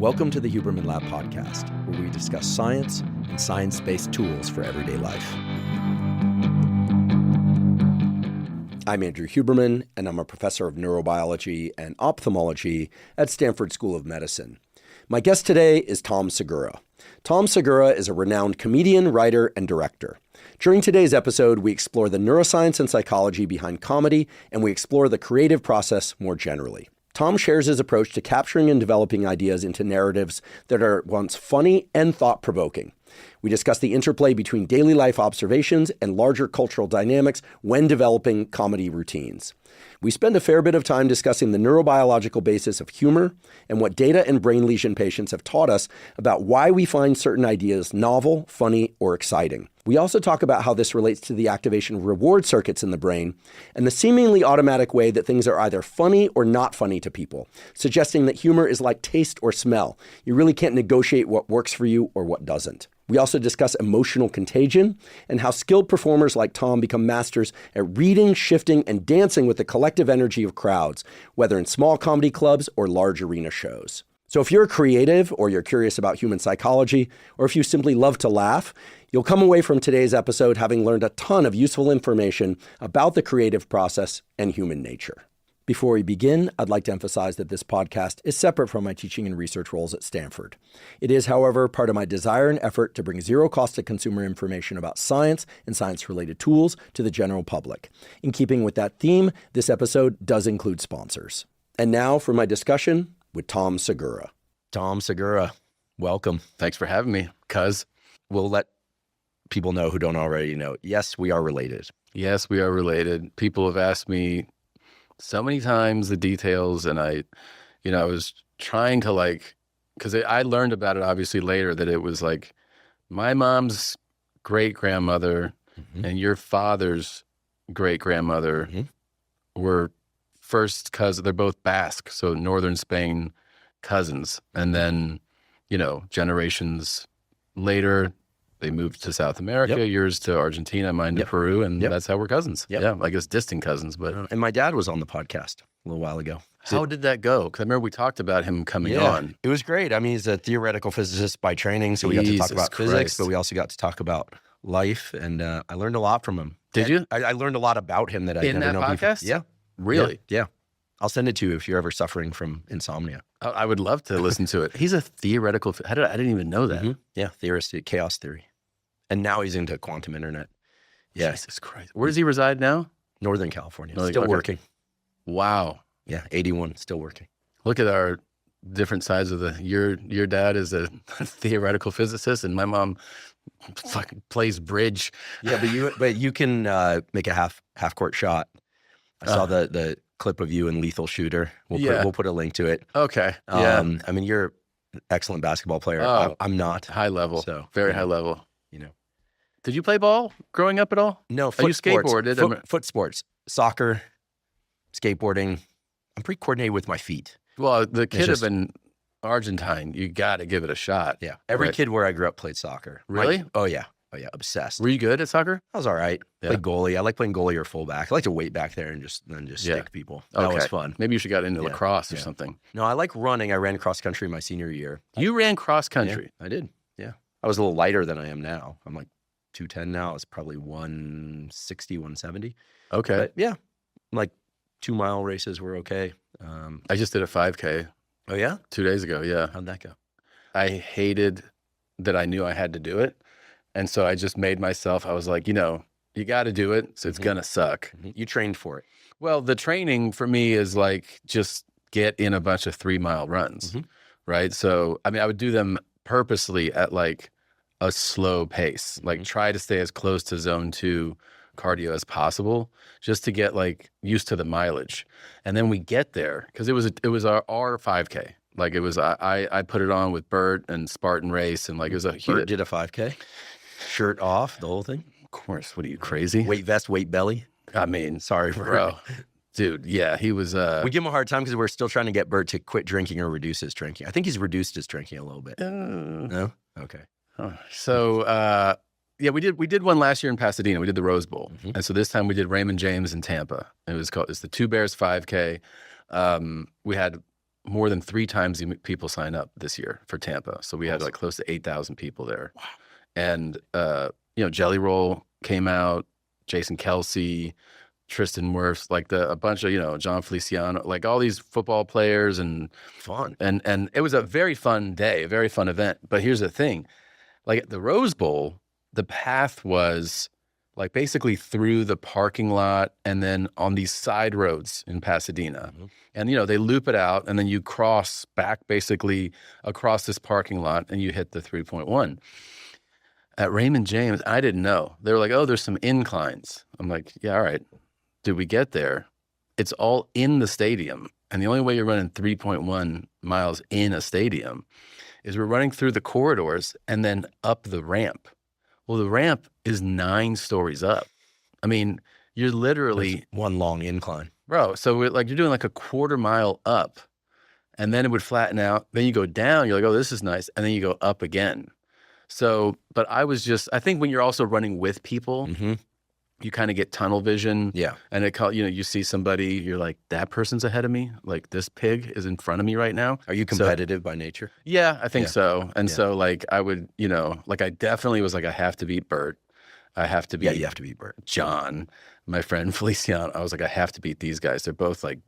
Welcome to the Huberman Lab podcast, where we discuss science and science-based tools for everyday life. I'm Andrew Huberman, and I'm a professor of neurobiology and ophthalmology at Stanford School of Medicine. My guest today is Tom Segura. Tom Segura is a renowned comedian, writer, and director. During today's episode, we explore the neuroscience and psychology behind comedy, and we explore the creative process more generally. Tom shares his approach to capturing and developing ideas into narratives that are at once funny and thought-provoking. We discuss the interplay between daily life observations and larger cultural dynamics when developing comedy routines. We spend a fair bit of time discussing the neurobiological basis of humor and what data and brain lesion patients have taught us about why we find certain ideas novel, funny, or exciting. We also talk about how this relates to the activation of reward circuits in the brain and the seemingly automatic way that things are either funny or not funny to people, suggesting that humor is like taste or smell. You really can't negotiate what works for you or what doesn't. We also discuss emotional contagion and how skilled performers like Tom become masters at reading, shifting, and dancing with the collective energy of crowds, whether in small comedy clubs or large arena shows. So if you're a creative, or you're curious about human psychology, or if you simply love to laugh, you'll come away from today's episode having learned a ton of useful information about the creative process and human nature. Before we begin, I'd like to emphasize that this podcast is separate from my teaching and research roles at Stanford. It is, however, part of my desire and effort to bring zero-cost-to-consumer information about science and science-related tools to the general public. In keeping with that theme, this episode does include sponsors. And now for my discussion with Tom Segura. Tom Segura, welcome. Thanks for having me, cuz. We'll let people know who don't already know. Yes, we are related. Yes, we are related. People have asked me so many times the details, and I was trying to because I learned about it obviously later, that it was like my mom's great-grandmother and your father's great-grandmother were first cousins. They're both Basque, so northern Spain cousins. And then, generations later, they moved to South America, yours to Argentina, mine to Peru, and that's how we're cousins. Yeah, I guess distant cousins. But and my dad was on the podcast a little while ago. How did that go? Because I remember we talked about him coming on. It was great. I mean, he's a theoretical physicist by training, so we got to talk about physics, but we also got to talk about life, and I learned a lot from him. Did you? I learned a lot about him that I never known before. Yeah. Really? Yeah. I'll send it to you if you're ever suffering from insomnia. I would love to listen to it. He's a theoretical. I didn't even know that. Yeah, theorist, chaos theory. And now he's into quantum internet. Yeah. Jesus Christ. Where does he reside now? Northern California. Still working. Wow. Yeah, 81, still working. Look at our different sides of your dad is a theoretical physicist, and my mom fucking plays bridge. Yeah, but you can make a half court shot. I saw the clip of you in Lethal Shooter. We'll put a link to it. Okay. Yeah. I mean, you're an excellent basketball player. I'm not. High level. So very high level. Did you play ball growing up at all? No, you skateboarded? Foot sports, soccer, skateboarding. I'm pretty coordinated with my feet. Well, the kid of an Argentine, you got to give it a shot. Yeah. Every kid where I grew up played soccer. Really? Oh, yeah. Obsessed. Were you good at soccer? I was all right. Played goalie. I like playing goalie or fullback. I like to wait back there and just stick people. That was fun. Maybe you should get into lacrosse or something. No, I like running. I ran cross country my senior year. You ran cross country? Yeah, I did. Yeah. I was a little lighter than I am now. I'm like 210 now. It's probably 160, 170. Okay. But yeah, like 2-mile races were okay. I just did a 5K. Oh, yeah? 2 days ago, yeah. How'd that go? I hated that I knew I had to do it. And so I just made myself, I was like, you got to do it, so it's going to suck. You trained for it. Well, the training for me is like just get in a bunch of 3-mile runs, right? So, I mean, I would do them purposely at like a slow pace, like try to stay as close to zone 2 cardio as possible, just to get like used to the mileage. And then we get there, because it was our 5K. Like it was, I put it on with Bert and Spartan Race, and like it was a Bert did a 5K, shirt off, the whole thing. Of course. What are you, crazy? Weight vest, weight belly. I mean, sorry, bro. Dude, yeah, he was. We give him a hard time because we're still trying to get Bert to quit drinking or reduce his drinking. I think he's reduced his drinking a little bit. No? Okay. So, we did one last year in Pasadena. We did the Rose Bowl. And so this time we did Raymond James in Tampa. It's the Two Bears 5K. We had more than 3 times the people sign up this year for Tampa. So we had like close to 8,000 people there. Wow. And, Jelly Roll came out, Jason Kelsey, Tristan Wirfs, like a bunch of, John Feliciano, like all these football players and fun. And it was a very fun day, a very fun event. But here's the thing, like at the Rose Bowl, the path was like basically through the parking lot and then on these side roads in Pasadena. Mm-hmm. And, they loop it out and then you cross back basically across this parking lot and you hit the 3.1. At Raymond James, I didn't know. They were like, oh, there's some inclines. I'm like, yeah, all right. Did we get there? It's all in the stadium. And the only way you're running 3.1 miles in a stadium is we're running through the corridors and then up the ramp. Well, the ramp is 9 stories up. I mean, you're literally... There's one long incline. Bro, so you're doing like a quarter mile up and then it would flatten out. Then you go down, you're like, oh, this is nice. And then you go up again. So, but I think when you're also running with people, mm-hmm. you kind of get tunnel vision. Yeah. And you see somebody, you're like, that person's ahead of me. Like this pig is in front of me right now. Are you competitive by nature? Yeah, I think so. And so like I would, like I definitely was like, I have to beat Bert. I have to beat you have to beat Bert. John, my friend Feliciano. I was like, I have to beat these guys. They're both like,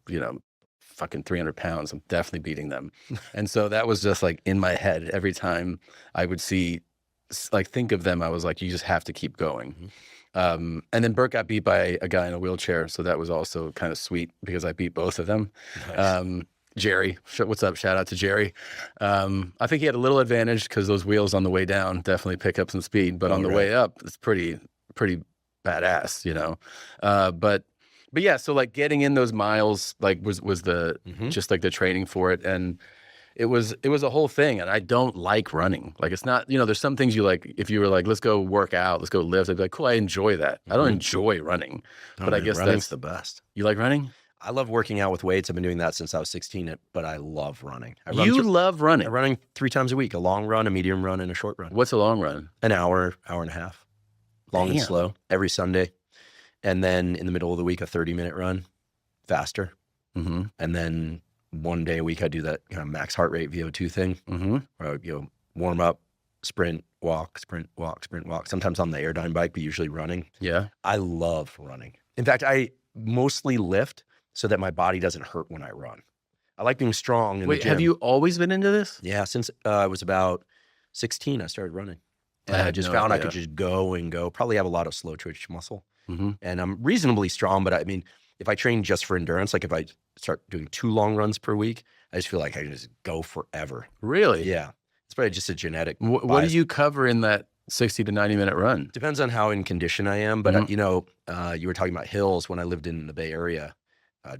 fucking 300 pounds. I'm definitely beating them. And so that was just like in my head every time I would think of them, I was like, you just have to keep going. Mm-hmm. And then Bert got beat by a guy in a wheelchair. So that was also kind of sweet because I beat both of them. Nice. Jerry, what's up? Shout out to Jerry. I think he had a little advantage because those wheels on the way down definitely pick up some speed, but on the way up, it's pretty badass, But yeah, so like getting in those miles, like was the, mm-hmm. just like the training for it. And it was a whole thing. And I don't like running. Like it's not, there's some things you like, if you were like, let's go work out, let's go lift, I'd be like, cool, I enjoy that. Mm-hmm. I don't enjoy running, but I guess running's the best. You like running? I love working out with weights. I've been doing that since I was 16, but I love running. Love running? I'm running 3 times a week, a long run, a medium run, and a short run. What's a long run? An hour and a half. Long and slow, every Sunday. And then in the middle of the week, a 30-minute run, faster. Mm-hmm. And then one day a week, I do that kind of max heart rate VO2 thing, mm-hmm. where I would warm up, sprint, walk, sprint, walk, sprint, walk. Sometimes on the Airdyne bike, but usually running. Yeah. I love running. In fact, I mostly lift so that my body doesn't hurt when I run. I like being strong in the gym. Have you always been into this? Yeah, since I was about 16, I started running. And I just found I could just go and go. Probably have a lot of slow twitch muscle. Mm-hmm. And I'm reasonably strong, but I mean, if I train just for endurance, like if I start doing 2 long runs per week, I just feel like I can just go forever. Really? Yeah. It's probably just a genetic What do you cover in that 60 to 90-minute run? Depends on how in condition I am. But, mm-hmm. You were talking about hills. When I lived in the Bay Area, I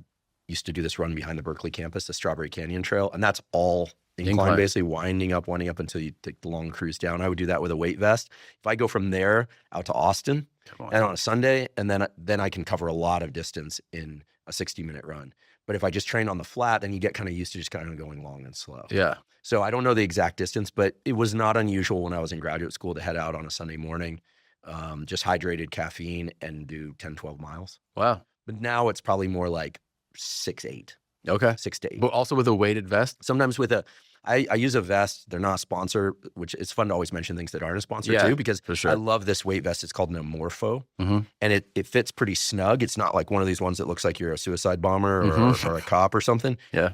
used to do this run behind the Berkeley campus, the Strawberry Canyon Trail. And that's all incline, basically winding up until you take the long cruise down. I would do that with a weight vest. If I go from there out to Austin and on a Sunday, and then I can cover a lot of distance in a 60-minute run. But if I just train on the flat, then you get kind of used to just kind of going long and slow. Yeah. So I don't know the exact distance, but it was not unusual when I was in graduate school to head out on a Sunday morning, just hydrated, caffeine, and do 10, 12 miles. Wow. But now it's probably more like 6, 8. Okay. 6 to 8. But also with a weighted vest? Sometimes with I use a vest. They're not a sponsor, which it's fun to always mention things that aren't a sponsor too, because I love this weight vest. It's called an Amorpho, mm-hmm. and it fits pretty snug. It's not like one of these ones that looks like you're a suicide bomber or a cop or something. Yeah.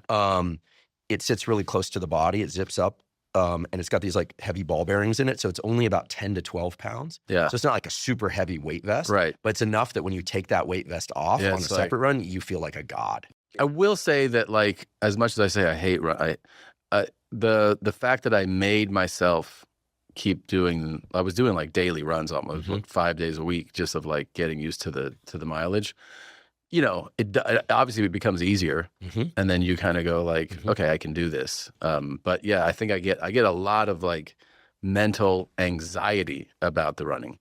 It sits really close to the body. It zips up, and it's got these like heavy ball bearings in it. So it's only about 10 to 12 pounds. Yeah. So it's not like a super heavy weight vest. Right. But it's enough that when you take that weight vest off on a separate run, you feel like a god. I will say that, like, as much as I say I hate run, the fact that I made myself keep doing, I was doing like daily runs almost, mm-hmm. 5 days a week, just of like getting used to the mileage. It obviously it becomes easier, mm-hmm. and then you kind of go like, mm-hmm. okay, I can do this. But yeah, I think I get a lot of like mental anxiety about the running.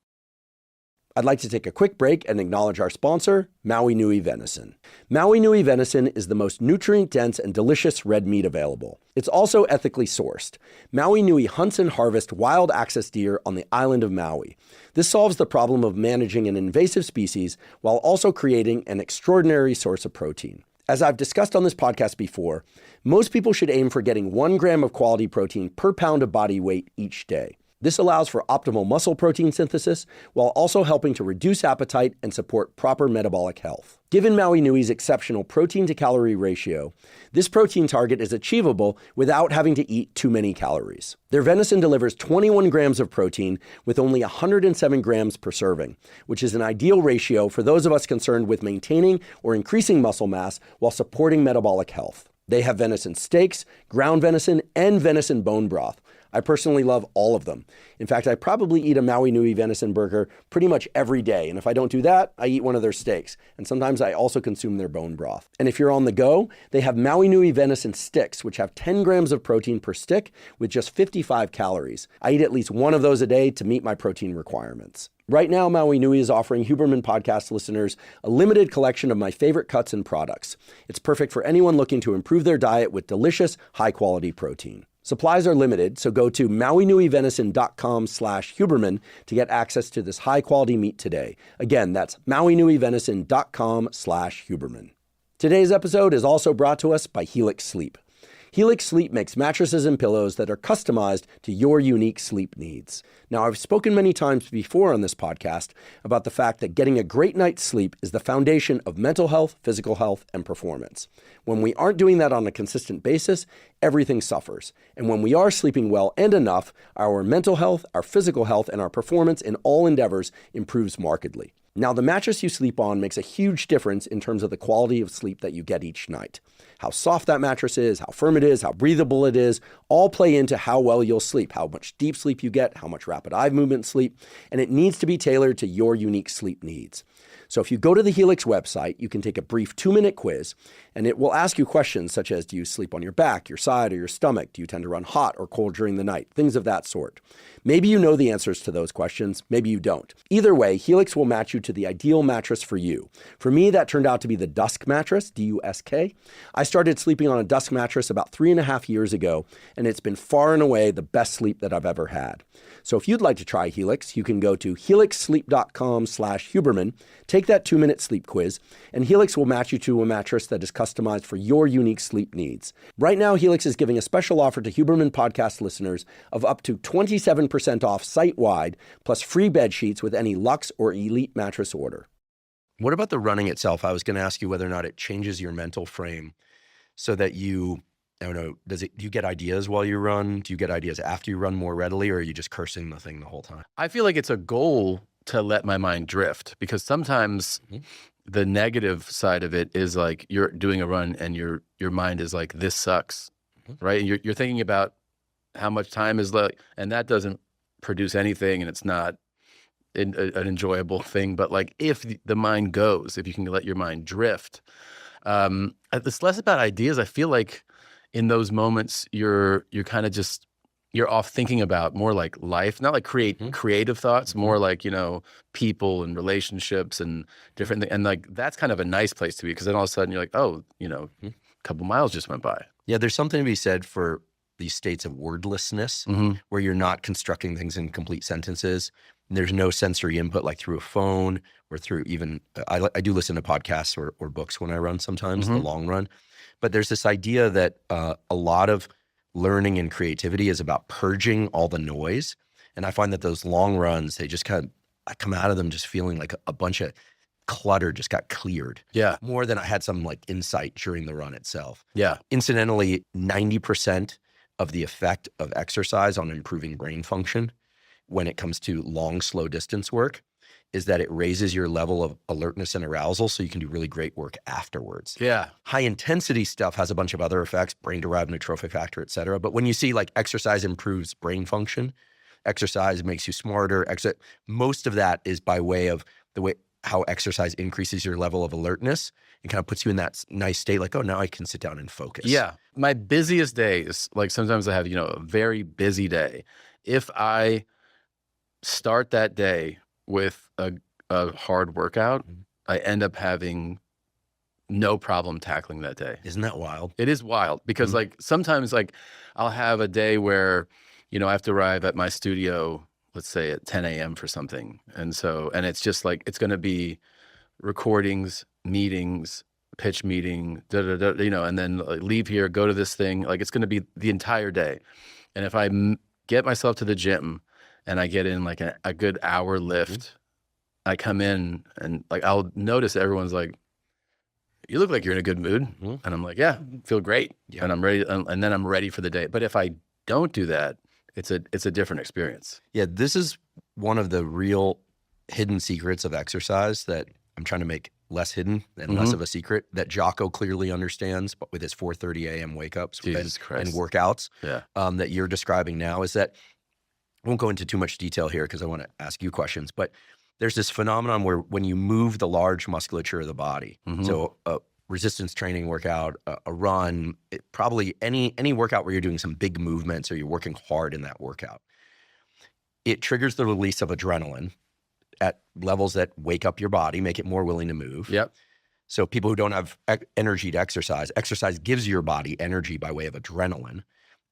I'd like to take a quick break and acknowledge our sponsor, Maui Nui Venison. Maui Nui Venison is the most nutrient-dense and delicious red meat available. It's also ethically sourced. Maui Nui hunts and harvests wild access deer on the island of Maui. This solves the problem of managing an invasive species while also creating an extraordinary source of protein. As I've discussed on this podcast before, most people should aim for getting 1 gram of quality protein per pound of body weight each day. This allows for optimal muscle protein synthesis while also helping to reduce appetite and support proper metabolic health. Given Maui Nui's exceptional protein to calorie ratio, this protein target is achievable without having to eat too many calories. Their venison delivers 21 grams of protein with only 107 grams per serving, which is an ideal ratio for those of us concerned with maintaining or increasing muscle mass while supporting metabolic health. They have venison steaks, ground venison, and venison bone broth. I personally love all of them. In fact, I probably eat a Maui Nui venison burger pretty much every day. And if I don't do that, I eat one of their steaks. And sometimes I also consume their bone broth. And if you're on the go, they have Maui Nui venison sticks, which have 10 grams of protein per stick with just 55 calories. I eat at least one of those a day to meet my protein requirements. Right now, Maui Nui is offering Huberman podcast listeners a limited collection of my favorite cuts and products. It's perfect for anyone looking to improve their diet with delicious, high-quality protein. Supplies are limited, so go to mauinuivenison.com/Huberman to get access to this high-quality meat today. Again, that's mauinuivenison.com/Huberman. Today's episode is also brought to us by Helix Sleep. Helix Sleep makes mattresses and pillows that are customized to your unique sleep needs. Now, I've spoken many times before on this podcast about the fact that getting a great night's sleep is the foundation of mental health, physical health, and performance. When we aren't doing that on a consistent basis, everything suffers. And when we are sleeping well and enough, our mental health, our physical health, and our performance in all endeavors improves markedly. Now, the mattress you sleep on makes a huge difference in terms of the quality of sleep that you get each night. How soft that mattress is, how firm it is, how breathable it is, all play into how well you'll sleep, how much deep sleep you get, how much rapid eye movement sleep, and it needs to be tailored to your unique sleep needs. So if you go to the Helix website, you can take a brief 2-minute quiz, and it will ask you questions such as, do you sleep on your back, your side, or your stomach? Do you tend to run hot or cold during the night? Things of that sort. Maybe you know the answers to those questions, maybe you don't. Either way, Helix will match you to the ideal mattress for you. For me, that turned out to be the Dusk mattress, D-U-S-K. I started sleeping on a Dusk mattress about 3.5 years ago, and it's been far and away the best sleep that I've ever had. So if you'd like to try Helix, you can go to helixsleep.com/Huberman, take that 2-minute sleep quiz, and Helix will match you to a mattress that is customized for your unique sleep needs. Right now, Helix is giving a special offer to Huberman podcast listeners of up to 27% off site-wide, plus free bed sheets with any Luxe or Elite mattress order. What about the running itself? I was going to ask you whether or not it changes your mental frame so that you, I don't know, do you get ideas while you run? Do you get ideas after you run more readily, or are you just cursing the thing the whole time? I feel like it's a goal to let my mind drift, because sometimes the negative side of it is like you're doing a run and your mind is like, this sucks, right? And you're thinking about how much time is left, and that doesn't produce anything, and it's not an enjoyable thing. But like, if the mind goes, if you can let your mind drift, it's less about ideas. I feel like in those moments, you're kind of just, you're off thinking about more like life, not like creative thoughts, more like, you know, people and relationships and different things. And like, that's kind of a nice place to be, because then all of a sudden you're like, oh, you know, a couple miles just went by. Yeah, there's something to be said for these states of wordlessness where you're not constructing things in complete sentences. There's no sensory input like through a phone or through even, I do listen to podcasts or books when I run sometimes, the long run. But there's this idea that a lot of learning and creativity is about purging all the noise. And I find that those long runs, they just kind of, I come out of them just feeling like a bunch of clutter just got cleared. Yeah. More than I had some like insight during the run itself. Yeah. Incidentally, 90% of the effect of exercise on improving brain function when it comes to long, slow distance work is that it raises your level of alertness and arousal so you can do really great work afterwards. Yeah. High intensity stuff has a bunch of other effects, brain-derived neurotrophic factor, et cetera. But when you see like exercise improves brain function, exercise makes you smarter, most of that is by way of the way how exercise increases your level of alertness and kind of puts you in that nice state like, oh, now I can sit down and focus. Yeah. My busiest days, like sometimes I have, you know, a very busy day. If I start that day with a hard workout, I end up having no problem tackling that day. Isn't that wild? It is wild because like sometimes like I'll have a day where, you know, I have to arrive at my studio, let's say at 10 a.m. for something. And it's just like, it's going to be recordings, meetings, pitch meeting, and then like, leave here, go to this thing. Like it's going to be the entire day. And if I get myself to the gym and I get in like a good hour lift, I come in and like I'll notice everyone's like, you look like you're in a good mood. And I'm like, yeah, feel great. Yeah. And I'm ready. And then I'm ready for the day. But if I don't do that, it's a different experience. Yeah, this is one of the real hidden secrets of exercise that I'm trying to make less hidden and less of a secret, that Jocko clearly understands, but with his 4:30 a.m. wake-ups and workouts that you're describing now, is that, I won't go into too much detail here because I want to ask you questions, but there's this phenomenon where when you move the large musculature of the body, so a resistance training workout, a run, probably any workout where you're doing some big movements or you're working hard in that workout, it triggers the release of adrenaline at levels that wake up your body, make it more willing to move. Yep. So people who don't have energy to exercise gives your body energy by way of adrenaline.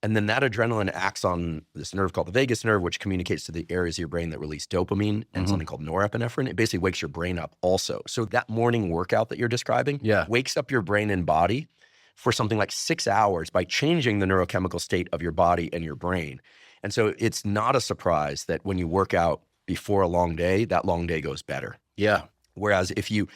And then that adrenaline acts on this nerve called the vagus nerve, which communicates to the areas of your brain that release dopamine and something called norepinephrine. It basically wakes your brain up also. So that morning workout that you're describing wakes up your brain and body for something like 6 hours by changing the neurochemical state of your body and your brain. And so it's not a surprise that when you work out before a long day, that long day goes better. Yeah. Whereas if you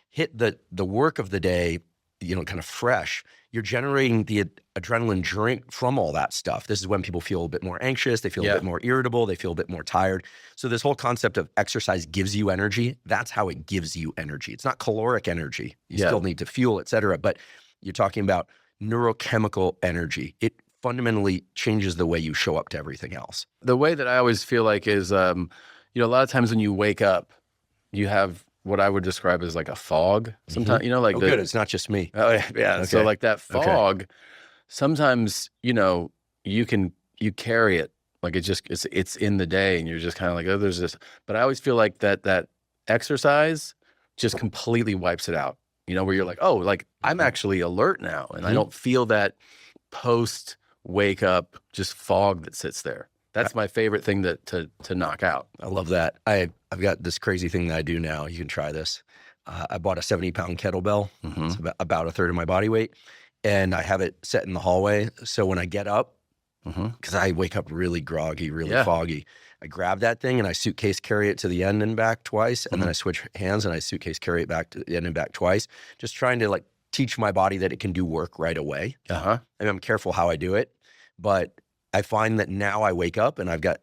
hit the work of the day, kind of fresh, you're generating the adrenaline drink from all that stuff. This is when people feel a bit more anxious, they feel a bit more irritable, they feel a bit more tired. So this whole concept of exercise gives you energy, that's how it gives you energy. It's not caloric energy. You still need to fuel, et cetera, but you're talking about neurochemical energy. It fundamentally changes the way you show up to everything else. The way that I always feel like is, a lot of times when you wake up, you have what I would describe as like a fog. Sometimes, good. It's not just me. Oh yeah. Okay. So like that fog, sometimes, you carry it. Like it's in the day and you're just kind of like, oh, there's this, but I always feel like that exercise just completely wipes it out, where you're like, oh, like I'm actually alert now. And I don't feel that post wake up just fog that sits there. That's my favorite thing to knock out. I love that. I've got this crazy thing that I do now. You can try this. I bought a 70-pound kettlebell. It's about a third of my body weight. And I have it set in the hallway. So when I get up, because I wake up really groggy, really foggy, I grab that thing and I suitcase carry it to the end and back twice. And then I switch hands and I suitcase carry it back to the end and back twice. Just trying to like teach my body that it can do work right away. And I'm careful how I do it. But I find that now I wake up and I've got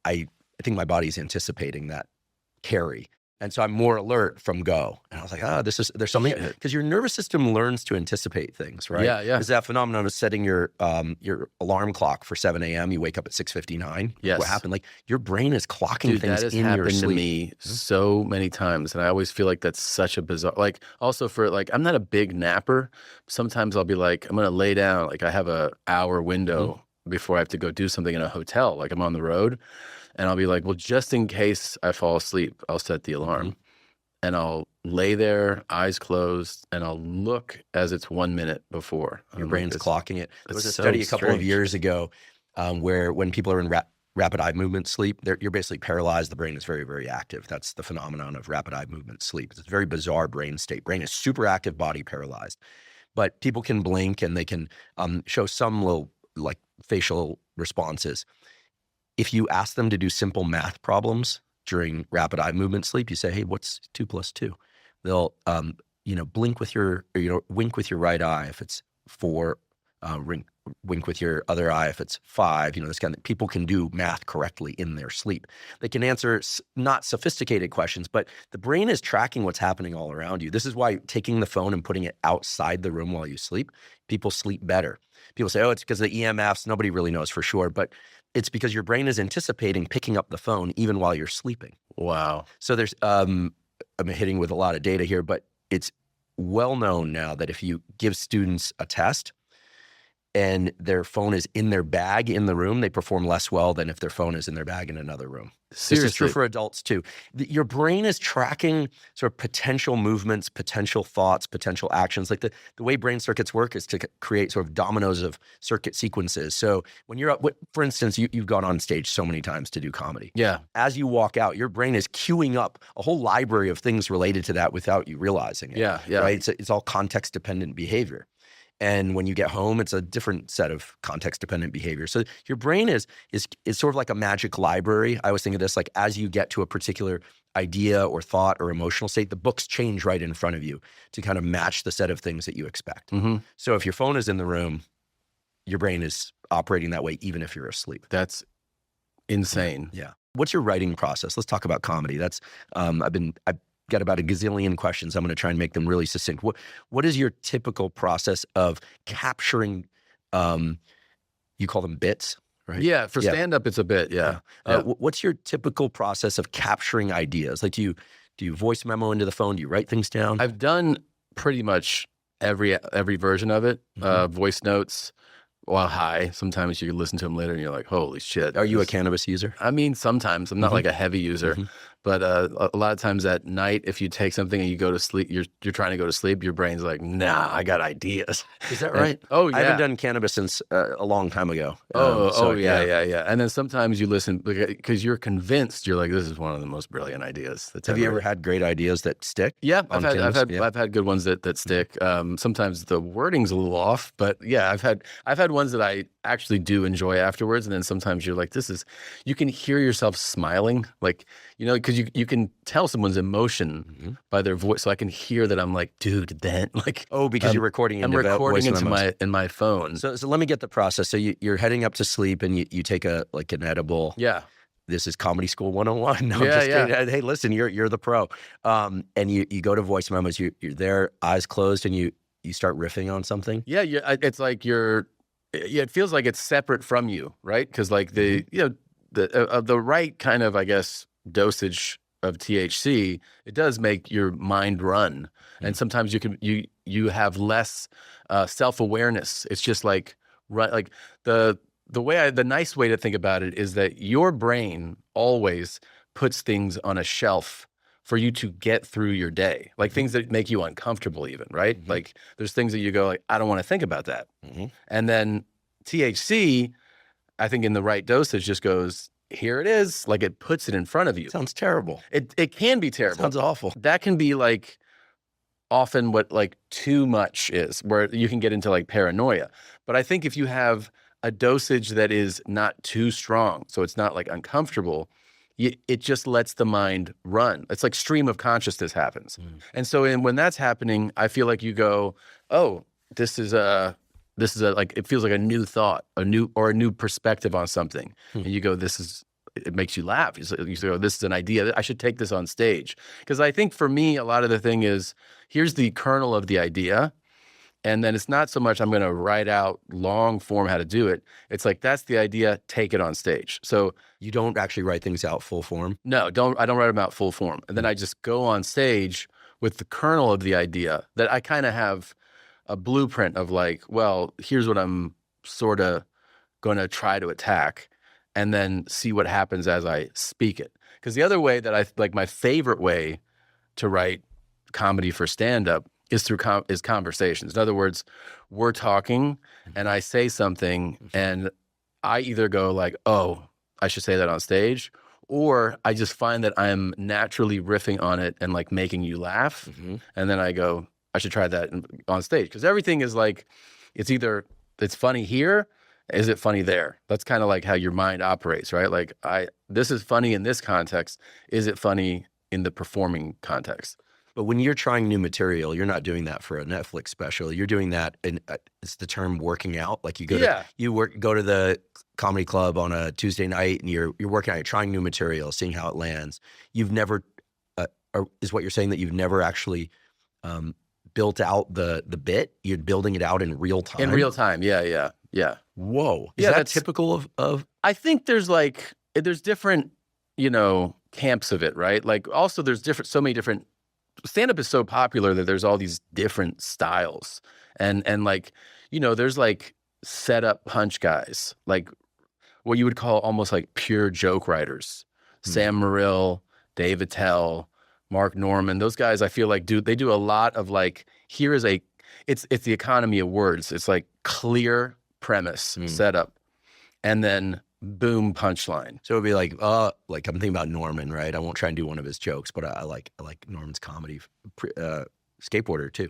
I think my body's anticipating that carry. And so I'm more alert from go. And I was like, there's something, because your nervous system learns to anticipate things, right? Yeah. There's that phenomenon of setting your alarm clock for 7 a.m. You wake up at 6:59. Yes. What happened? Like your brain is clocking things in your sleep. That has happened to me so many times. And I always feel like that's such a bizarre, like also for like, I'm not a big napper. Sometimes I'll be like, I'm going to lay down. Like I have a hour window before I have to go do something in a hotel, like I'm on the road, and I'll be like, well, just in case I fall asleep, I'll set the alarm and I'll lay there, eyes closed, and I'll look as it's 1 minute before. Your brain's clocking it. There was a study a couple of years ago where when people are in rapid eye movement sleep, you're basically paralyzed. The brain is very, very active. That's the phenomenon of rapid eye movement sleep. It's a very bizarre brain state. Brain is super active, body paralyzed. But people can blink and they can show some little like facial responses. If you ask them to do simple math problems during rapid eye movement sleep, you say, hey, what's 2 + 2? They'll, wink with your right eye if it's 4, wink with your other eye if it's 5, this kind of, people can do math correctly in their sleep. They can answer not sophisticated questions, but the brain is tracking what's happening all around you. This is why taking the phone and putting it outside the room while you sleep, people sleep better. People say, oh, it's because of the EMFs. Nobody really knows for sure, but it's because your brain is anticipating picking up the phone even while you're sleeping. Wow. So there's, I'm hitting with a lot of data here, but it's well known now that if you give students a test, and their phone is in their bag in the room, they perform less well than if their phone is in their bag in another room. Seriously. This is true for adults too. Your brain is tracking sort of potential movements, potential thoughts, potential actions. Like the way brain circuits work is to create sort of dominoes of circuit sequences. So when you're up, for instance, you've gone on stage so many times to do comedy. Yeah. As you walk out, your brain is queuing up a whole library of things related to that without you realizing it. Yeah. Right? It's all context-dependent behavior. And when you get home, it's a different set of context-dependent behavior. So your brain is sort of like a magic library. I always think of this like as you get to a particular idea or thought or emotional state, the books change right in front of you to kind of match the set of things that you expect. Mm-hmm. So if your phone is in the room, your brain is operating that way even if you're asleep. That's insane. Yeah. What's your writing process? Let's talk about comedy. That's I've got about a gazillion questions. I'm going to try and make them really succinct. What is your typical process of capturing, you call them bits, right? Yeah, for stand-up, it's a bit, yeah. What's your typical process of capturing ideas? Like, do you voice memo into the phone? Do you write things down? I've done pretty much every version of it. Voice notes while high. Sometimes you can listen to them later and you're like, holy shit. Are you a cannabis user? I mean, sometimes. I'm not like a heavy user. But a lot of times at night, if you take something and you go to sleep, you're trying to go to sleep, your brain's like, nah, I got ideas. Is that right? Oh, yeah. I haven't done cannabis since a long time ago. Yeah. And then sometimes you listen because you're convinced, you're like, this is one of the most brilliant ideas that's Have you ever had great ideas that stick? Yeah, I've had good ones that stick. Sometimes the wording's a little off, but yeah, I've had ones that I actually do enjoy afterwards. And then sometimes you're like, you can hear yourself smiling, like, you know, because you can tell someone's emotion by their voice. So I can hear that I'm like, dude, then like, because you're recording into my phone. So let me get the process. So you're heading up to sleep and you take an edible. Yeah. This is Comedy School 101. No, I'm just kidding. Hey, listen, you're the pro. And you go to voice memos. You're there, eyes closed, and you start riffing on something. Yeah, it's like it feels like it's separate from you, right? Because like the right kind of, I guess, dosage of THC, it does make your mind run, and sometimes you have less self-awareness. It's just like the nice way to think about it is that your brain always puts things on a shelf for you to get through your day, like things that make you uncomfortable even, right? Like there's things that you go like, I don't want to think about that. And then THC, I think in the right dosage just goes, here it is. Like it puts it in front of you. Sounds terrible. It can be terrible. Sounds awful. That can be like often what like too much is, where you can get into like paranoia. But I think if you have a dosage that is not too strong, so it's not like uncomfortable, it just lets the mind run. It's like stream of consciousness happens. And so when that's happening, I feel like you go, oh, this is a like, it feels like a new thought, a new perspective on something. And you go, it makes you laugh. You go, this is an idea. I should take this on stage. Because I think for me, a lot of the thing is, here's the kernel of the idea. And then it's not so much I'm going to write out long form how to do it. It's like, that's the idea, take it on stage. So you don't actually write things out full form? No, I don't write them out full form. And then I just go on stage with the kernel of the idea that I kind of have a blueprint of like, well, here's what I'm sort of going to try to attack, and then see what happens as I speak it. Because the other way that my favorite way to write comedy for stand-up is through conversations. In other words, we're talking and I say something and I either go like, oh, I should say that on stage, or I just find that I'm naturally riffing on it and like making you laugh. And then I go, I should try that on stage. Because everything is like, it's funny here, is it funny there? That's kind of like how your mind operates, right? Like this is funny in this context. Is it funny in the performing context? But when you're trying new material, you're not doing that for a Netflix special. You're doing that, and it's the term working out. Like you go to the comedy club on a Tuesday night, and you're working out. You're trying new material, seeing how it lands. You've never, is what you're saying, that you've never actually built out the bit? You're building it out in real time. In real time, yeah. Whoa, is that typical of? I think there's different, camps of it, right? Like also there's so many different. Stand-up is so popular that there's all these different styles, and like, there's like setup punch guys, like what you would call almost like pure joke writers. Sam Morrill, Dave Attell, Mark Norman, those guys I feel like they do a lot of like, it's the economy of words. It's like clear premise, setup, and then boom, punchline. So it'd be like I'm thinking about Norman, right? I won't try and do one of his jokes, but I like Norman's comedy. Skateboarder too,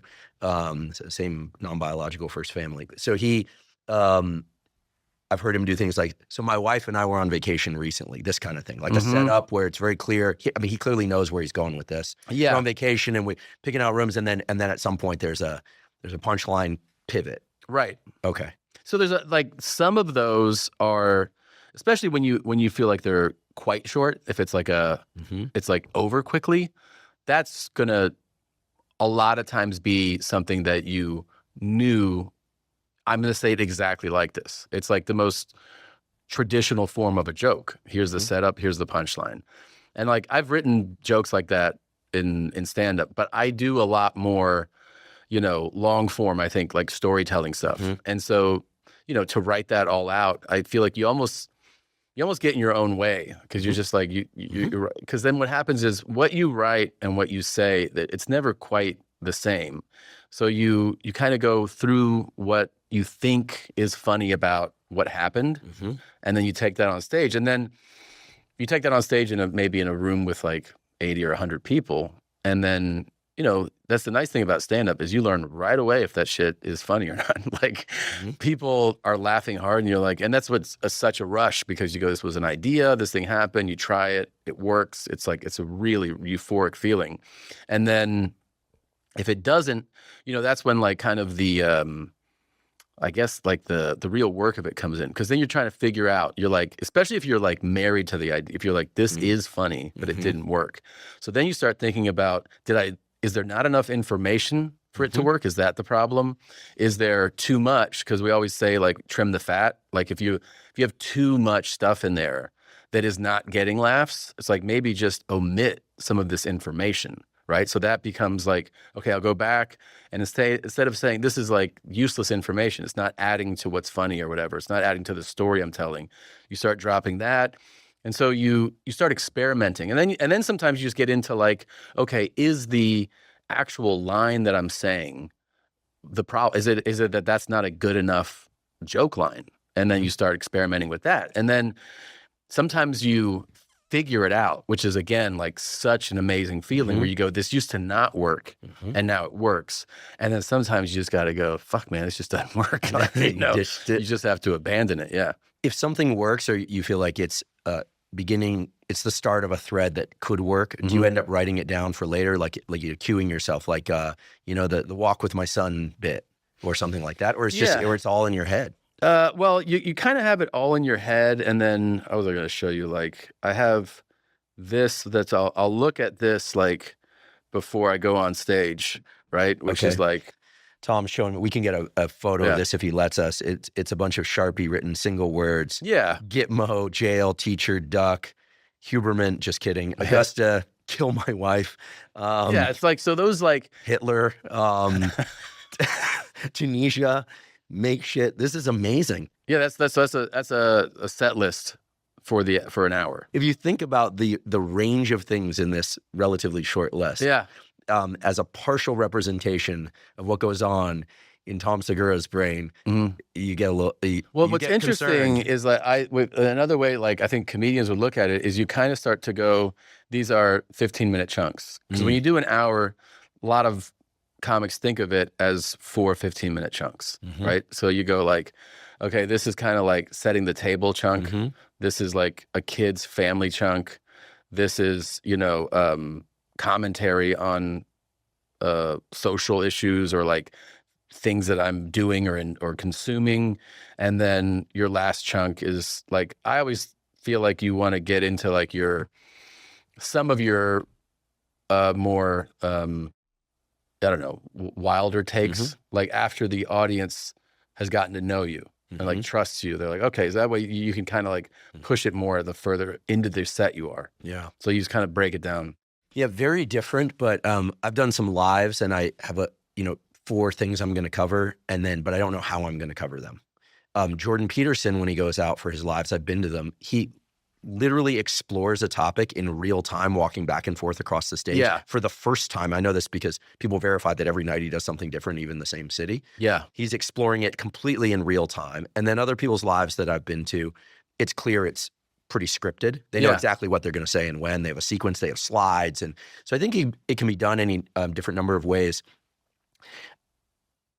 same non-biological first family. So he, I've heard him do things like, so my wife and I were on vacation recently, this kind of thing, like a setup where it's very clear. He clearly knows where he's going with this. Yeah, we're on vacation and we picking out rooms, and then at some point there's a punchline pivot. Right. Okay. So there's some of those are, especially when you feel like they're quite short. If it's like it's like over quickly, that's gonna a lot of times be something that you knew. I'm going to say it exactly like this. It's like the most traditional form of a joke. Here's the setup, here's the punchline. And like I've written jokes like that in stand-up, but I do a lot more, long form, I think, like storytelling stuff. And so, to write that all out, I feel like you almost get in your own way, because you're just like, because then what happens is what you write and what you say, that it's never quite the same. So you kind of go through what you think is funny about what happened, and then you take that on stage. And then you take that on stage maybe in a room with like 80 or 100 people. And then, that's the nice thing about stand-up is you learn right away if that shit is funny or not. Like people are laughing hard and you're like, and that's what's such a rush, because you go, this was an idea, this thing happened, you try it, it works. It's like, it's a really euphoric feeling. And then if it doesn't, that's when like kind of the, I guess like the real work of it comes in, because then you're trying to figure out, you're like, especially if you're like married to the idea, if you're like, this is funny, but it didn't work. So then you start thinking about, is there not enough information for it to work? Is that the problem? Is there too much? Because we always say like trim the fat. Like if you have too much stuff in there that is not getting laughs, it's like maybe just omit some of this information. Right. So that becomes like, okay, I'll go back and instead of saying this is like useless information, it's not adding to what's funny or whatever, it's not adding to the story I'm telling, you start dropping that. And so you start experimenting. And then sometimes you just get into like, okay, is the actual line that I'm saying the problem? Is it that that's not a good enough joke line? And then you start experimenting with that. And then sometimes you figure it out, which is again like such an amazing feeling where you go, this used to not work and now it works. And then sometimes you just got to go, fuck man, this just doesn't work. Like, you just have to abandon it. Yeah. If something works or you feel like it's it's the start of a thread that could work, do you end up writing it down for later? Like you're cueing yourself, like, the walk with my son bit or something like that? Or it's just, or it's all in your head? Well, you kind of have it all in your head, and then I was going to show you, like, I have this I'll look at this like before I go on stage, right? Which is like, Tom's showing me. We can get a photo of this if he lets us. It's a bunch of Sharpie written single words. Yeah. Gitmo, jail, teacher, duck, Huberman. Just kidding. Augusta, kill my wife. It's like, so those like Hitler, Tunisia. Make shit. This is amazing. Yeah, that's a set list for an hour. If you think about the range of things in this relatively short list, as a partial representation of what goes on in Tom Segura's brain, you get a little. What's interesting is that another way, like I think comedians would look at it, is you kind of start to go, these are 15-minute chunks. Because when you do an hour, a lot of comics think of it as 4 15-minute chunks, right? So you go like, okay, this is kind of like setting the table chunk. This is like a kid's family chunk. This is, commentary on social issues or like things that I'm doing or consuming. And then your last chunk is like, I always feel like you want to get into like some of your more I don't know, wilder takes, like after the audience has gotten to know you and like trusts you. They're like, okay, is that way you can kind of like push it more the further into the set you are. Yeah. So you just kind of break it down. Yeah, very different. But I've done some lives and I have 4 things I'm going to cover, but I don't know how I'm going to cover them. Jordan Peterson, when he goes out for his lives, I've been to them, he literally explores a topic in real time, walking back and forth across the stage. Yeah. For the first time, I know this because people verify that every night he does something different, even in the same city. Yeah. He's exploring it completely in real time. And then other people's lives that I've been to, it's clear it's pretty scripted. They know exactly what they're going to say and when. They have a sequence, they have slides. And so I think it can be done any different number of ways.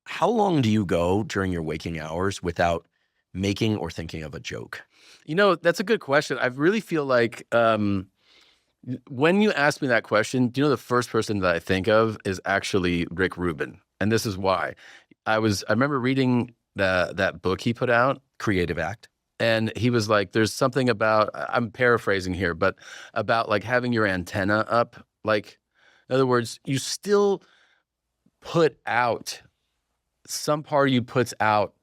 How long do you go during your waking hours without making or thinking of a joke? You know, that's a good question. I really feel like when you ask me that question, do you know the first person that I think of is actually Rick Rubin. And this is why. I remember reading that book he put out, Creative Act. And he was like, there's something about, I'm paraphrasing here, but about like having your antenna up. Like, in other words, you still put out, some part of you puts out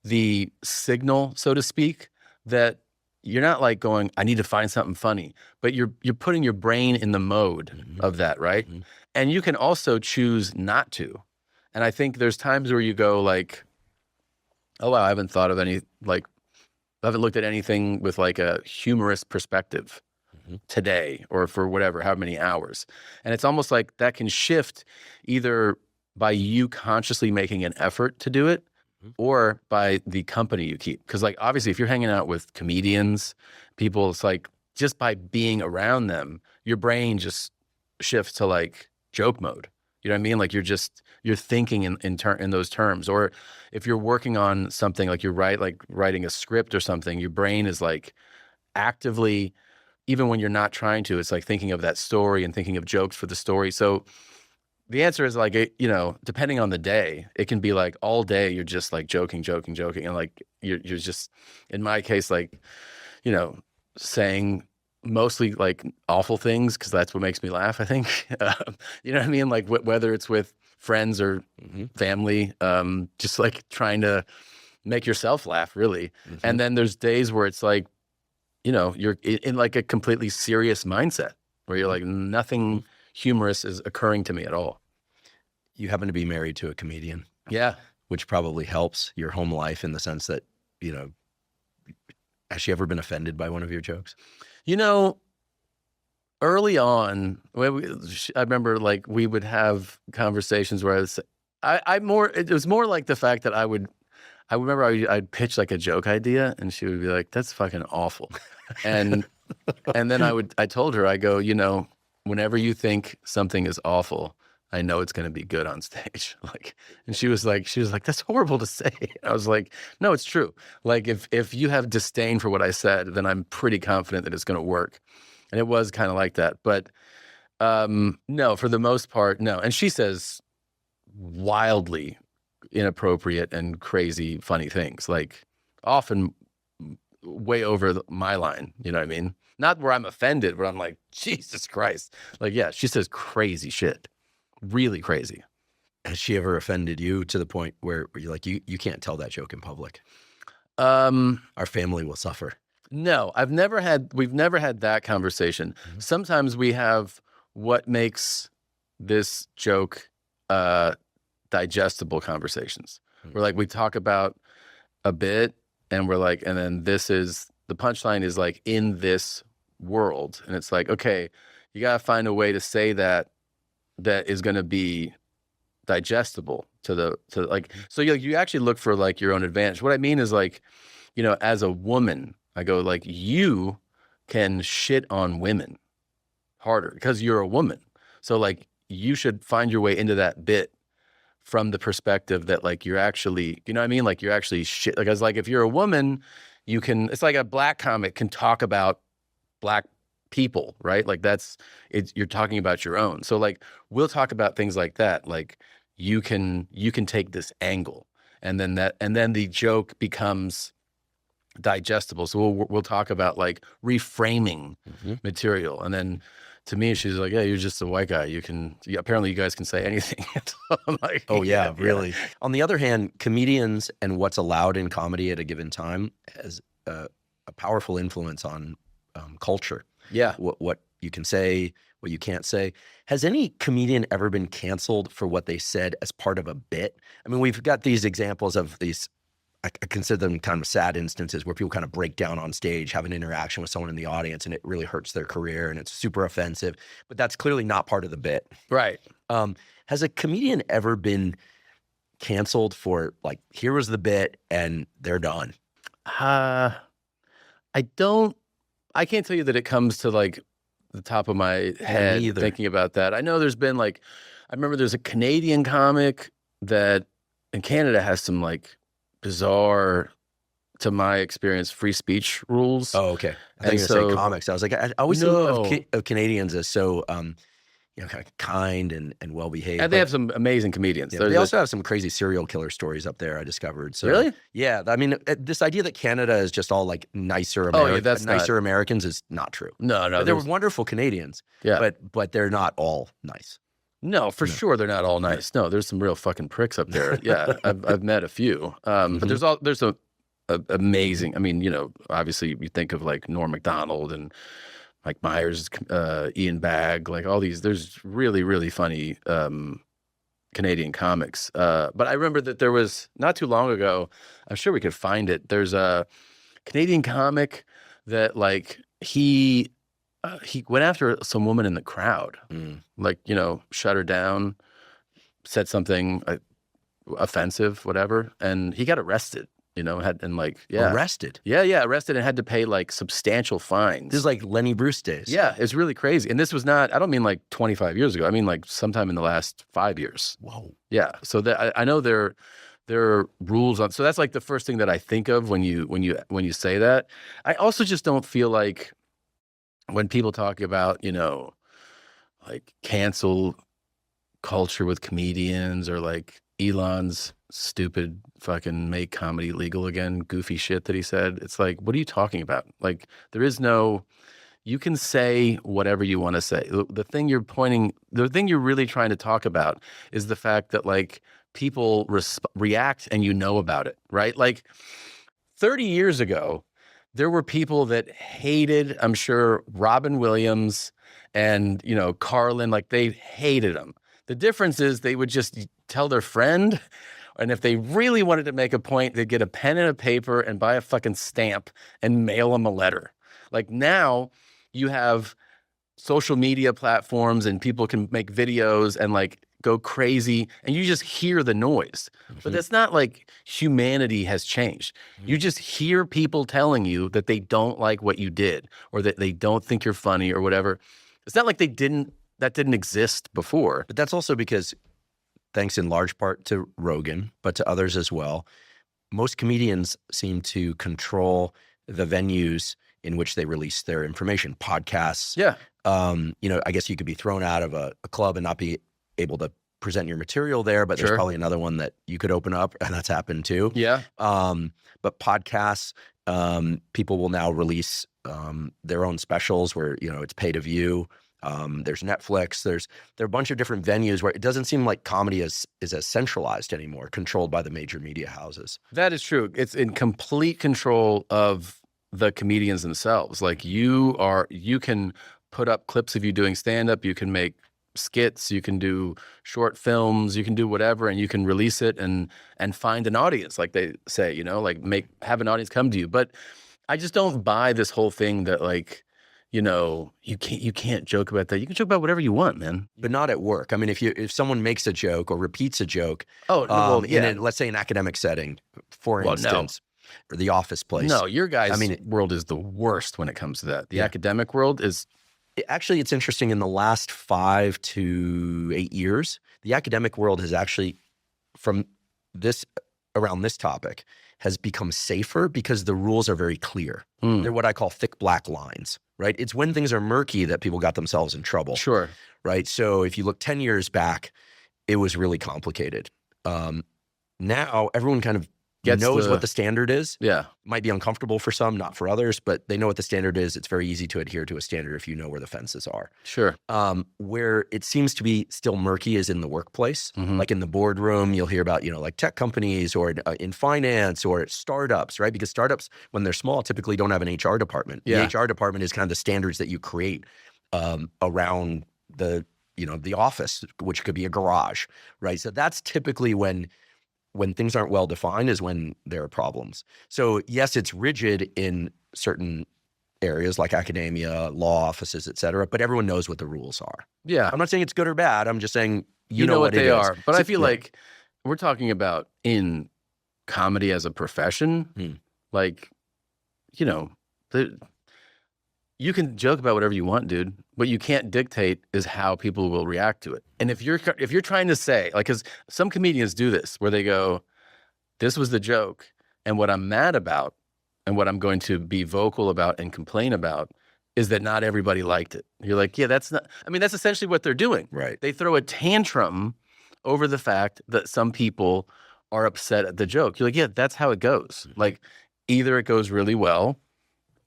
the signal, so to speak, that you're not like going, I need to find something funny, but you're putting your brain in the mode of that, right? And you can also choose not to. And I think there's times where you go like, oh wow, I haven't thought of any, like, I haven't looked at anything with like a humorous perspective today or for whatever, how many hours. And it's almost like that can shift either by you consciously making an effort to do it, or by the company you keep. Because like, obviously, if you're hanging out with comedians, people, it's like, just by being around them, your brain just shifts to like joke mode. You know what I mean? Like you're thinking in those terms. Or if you're working on something, like writing a script or something, your brain is like actively, even when you're not trying to, it's like thinking of that story and thinking of jokes for the story. So the answer is like, you know, depending on the day, it can be like all day you're just like joking. And like, you're just, in my case, like, you know, saying mostly like awful things because that's what makes me laugh, I think. You know what I mean? Like whether it's with friends or family, just like trying to make yourself laugh, really. And then there's days where it's like, you know, you're in like a completely serious mindset where you're like, nothing humorous is occurring to me at all. You happen to be married to a comedian. Yeah. Which probably helps your home life in the sense that, you know, has she ever been offended by one of your jokes? You know, early on, I remember like we would have conversations where it was more like the fact that I'd pitch like a joke idea and she would be like, that's fucking awful. And then I told her, I go, you know, whenever you think something is awful, I know it's going to be good on stage. Like, and she was like, that's horrible to say. I was like, no, it's true. Like if you have disdain for what I said, then I'm pretty confident that it's going to work. And it was kind of like that. But no, for the most part, no. And she says wildly inappropriate and crazy, funny things, like often way over my line. You know what I mean? Not where I'm offended, where I'm like, Jesus Christ. Like, yeah, she says crazy shit. Really crazy. Has she ever offended you to the point where you're like, you can't tell that joke in public? Our family will suffer. No, we've never had that conversation. Sometimes we have what makes this joke digestible conversations. Where like we talk about a bit and we're like, and then the punchline is like in this world. And it's like, okay, you got to find a way to say that is going to be digestible to like, so you actually look for like your own advantage. What I mean is like, you know, as a woman, I go like, you can shit on women harder because you're a woman. So like, you should find your way into that bit from the perspective that like, you're actually, you know what I mean? Like you're actually shit. Like I was like, if you're a woman, it's like a black comic can talk about black people, right? Like you're talking about your own. So like, we'll talk about things like that. Like you can take this angle and then the joke becomes digestible. So we'll talk about like reframing material. And then to me, she's like, yeah, you're just a white guy. Apparently you guys can say anything. So I'm like, oh yeah, really. Yeah. On the other hand, comedians and what's allowed in comedy at a given time has a powerful influence on culture. Yeah. What you can say, what you can't say. Has any comedian ever been canceled for what they said as part of a bit? I mean, we've got these examples of these I consider them kind of sad instances where people kind of break down on stage, have an interaction with someone in the audience, and it really hurts their career and it's super offensive. But that's clearly not part of the bit. Right. Has a comedian ever been canceled for like, here was the bit and they're done? I can't tell you that it comes to like the top of my head thinking about that. I know there's been like, I remember there's a Canadian comic that in Canada has some like bizarre, to my experience, free speech rules. Oh, okay. I thought you were going to say comics. I was like, I always think of Canadians as so, kind of kind and well-behaved. And they have some amazing comedians. Yeah, they also have some crazy serial killer stories up there, I discovered. So, really? Yeah. I mean, this idea that Canada is just all like nicer Americans is not true. No. They were wonderful Canadians. Yeah. But they're not all nice. No, for sure they're not all nice. No, there's some real fucking pricks up there. Yeah, I've met a few. But there's a amazing. I mean, obviously you think of like Norm Macdonald and Mike Myers, Ian Bagg, like all these. There's really, really funny Canadian comics. But I remember that there was not too long ago. I'm sure we could find it. There's a Canadian comic that like he went after some woman in the crowd, like, shut her down, said something offensive, whatever. And he got arrested, arrested. Yeah. Arrested and had to pay like substantial fines. This is like Lenny Bruce days. Yeah. It's really crazy. And this was not, I don't mean like 25 years ago. I mean like sometime in the last 5 years. Whoa. Yeah. So I know there are rules on, so that's like the first thing that I think of when you say that. I also just don't feel like, when people talk about, like cancel culture with comedians or like Elon's stupid fucking make comedy legal again, goofy shit that he said, it's like, what are you talking about? Like, there is no, you can say whatever you want to say. The thing you're really trying to talk about is the fact that like people react and about it, right? Like 30 years ago, there were people that hated, I'm sure, Robin Williams and, Carlin, like they hated him. The difference is they would just tell their friend, and if they really wanted to make a point, they'd get a pen and a paper and buy a fucking stamp and mail them a letter. Like now you have social media platforms and people can make videos and like go crazy and you just hear the noise. But that's not like humanity has changed. You just hear people telling you that they don't like what you did or that they don't think you're funny or whatever. It's not like that didn't exist before. But that's also because, thanks in large part to Rogan, but to others as well, most comedians seem to control the venues in which they release their information. Podcasts. Yeah. I guess you could be thrown out of a club and not be able to present your material there, but there's probably another one that you could open up, and that's happened too. Yeah. But podcasts, people will now release their own specials where, it's pay to view. There's Netflix. There are a bunch of different venues where it doesn't seem like comedy is as centralized anymore, controlled by the major media houses. That is true. It's in complete control of the comedians themselves. Like you can put up clips of you doing stand-up, you can make skits, you can do short films, you can do whatever, and you can release it and find an audience, like they say, like have an audience come to you. But I just don't buy this whole thing that like, you can't joke about that. You can joke about whatever you want, man. But not at work. I mean, if someone makes a joke or repeats a joke, in let's say an academic setting, for instance, or the office place. No, your guys' world is the worst when it comes to that. The academic world is. Actually, it's interesting. In the last 5 to 8 years, the academic world has actually, around this topic, has become safer because the rules are very clear. They're what I call thick black lines, right? It's when things are murky that people got themselves in trouble. Sure. Right? So if you look 10 years back, it was really complicated. Now everyone kind of knows what the standard is. Yeah. Might be uncomfortable for some, not for others, but they know what the standard is. It's very easy to adhere to a standard if you know where the fences are. Sure. Where it seems to be still murky is in the workplace. Like in the boardroom, you'll hear about, like tech companies or in finance or startups, right? Because startups, when they're small, typically don't have an HR department. Yeah. The HR department is kind of the standards that you create around the office, which could be a garage, right? So that's typically when when things aren't well defined is when there are problems. So yes, it's rigid in certain areas like academia, law offices, et cetera, but everyone knows what the rules are. Yeah. I'm not saying it's good or bad. I'm just saying you know what they are. But so, I feel like we're talking about in comedy as a profession, like, you know, you can joke about whatever you want, dude. What you can't dictate is how people will react to it. And if you're trying to say, like, because some comedians do this, where they go, "This was the joke, and what I'm mad about, and what I'm going to be vocal about and complain about, is that not everybody liked it." You're like, yeah, that's not. I mean, that's essentially what they're doing. Right. They throw a tantrum over the fact that some people are upset at the joke. You're like, yeah, that's how it goes. Like, either it goes really well,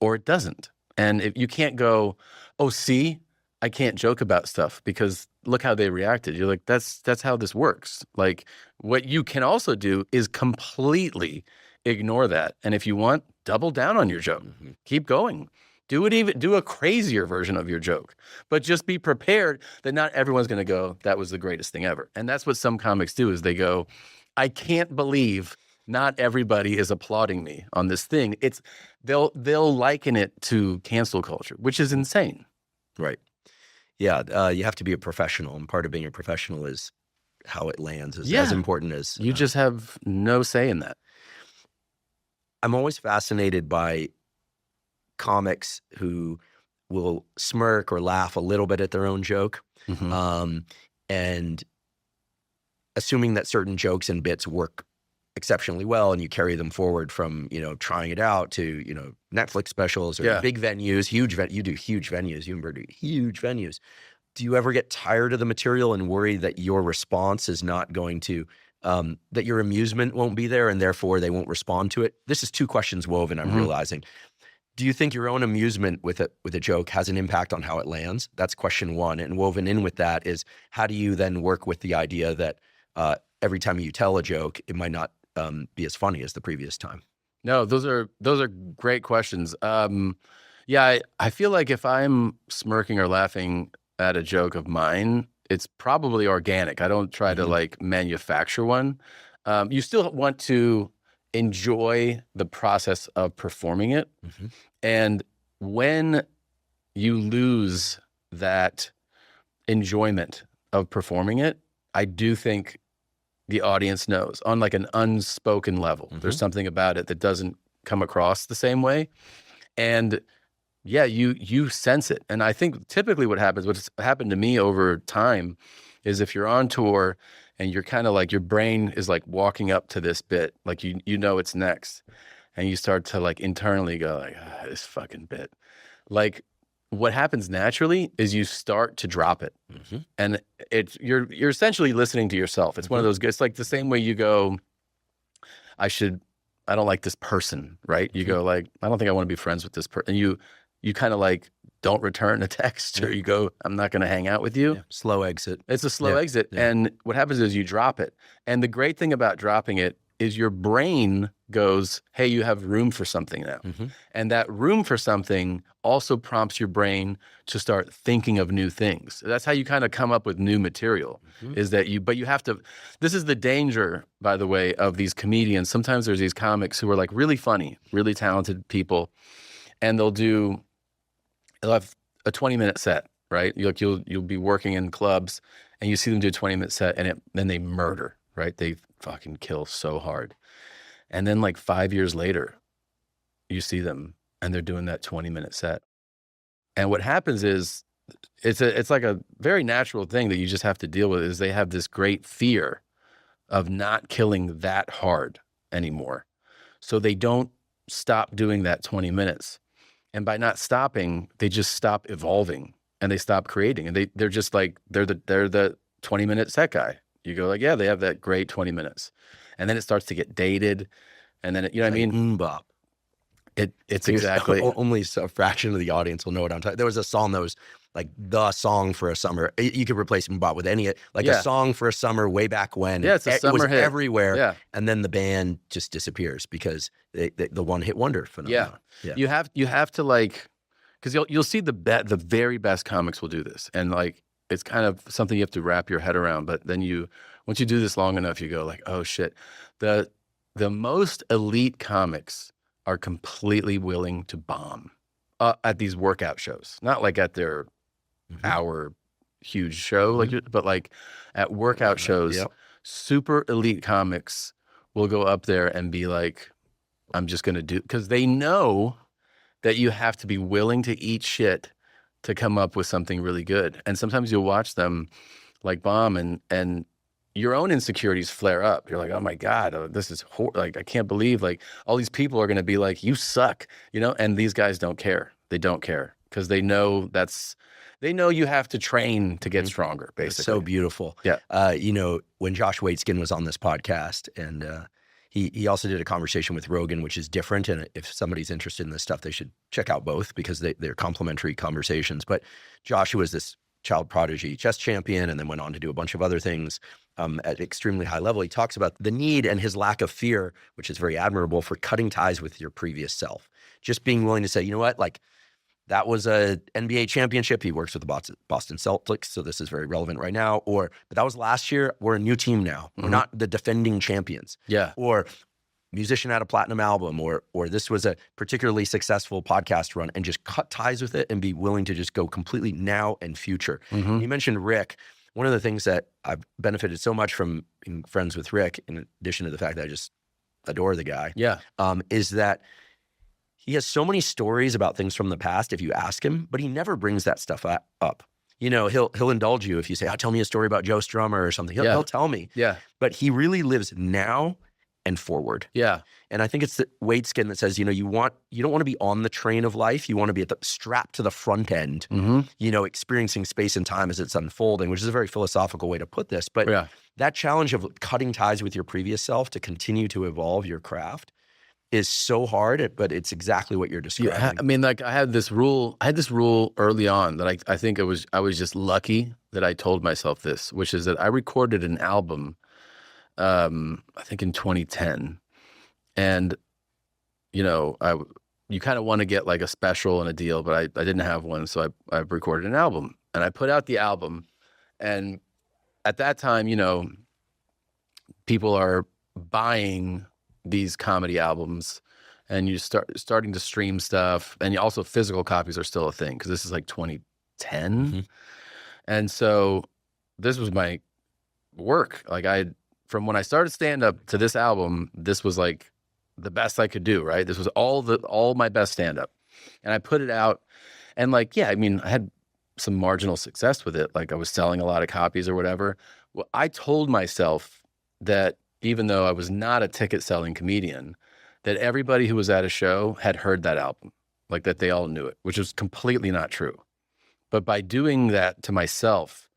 or it doesn't. And if you can't go, "Oh, see, I can't joke about stuff because look how they reacted." You're like, that's how this works. Like, what you can also do is completely ignore that. And if you want, double down on your joke. Keep going. Do a crazier version of your joke, but just be prepared that not everyone's going to go, "That was the greatest thing ever." And that's what some comics do, is they go, "I can't believe not everybody is applauding me on this thing." They'll liken it to cancel culture, which is insane. Right. Yeah. You have to be a professional, and part of being a professional is how it lands is as important as you just have no say in that. I'm always fascinated by comics who will smirk or laugh a little bit at their own joke, and assuming that certain jokes and bits work exceptionally well, and you carry them forward from, trying it out to, Netflix specials or big venues, you do huge venues, you do huge venues. Do you ever get tired of the material and worry that your response is not going to, that your amusement won't be there and therefore they won't respond to it? This is two questions woven, I'm realizing. Do you think your own amusement with a joke has an impact on how it lands? That's question one. And woven in with that is, how do you then work with the idea that every time you tell a joke, it might not be as funny as the previous time? No, those are great questions. I feel like if I'm smirking or laughing at a joke of mine, it's probably organic. I don't try to like manufacture one. You still want to enjoy the process of performing it. And when you lose that enjoyment of performing it, I do think the audience knows on like an unspoken level. There's something about it that doesn't come across the same way. And yeah, you sense it. And I think typically what's happened to me over time is, if you're on tour and you're kind of like, your brain is like walking up to this bit, like you know it's next, and you start to like internally go like, this fucking bit. Like, what happens naturally is you start to drop it, and you're essentially listening to yourself. It's one of those. It's like the same way you go, I don't like this person, right? You go like, I don't think I want to be friends with this person. And you kind of like don't return a text, or you go, I'm not going to hang out with you. Yeah. Slow exit. It's a slow exit. Yeah. And what happens is you drop it. And the great thing about dropping it is your brain goes, hey, you have room for something now. And that room for something also prompts your brain to start thinking of new things. That's how you kind of come up with new material, is that but you have to, this is the danger, by the way, of these comedians. Sometimes there's these comics who are like really funny, really talented people, and they'll have a 20-minute set, right? You'll be working in clubs and you see them do a 20-minute set, and then they murder, right? They fucking kill so hard. And then like 5 years later, you see them and they're doing that 20-minute set. And what happens is, it's like a very natural thing that you just have to deal with, is they have this great fear of not killing that hard anymore. So they don't stop doing that 20 minutes. And by not stopping, they just stop evolving and they stop creating. And they're just like, they're the 20-minute set guy. You go like, yeah, they have that great 20 minutes. And then it starts to get dated. And then, you know what I mean? Bop. It's exactly. Only a fraction of the audience will know what I'm talking. There was a song that was like the song for a summer. You could replace Mbop with any, like a song for a summer way back when. Yeah, it's a summer hit. Everywhere. Yeah. And then the band just disappears because the one-hit wonder phenomenon. Yeah. You have to like, because you'll see the very best comics will do this. And like, it's kind of something you have to wrap your head around. But then once you do this long enough, you go like, oh shit. The most elite comics are completely willing to bomb at these workout shows, not like at their hour huge show, like, but like at workout shows, super elite comics will go up there and be like, I'm just going to do, because they know that you have to be willing to eat shit to come up with something really good. And sometimes you'll watch them like bomb and your own insecurities flare up. You're like, oh my God, this is like, I can't believe like all these people are going to be like, you suck, you know? And these guys don't care. They don't care because they know you have to train to get stronger, basically. It's so beautiful. Yeah. You know, when Josh Waitskin was on this podcast, and he also did a conversation with Rogan, which is different. And if somebody's interested in this stuff, they should check out both because they're complementary conversations. But Josh was this child prodigy chess champion and then went on to do a bunch of other things at extremely high level. He talks about the need and his lack of fear, which is very admirable, for cutting ties with your previous self. Just being willing to say, you know what, like that was a NBA championship. He works with the Boston Celtics, so this is very relevant right now. But that was last year. We're a new team now. We're not the defending champions. Yeah. Or musician had a platinum album, or this was a particularly successful podcast run, and just cut ties with it and be willing to just go completely now and future. You mentioned Rick. One of the things that I've benefited so much from being friends with Rick, in addition to the fact that I just adore the guy, is that he has so many stories about things from the past if you ask him, but he never brings that stuff up. You know, he'll indulge you if you say, "Oh, tell me a story about Joe Strummer or something." He'll tell me. Yeah. But he really lives now and forward. Yeah. And I think it's the Waitskin that says, you know, you don't want to be on the train of life. You want to be strapped to the front end, you know, experiencing space and time as it's unfolding, which is a very philosophical way to put this. But that challenge of cutting ties with your previous self to continue to evolve your craft is so hard, but it's exactly what you're describing. Yeah, I mean, like I had this rule early on that I think I was just lucky that I told myself this, which is that I recorded an album, I think in 2010. And, you know, you kind of want to get like a special and a deal, but I didn't have one. So I recorded an album and I put out the album. And at that time, you know, people are buying these comedy albums and you starting to stream stuff, and also physical copies are still a thing because this is like 2010. And so this was my work. Like from when I started stand up to this album, this was like the best I could do, right? This was all my best stand up. And I put it out, and like, yeah, I mean, I had some marginal success with it. Like I was selling a lot of copies or whatever. Well, I told myself that even though I was not a ticket selling comedian, that everybody who was at a show had heard that album, like that they all knew it, which was completely not true. But by doing that to myself,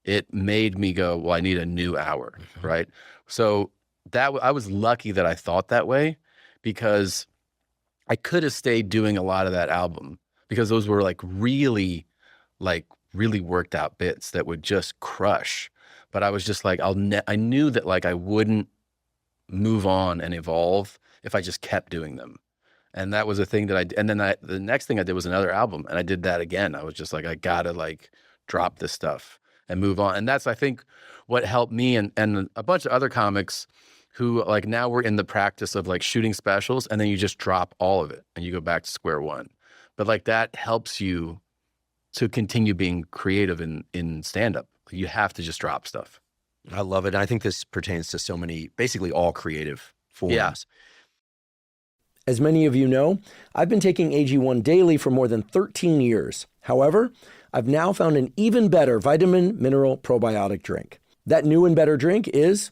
it made me go, well, I need a new hour, right? So I was lucky that I thought that way, because I could have stayed doing a lot of that album because those were like really worked out bits that would just crush. But I was just like, I knew that like I wouldn't move on and evolve if I just kept doing them. And that was a thing that and then the next thing I did was another album, and I did that again. I was just like, I gotta like drop this stuff and move on. And that's, I think, what helped me and a bunch of other comics who like now we're in the practice of like shooting specials, and then you just drop all of it and you go back to square one. But like that helps you to continue being creative in stand-up. You have to just drop stuff. I love it. And I think this pertains to so many, basically all creative forms. Yeah. As many of you know, I've been taking AG1 daily for more than 13 years. However, I've now found an even better vitamin mineral probiotic drink. That new and better drink is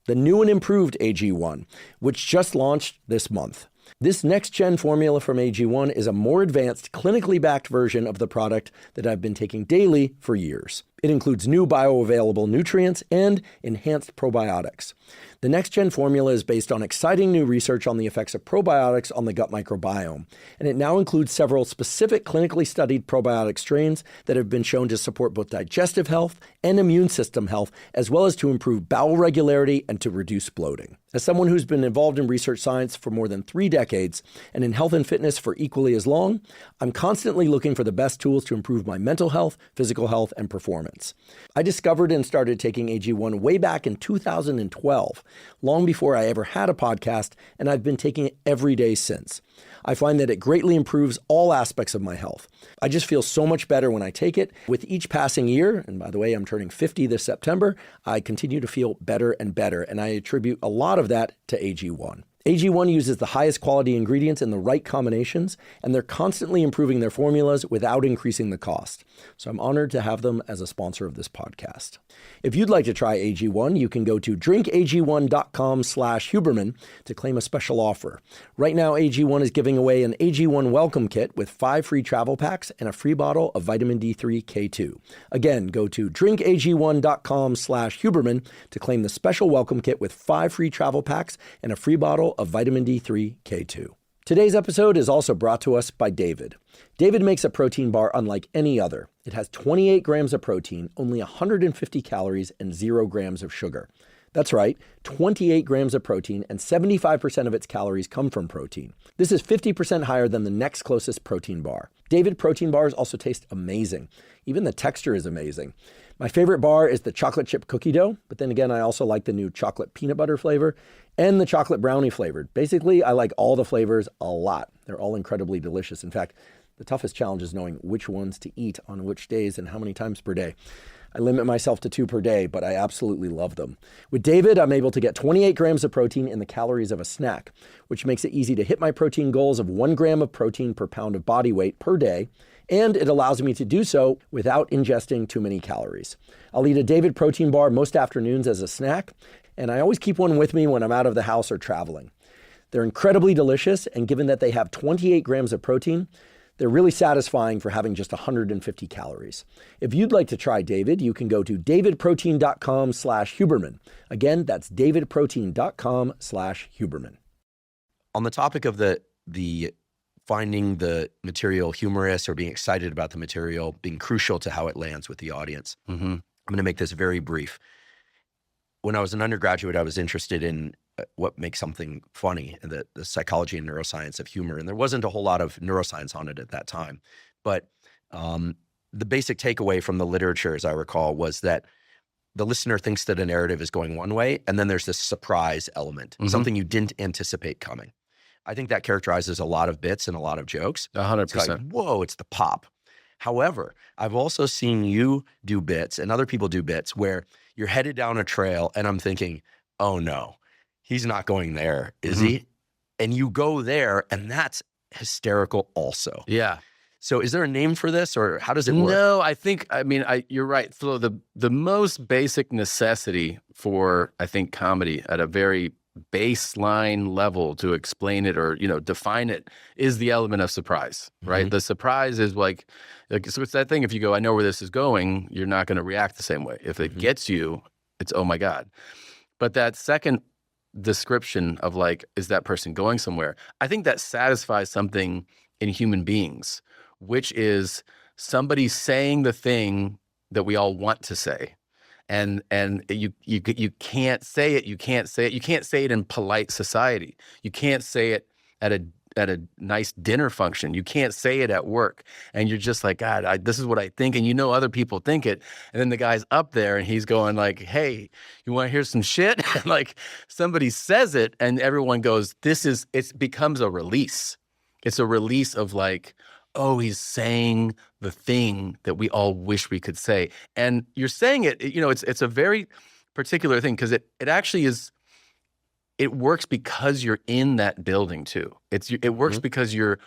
the new and improved AG1, which just launched this month. This next-gen formula from AG1 is a more advanced, clinically backed version of the product that I've been taking daily for years. It includes new bioavailable nutrients and enhanced probiotics. The next-gen formula is based on exciting new research on the effects of probiotics on the gut microbiome, and it now includes several specific clinically studied probiotic strains that have been shown to support both digestive health and immune system health, as well as to improve bowel regularity and to reduce bloating. As someone who's been involved in research science for more than 3 decades and in health and fitness for equally as long, I'm constantly looking for the best tools to improve my mental health, physical health, and performance. performance. I discovered and started taking AG1 way back in 2012, long before I ever had a podcast, and I've been taking it every day since. I find that it greatly improves all aspects of my health. I just feel so much better when I take it. With each passing year, and by the way, I'm turning 50 this September, I continue to feel better and better, and I attribute a lot of that to AG1. AG1 uses the highest quality ingredients in the right combinations, and they're constantly improving their formulas without increasing the cost. So I'm honored to have them as a sponsor of this podcast. If you'd like to try AG1, you can go to drinkag1.com/Huberman to claim a special offer. Right now, AG1 is giving away an AG1 welcome kit with 5 free travel packs and a free bottle of vitamin D3 K2. Again, go to drinkag1.com/Huberman to claim the special welcome kit with 5 free travel packs and a free bottle of vitamin D3 K2. Today's episode is also brought to us by David. David makes a protein bar unlike any other. It has 28 grams of protein, only 150 calories, and 0 grams of sugar. That's right, 28 grams of protein, and 75% of its calories come from protein. This is 50% higher than the next closest protein bar. David protein bars also taste amazing. Even the texture is amazing. My favorite bar is the chocolate chip cookie dough, but then again, I also like the new chocolate peanut butter flavor and the chocolate brownie flavored. Basically, I like all the flavors a lot. They're all incredibly delicious. In fact, the toughest challenge is knowing which ones to eat on which days and how many times per day. I limit myself to 2 per day, but I absolutely love them. With David, I'm able to get 28 grams of protein in the calories of a snack, which makes it easy to hit my protein goals of 1 gram of protein per pound of body weight per day, and it allows me to do so without ingesting too many calories. I'll eat a David protein bar most afternoons as a snack, and I always keep one with me when I'm out of the house or traveling. They're incredibly delicious, and given that they have 28 grams of protein, they're really satisfying for having just 150 calories. If you'd like to try David, you can go to davidprotein.com/Huberman. Again, that's davidprotein.com/Huberman. On the topic of the finding the material humorous or being excited about the material being crucial to how it lands with the audience, I'm going to make this very brief. When I was an undergraduate, I was interested in what makes something funny, the psychology and neuroscience of humor. And there wasn't a whole lot of neuroscience on it at that time. But the basic takeaway from the literature, as I recall, was that the listener thinks that a narrative is going one way, and then there's this surprise element, something you didn't anticipate coming. I think that characterizes a lot of bits and a lot of jokes. 100%. It's like, whoa, it's the pop. However, I've also seen you do bits and other people do bits where you're headed down a trail and I'm thinking, oh no, he's not going there, is he? And you go there and that's hysterical also. Yeah. So is there a name for this or how does it work? No, you're right. So the most basic necessity for, I think, comedy at a very baseline level to explain it or, define it is the element of surprise, right? The surprise is like, so it's that thing, if you go, I know where this is going, you're not going to react the same way. If it gets you, it's, oh my God. But that second description of like, is that person going somewhere? I think that satisfies something in human beings, which is somebody saying the thing that we all want to say. And you can't say it. You can't say it. You can't say it in polite society. You can't say it at a nice dinner function. You can't say it at work. And you're just like, God, this is what I think. And other people think it. And then the guy's up there and he's going like, hey, you want to hear some shit? And like somebody says it and everyone goes, it becomes a release. It's a release of like, oh, he's saying the thing that we all wish we could say. And you're saying it, it's a very particular thing because it actually is, it works because you're in that building too. It works because you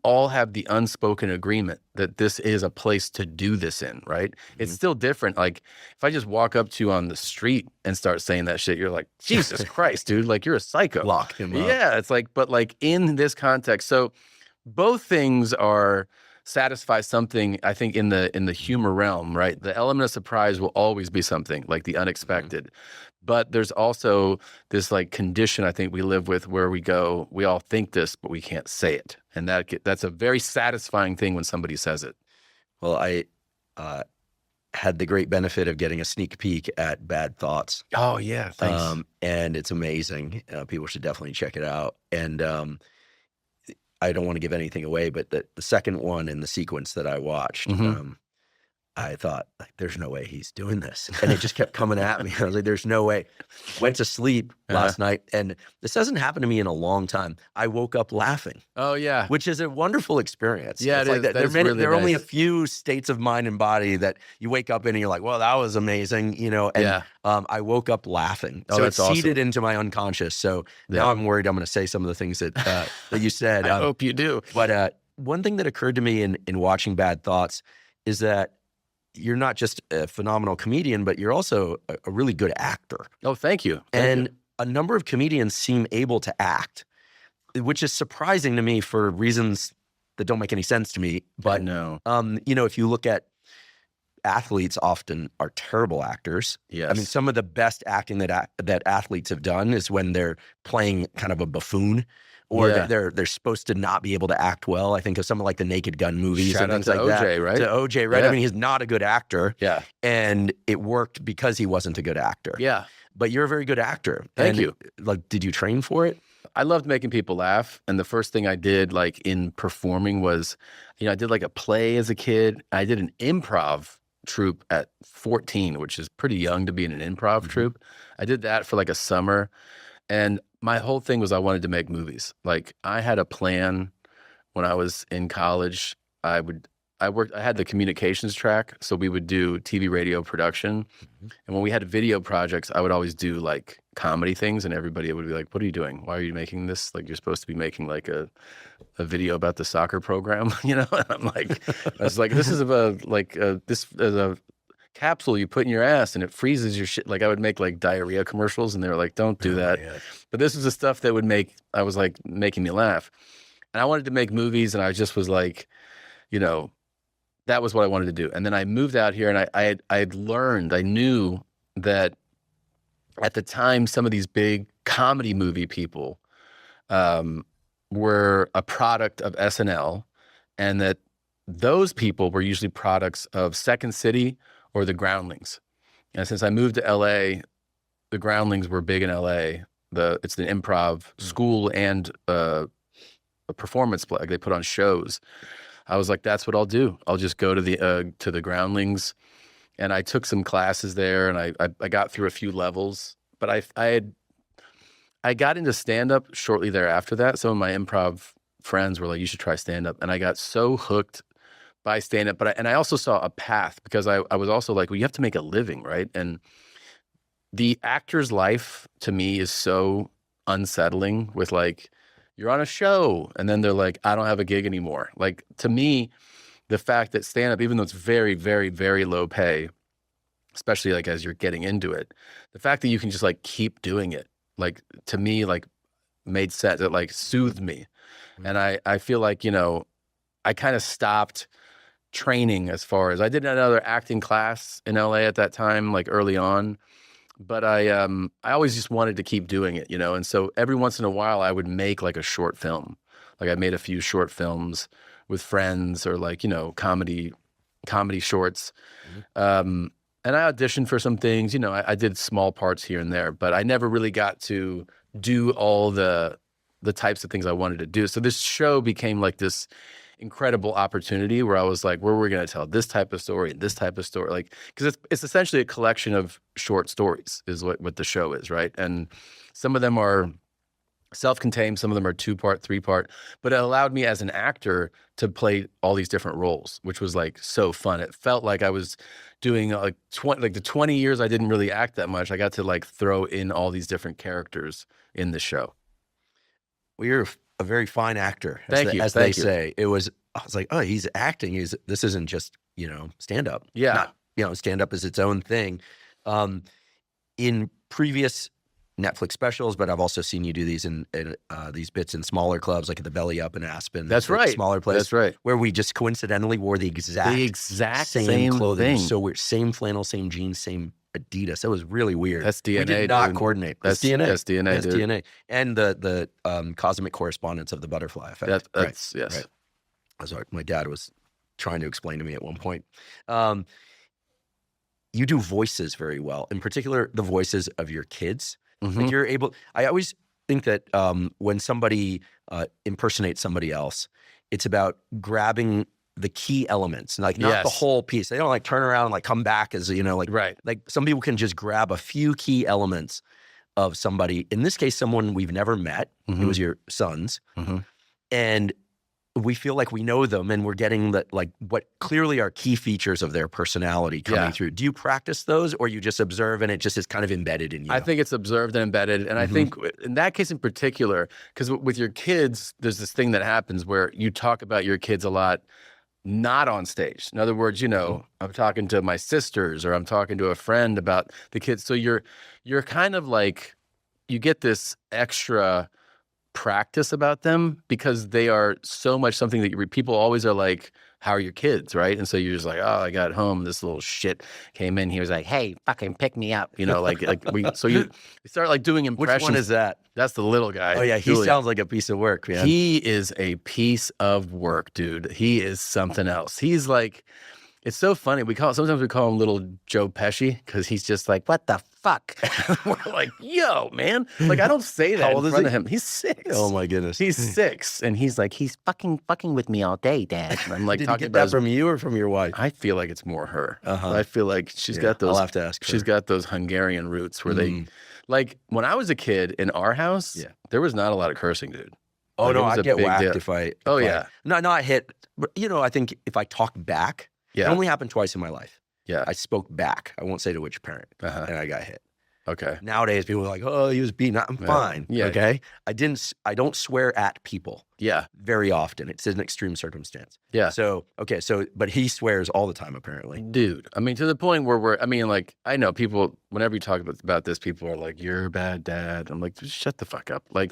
all have the unspoken agreement that this is a place to do this in, right? It's still different. Like if I just walk up to you on the street and start saying that shit, you're like, Jesus Christ, dude, like you're a psycho. Lock him up. Yeah, it's like, but like in this context. So both things satisfy something, I think, in the humor realm, right? The element of surprise will always be something like the unexpected. But there's also this like condition I think we live with where we go, we all think this, but we can't say it. And that's a very satisfying thing when somebody says it. Well, I had the great benefit of getting a sneak peek at Bad Thoughts. Oh, yeah, thanks. And it's amazing. People should definitely check it out. And I don't want to give anything away, but the second one in the sequence that I watched, I thought, like, there's no way he's doing this. And it just kept coming at me. I was like, there's no way. Went to sleep last night, and this hasn't happened to me in a long time. I woke up laughing. Oh, yeah. Which is a wonderful experience. Yeah, it's it like is. that. That is really There are only a nice. few states of mind and body that you wake up in and you're like, well, that was amazing, and I woke up laughing. Oh, So that's it's seeded awesome. into my unconscious. So now I'm worried I'm going to say some of the things that that you said. I hope you do. But one thing that occurred to me in watching Bad Thoughts is that you're not just a phenomenal comedian, but you're also a really good actor. Oh, thank you. And a number of comedians seem able to act, which is surprising to me for reasons that don't make any sense to me. But no. If you look at athletes, often are terrible actors. Yes. I mean, some of the best acting that athletes have done is when they're playing kind of a buffoon, or they're supposed to not be able to act well. I think of some of like the Naked Gun movies Shout and things out to like OJ, that. right? To OJ, right? Yeah. I mean, he's not a good actor. Yeah. And it worked because he wasn't a good actor. Yeah. But you're a very good actor. Thank you. Like, did you train for it? I loved making people laugh. And the first thing I did, like, in performing was, I did like a play as a kid. I did an improv troupe at 14, which is pretty young to be in an improv troupe. I did that for like a summer. And my whole thing was I wanted to make movies. Like, I had a plan when I was in college. I had the communications track, so we would do TV, radio production. And when we had video projects, I would always do like comedy things, and everybody would be like, "What are you doing? Why are you making this? Like, you're supposed to be making like a video about the soccer program," And I'm like, I was like, "This is this is a capsule you put in your ass and it freezes your shit." Like, I would make like diarrhea commercials, and they were like, "Don't do that." But this was the stuff that would making me laugh. And I wanted to make movies, and I just was like, that was what I wanted to do. And then I moved out here, and I had learned, I knew that at the time, some of these big comedy movie people were a product of SNL, and that those people were usually products of Second City or the Groundlings. And since I moved to LA, the Groundlings were big in LA. It's the improv school and a performance play. Like, they put on shows. I was like, that's what I'll do. I'll just go to the Groundlings. And I took some classes there, and I got through a few levels. But I got into stand-up shortly thereafter that. Some of my improv friends were like, you should try stand-up. And I got so hooked by stand-up. And I also saw a path, because I was also like, well, you have to make a living, right? And the actor's life, to me, is so unsettling, with like, you're on a show, and then they're like, I don't have a gig anymore. Like, to me, the fact that stand-up, even though it's very, very, very low pay, especially like as you're getting into it, the fact that you can just like keep doing it, like, to me, like, made sense. It like soothed me. And I feel like, I kind of stopped training, as far as I did another acting class in LA at that time, like early on. But I always just wanted to keep doing it, and so every once in a while I would make like a short film. Like, I made a few short films with friends, or like, comedy shorts. And I auditioned for some things, I did small parts here and there, but I never really got to do all the types of things I wanted to do. So this show became like this incredible opportunity where I was like, where we're going to tell this type of story and this type of story, like, because it's essentially a collection of short stories is what the show is, right? And some of them are self-contained, some of them are 2-part, 3-part, but it allowed me as an actor to play all these different roles, which was like so fun. It felt like I was doing like the 20 years I didn't really act that much. I got to like throw in all these different characters in the show. Well, you're a very fine actor, as they say. I was like, oh, he's acting. This isn't just, stand-up. Yeah. Stand-up is its own thing. In previous Netflix specials, but I've also seen you do these in these bits in smaller clubs, like at the Belly Up in Aspen. That's right. Smaller place. That's right. Where we just coincidentally wore the exact same clothing. thing. So we're same flannel, same jeans, same Adidas. That was really weird. That's DNA. We did not dude. coordinate. That's DNA. That's DNA. That's dude. DNA. And the cosmic correspondence of the butterfly effect. That's yes. Right. That's what my dad was trying to explain to me at one point. You do voices very well, in particular the voices of your kids. Mm-hmm. Like, you're able. I always think that when somebody impersonates somebody else, it's about grabbing the key elements, like not the Yes. whole piece. They don't like turn around and like come back as, like, Right. like some people can just grab a few key elements of somebody. In this case, someone we've never met. It was your sons. And we feel like we know them and we're getting like what clearly are key features of their personality coming through. Do you practice those or you just observe and it just is kind of embedded in you? I think it's observed and embedded. And I think in that case in particular, because with your kids, there's this thing that happens where you talk about your kids a lot, not on stage. In other words, I'm talking to my sisters or I'm talking to a friend about the kids. So you're kind of like, you get this extra practice about them because they are so much something that people always are like, how are your kids, right? And so you're just like, oh, I got home, this little shit came in. He was like, hey, fucking pick me up, so you start like doing impressions. Which one is that? That's the little guy. Oh yeah, he sounds like a piece of work, man. He is a piece of work, dude. He is something else. He's like, it's so funny. Sometimes we call him little Joe Pesci because he's just like, what the fuck? We're like, yo, man. Like, I don't say that in front of him. He's 6. Oh my goodness. He's 6. And he's like, he's fucking fucking with me all day, Dad. And I'm like, Did you get that from you or from your wife? I feel like it's more her. I feel like she's got those. I'll have to ask her. She's got those Hungarian roots where they, like, when I was a kid in our house, there was not a lot of cursing, dude. Oh Like, no, it was I'd a get big whacked deal. if I. Oh, yeah. I hit. But I think if I talk back, it only happened twice in my life. Yeah. I spoke back. I won't say to which parent, and I got hit. Okay. Nowadays, people are like, "Oh, he was beaten." I'm fine. Yeah. Okay. I don't swear at people. Yeah. Very often. It's an extreme circumstance. Yeah. So but he swears all the time apparently. Dude, I mean, to the point where I know people, whenever you talk about this, people are like, you're a bad dad. I'm like, just shut the fuck up. Like,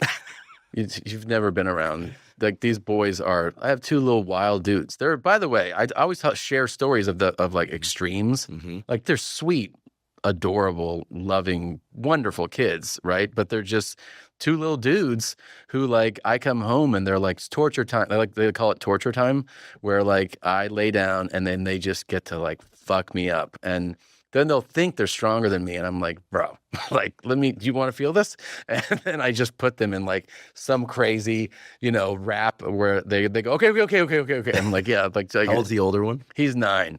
you've never been around. Like, these boys I have 2 little wild dudes. They're, by the way, I always share stories of like extremes. Like, they're sweet, adorable, loving, wonderful kids, right? But they're just 2 little dudes who, like, I come home and they're like, it's torture time. They call it torture time, where like I lay down and then they just get to like fuck me up. And then they'll think they're stronger than me. And I'm like, bro, like, do you want to feel this? And then I just put them in like some crazy, rap where they go, okay. I'm like, yeah. Like, How old's the older one? He's 9.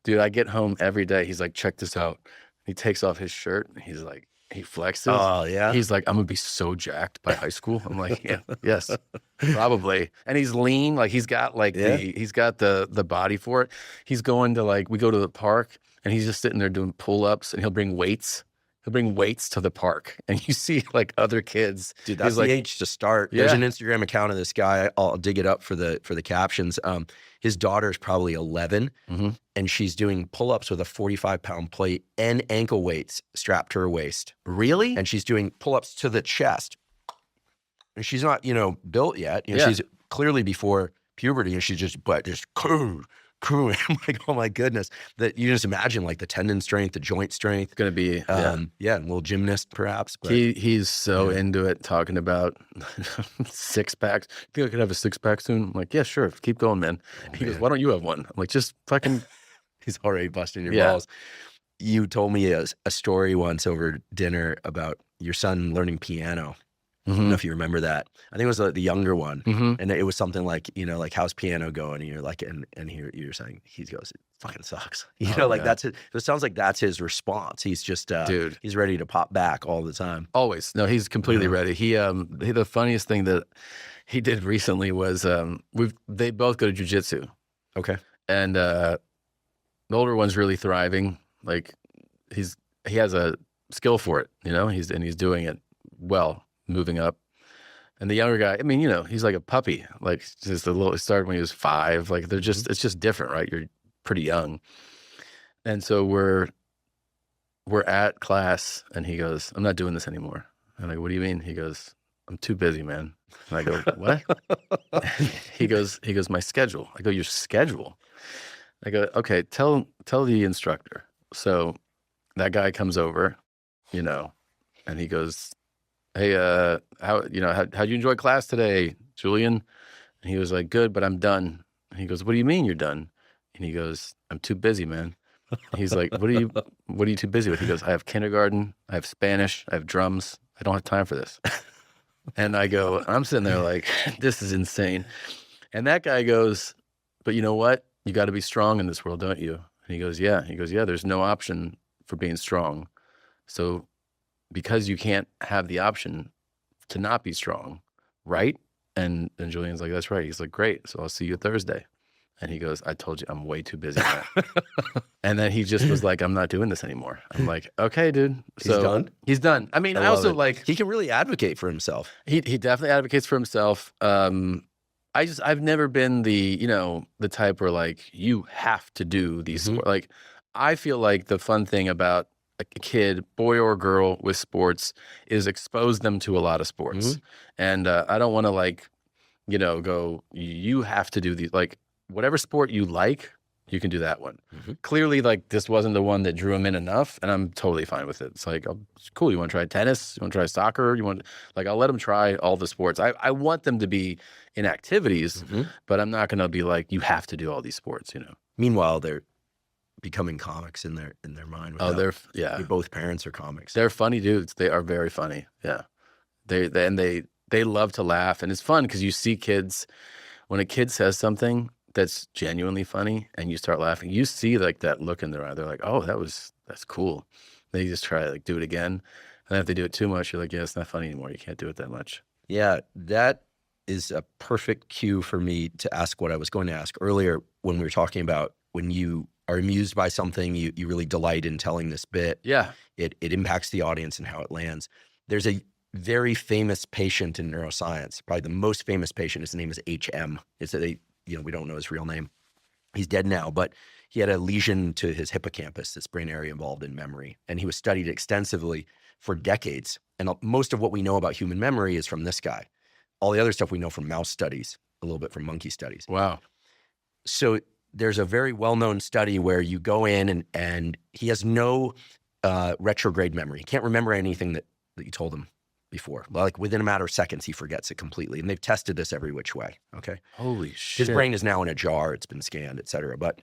Dude, I get home every day. He's like, check this out. He takes off his shirt. He's like, he flexes. Oh, yeah? He's like, I'm going to be so jacked by high school. I'm like, yeah, yes, probably. And he's lean. Like, he's got like he's got the body for it. He's going to we go to the park and he's just sitting there doing pull-ups and he'll bring weights. He'll bring weights to the park, and you see like other kids. Dude, that's the age to start. There's an Instagram account of this guy. I'll dig it up for the captions. His daughter's probably 11, and she's doing pull-ups with a 45-pound plate and ankle weights strapped to her waist. Really? And she's doing pull-ups to the chest. And she's not, built yet. She's clearly before puberty, and she's just cool. I'm like, oh my goodness. That you just imagine like the tendon strength, the joint strength. Going to be, a little gymnast perhaps. But, he's so into it, talking about 6-packs. Think I could have a 6-pack soon? I'm like, yeah, sure. Keep going, man. He goes, why don't you have one? I'm like, just fucking. He's already busting your balls. You told me a story once over dinner about your son learning piano. I don't know if you remember that. I think it was the younger one. And it was something like, like, how's piano going? And you're like, and you're saying, he goes, it fucking sucks. That's it. So it sounds like that's his response. He's just, dude, he's ready to pop back all the time. Always. No, he's completely ready. He the funniest thing that he did recently was, they both go to jujitsu. Okay. And the older one's really thriving. Like, he has a skill for it, he's doing it well. Moving up. And the younger guy, I mean, he's like a puppy, like just he started when he was 5. Like, it's just different, right? You're pretty young. And so we're at class and he goes, I'm not doing this anymore. And I go, what do you mean? He goes, I'm too busy, man. And I go, what? he goes, my schedule. I go, your schedule? I go, okay, tell the instructor. So that guy comes over, and he goes, hey, how'd you enjoy class today, Julian? And he was like, good, but I'm done. And he goes, what do you mean you're done? And he goes, I'm too busy, man. And he's like, what are you too busy with? He goes, I have kindergarten, I have Spanish, I have drums. I don't have time for this. And I'm sitting there like, this is insane. And that guy goes, but you know what? You got to be strong in this world, don't you? And he goes, yeah. He goes, yeah, there's no option for being strong. So because you can't have the option to not be strong, right? And Julian's like, that's right. He's like, great. So I'll see you Thursday. And he goes, I told you, I'm way too busy now. And then he just was like, I'm not doing this anymore. I'm like, okay, dude. So He's done? He's done. I mean, I love also it. like, He can really advocate for himself. he definitely advocates for himself. I've never been the type where like, you have to do these sports. Like, I feel like the fun thing about a kid, boy or girl, with sports is expose them to a lot of sports. And I don't want to like, go, you have to do these, like whatever sport you like, you can do that one. Clearly, like this wasn't the one that drew him in enough, and I'm totally fine with it. It's like, oh, it's cool. You want to try tennis? You want to try soccer? I'll let them try all the sports. I want them to be in activities, but I'm not going to be like, you have to do all these sports, Meanwhile, they're becoming comics in their mind. Yeah. Both parents are comics. They're funny dudes. They are very funny. Yeah. They love to laugh, and it's fun because you see kids, when a kid says something that's genuinely funny and you start laughing, you see like that look in their eye. They're like, oh, that's cool. They just try to like do it again. And then if they do it too much, you're like, yeah, it's not funny anymore. You can't do it that much. Yeah, that is a perfect cue for me to ask what I was going to ask earlier when we were talking about when you are amused by something, you really delight in telling this bit. Yeah. It impacts the audience and how it lands. There's a very famous patient in neuroscience, probably the most famous patient. His name is HM. We don't know his real name. He's dead now, but he had a lesion to his hippocampus, this brain area involved in memory. And he was studied extensively for decades. And most of what we know about human memory is from this guy. All the other stuff we know from mouse studies, a little bit from monkey studies. Wow. So there's a very well-known study where you go in and he has no retrograde memory. He can't remember anything that you told him before. Like within a matter of seconds, he forgets it completely. And they've tested this every which way, okay? Holy shit. His brain is now in a jar. It's been scanned, et cetera. But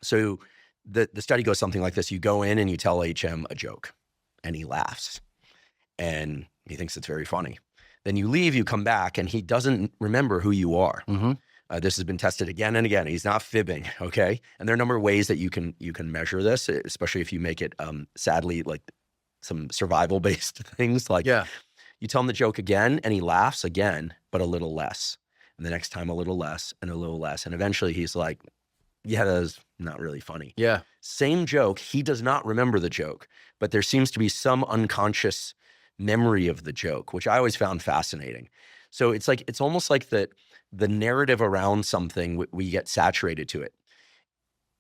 so the study goes something like this. You go in and you tell HM a joke and he laughs and he thinks it's very funny. Then you leave, you come back, and he doesn't remember who you are. This has been tested again and again. He's not fibbing, okay? And there are a number of ways that you can measure this, especially if you make it, sadly, like some survival-based things. Like you tell him the joke again, and he laughs again, but a little less. And the next time a little less and a little less. And eventually he's like, yeah, that was not really funny. Yeah. Same joke. He does not remember the joke, but there seems to be some unconscious memory of the joke, which I always found fascinating. So it's almost like the narrative around something, we get saturated to it.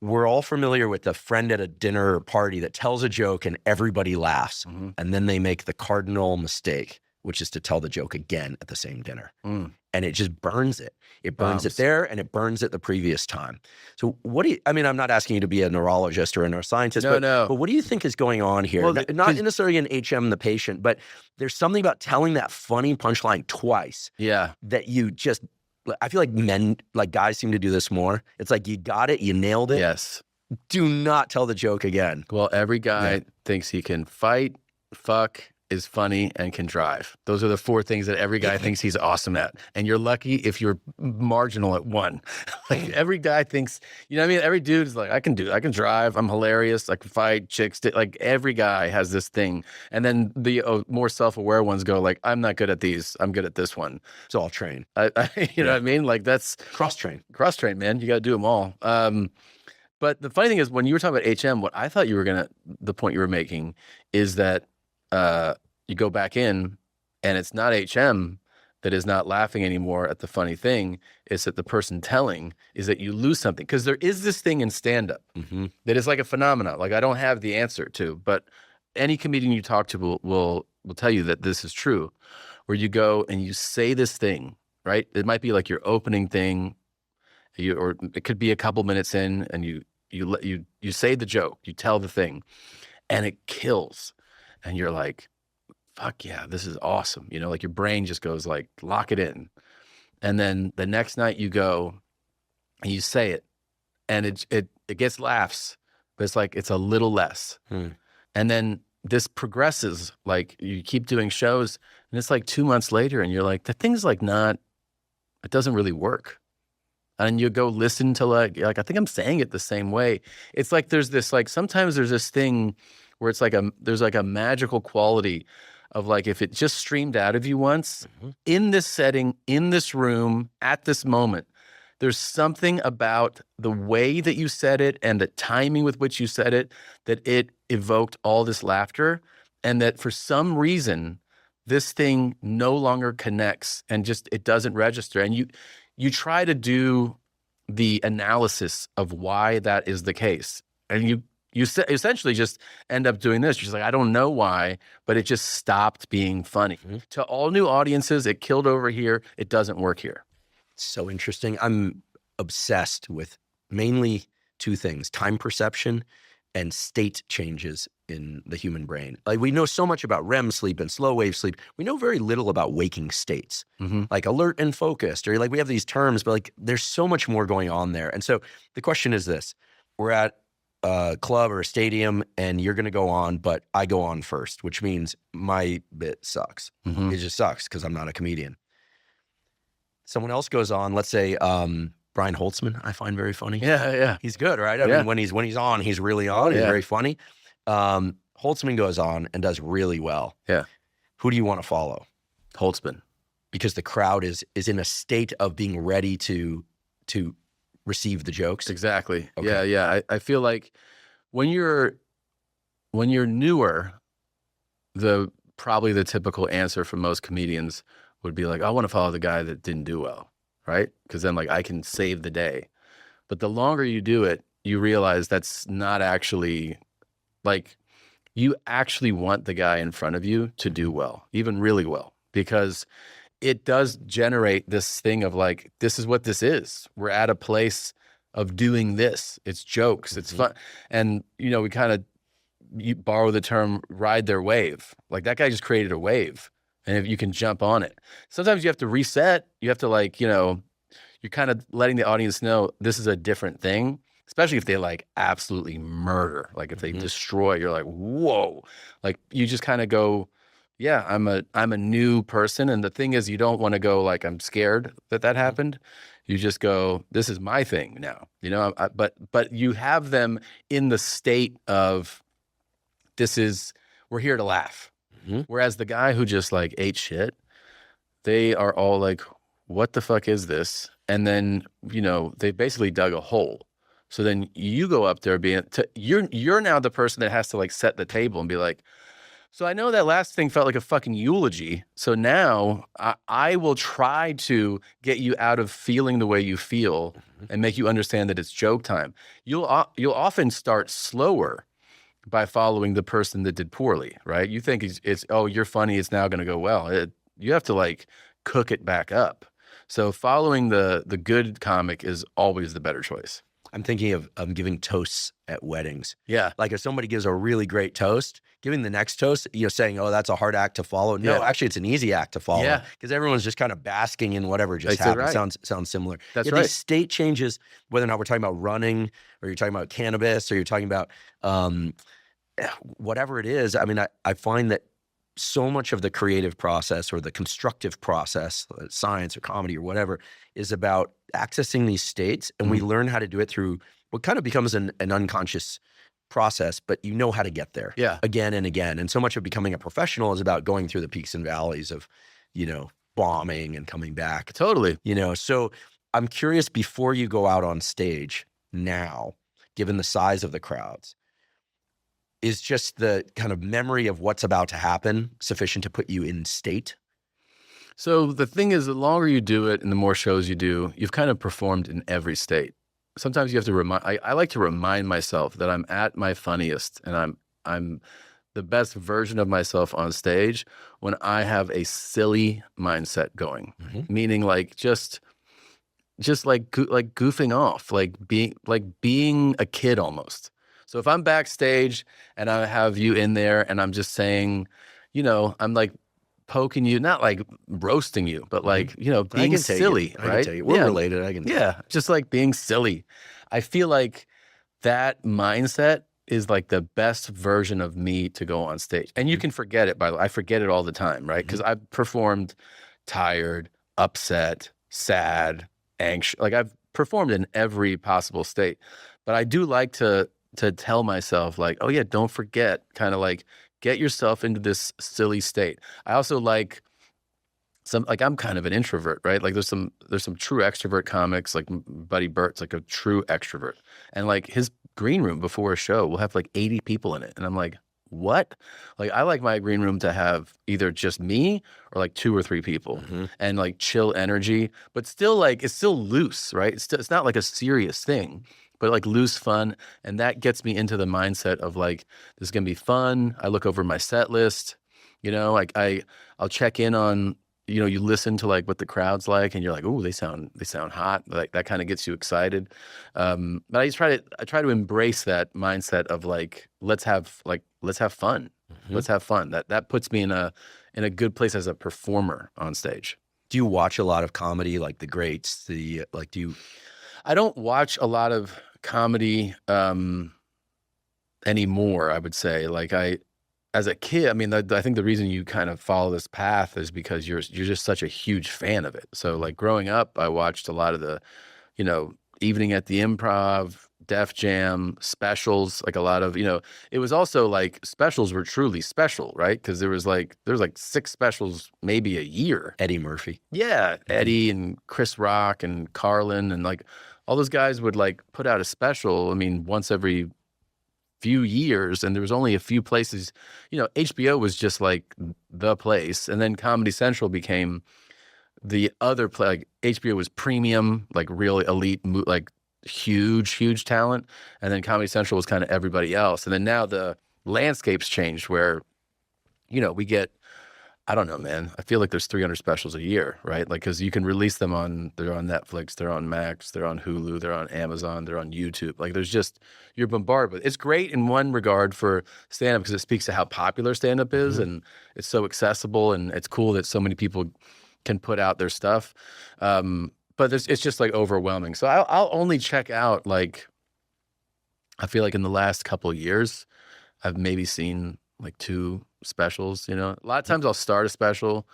We're all familiar with the friend at a dinner or party that tells a joke and everybody laughs. And then they make the cardinal mistake, which is to tell the joke again at the same dinner. And it just burns it. It burns it there and it burns it the previous time. So I'm not asking you to be a neurologist or a neuroscientist, but what do you think is going on here? Well, not necessarily in HM, the patient, but there's something about telling that funny punchline twice. Yeah. That you just, I feel like guys seem to do this more. It's like, you got it, you nailed it. Yes. Do not tell the joke again. Well, every guy thinks he can fight, fuck, is funny, and can drive. Those are the four things that every guy thinks he's awesome at. And you're lucky if you're marginal at one. Like every guy thinks, every dude is like, I can drive, I'm hilarious, I can fight, chicks, like every guy has this thing. And then the more self-aware ones go like, I'm not good at these, I'm good at this one. So I'll train. You know what I mean? Like that's cross-train, man. You got to do them all. But the funny thing is, when you were talking about HM, what I thought the point you were making is that you go back in and it's not HM that is not laughing anymore at the funny thing. It's that the person telling is that you lose something. Because there is this thing in stand-up that is like a phenomenon. Like I don't have the answer to, but any comedian you talk to will tell you that this is true, where you go and you say this thing, right? It might be like your opening thing, or it could be a couple minutes in, and you say the joke, you tell the thing, and it kills. And you're like, fuck yeah, this is awesome. Like your brain just goes like, lock it in. And then the next night you go and you say it and it gets laughs, but it's like, it's a little less. And then this progresses, like you keep doing shows and it's like 2 months later and you're like, the thing's like it doesn't really work. and you go listen to like, you're like, I think I'm saying it the same way. It's like there's this like, sometimes there's this thing where it's like there's like a magical quality of like, if it just streamed out of you once in this setting, in this room, at this moment, there's something about the way that you said it and the timing with which you said it, that it evoked all this laughter, and that for some reason, this thing no longer connects and just, it doesn't register. And you try to do the analysis of why that is the case. And you essentially just end up doing this. You're just like, I don't know why, but it just stopped being funny. To all new audiences, it killed over here. It doesn't work here. So interesting. I'm obsessed with mainly two things: time perception and state changes in the human brain. Like, we know so much about REM sleep and slow wave sleep. We know very little about waking states, like alert and focused, or like we have these terms, but like there's so much more going on there. And so the question is this: we're at a club or a stadium and you're going to go on, but I go on first, which means my bit sucks. It just sucks because I'm not a comedian. Someone else goes on, let's say Brian Holtzman, I find very funny. Yeah. He's good, right? I mean, when he's on, he's really on. He's very funny. Holtzman goes on and does really well. Yeah. Who do you want to follow? Holtzman. Because the crowd is in a state of being ready to receive the jokes. Exactly. Okay. Yeah. I feel like when you're newer, probably the typical answer for most comedians would be like, I want to follow the guy that didn't do well, right? Because then like I can save the day. But the longer you do it, you realize that's not actually, like, you actually want the guy in front of you to do well, even really well, because it does generate this thing of like, this is what this is. We're at a place of doing this. It's jokes. It's fun. And, we kind of, you borrow the term ride their wave. Like, that guy just created a wave, and if you can jump on it. Sometimes you have to reset. You have to like, you're kind of letting the audience know this is a different thing, especially if they like absolutely murder. Like if they destroy, you're like, whoa. Like you just kind of go, yeah, I'm a new person. And the thing is, you don't want to go like, I'm scared that happened. You just go, this is my thing now, but you have them in the state of, we're here to laugh. Whereas the guy who just like ate shit, they are all like, what the fuck is this? And then, they basically dug a hole. So then you go up there you're now the person that has to like set the table and be like, so I know that last thing felt like a fucking eulogy. So now I will try to get you out of feeling the way you feel and make you understand that it's joke time. You'll often start slower by following the person that did poorly, right? You think it's oh, you're funny, it's now going to go well. You have to like cook it back up. So following the good comic is always the better choice. I'm thinking of giving toasts at weddings. Yeah. Like if somebody gives a really great toast, giving the next toast, saying, oh, that's a hard act to follow. No, actually it's an easy act to follow. Yeah. Because everyone's just kind of basking in whatever just That's happened. right. Sounds similar. That's right. These state changes, whether or not we're talking about running, or you're talking about cannabis, or you're talking about whatever it is. I mean, I find that so much of the creative process or the constructive process, science or comedy or whatever, is about accessing these states. And we learn how to do it through what kind of becomes an unconscious process, but you know how to get there again and again. And so much of becoming a professional is about going through the peaks and valleys of, bombing and coming back. Totally. So I'm curious, before you go out on stage now, given the size of the crowds, is just the kind of memory of what's about to happen sufficient to put you in state? So the thing is, the longer you do it and the more shows you do, you've kind of performed in every state. Sometimes you have to I like to remind myself that I'm at my funniest and I'm the best version of myself on stage when I have a silly mindset going, meaning like just like goofing off, like being a kid almost. So if I'm backstage and I have you in there and I'm just saying, I'm like poking you, not like roasting you, but like, being silly, right? I can tell you. We're related. I can tell you. Yeah, just like being silly. I feel like that mindset is like the best version of me to go on stage. And you can forget it, by the way. I forget it all the time, right? Because I've performed tired, upset, sad, anxious. Like I've performed in every possible state. But I do like to tell myself like, oh yeah, don't forget, kind of like get yourself into this silly state. I also like I'm kind of an introvert, right? Like there's some true extrovert comics, like Buddy Burt's like a true extrovert. And like his green room before a show will have like 80 people in it. And I'm like, what? Like I like my green room to have either just me or like 2 or 3 people and like chill energy, but still like it's still loose, right? It's not like a serious thing, but like loose fun. And that gets me into the mindset of like, this is gonna be fun. I look over my set list, like I'll check in on, you listen to like what the crowd's like and you're like, oh, they sound hot. Like that kind of gets you excited. But I try to embrace that mindset of like, let's have fun. Let's have fun. That puts me in a good place as a performer on stage. Do you watch a lot of comedy, like the greats? I don't watch a lot of comedy anymore, I would say. Like as a kid, I mean, I think the reason you kind of follow this path is because you're just such a huge fan of it. So like growing up, I watched a lot of the, Evening at the Improv, Def Jam, specials, like a lot of, it was also like specials were truly special, right? Because there was like 6 specials maybe a year. Eddie Murphy. Yeah, Eddie and Chris Rock and Carlin and like all those guys would like put out a special, I mean, once every few years, and there was only a few places, HBO was just like the place, and then Comedy Central became the other place. Like HBO was premium, like really elite, like huge talent, and then Comedy Central was kind of everybody else. And then now the landscape's changed where, we get, I don't know, man. I feel like there's 300 specials a year, right? Like, because you can release them they're on Netflix, they're on Max, they're on Hulu, they're on Amazon, they're on YouTube. Like, you're bombarded with. It's great in one regard for stand-up because it speaks to how popular stand-up is, and it's so accessible, and it's cool that so many people can put out their stuff. But it's just like overwhelming. So I'll only check out like, I feel like in the last couple of years, I've maybe seen like 2 specials. A lot of times I'll start a special,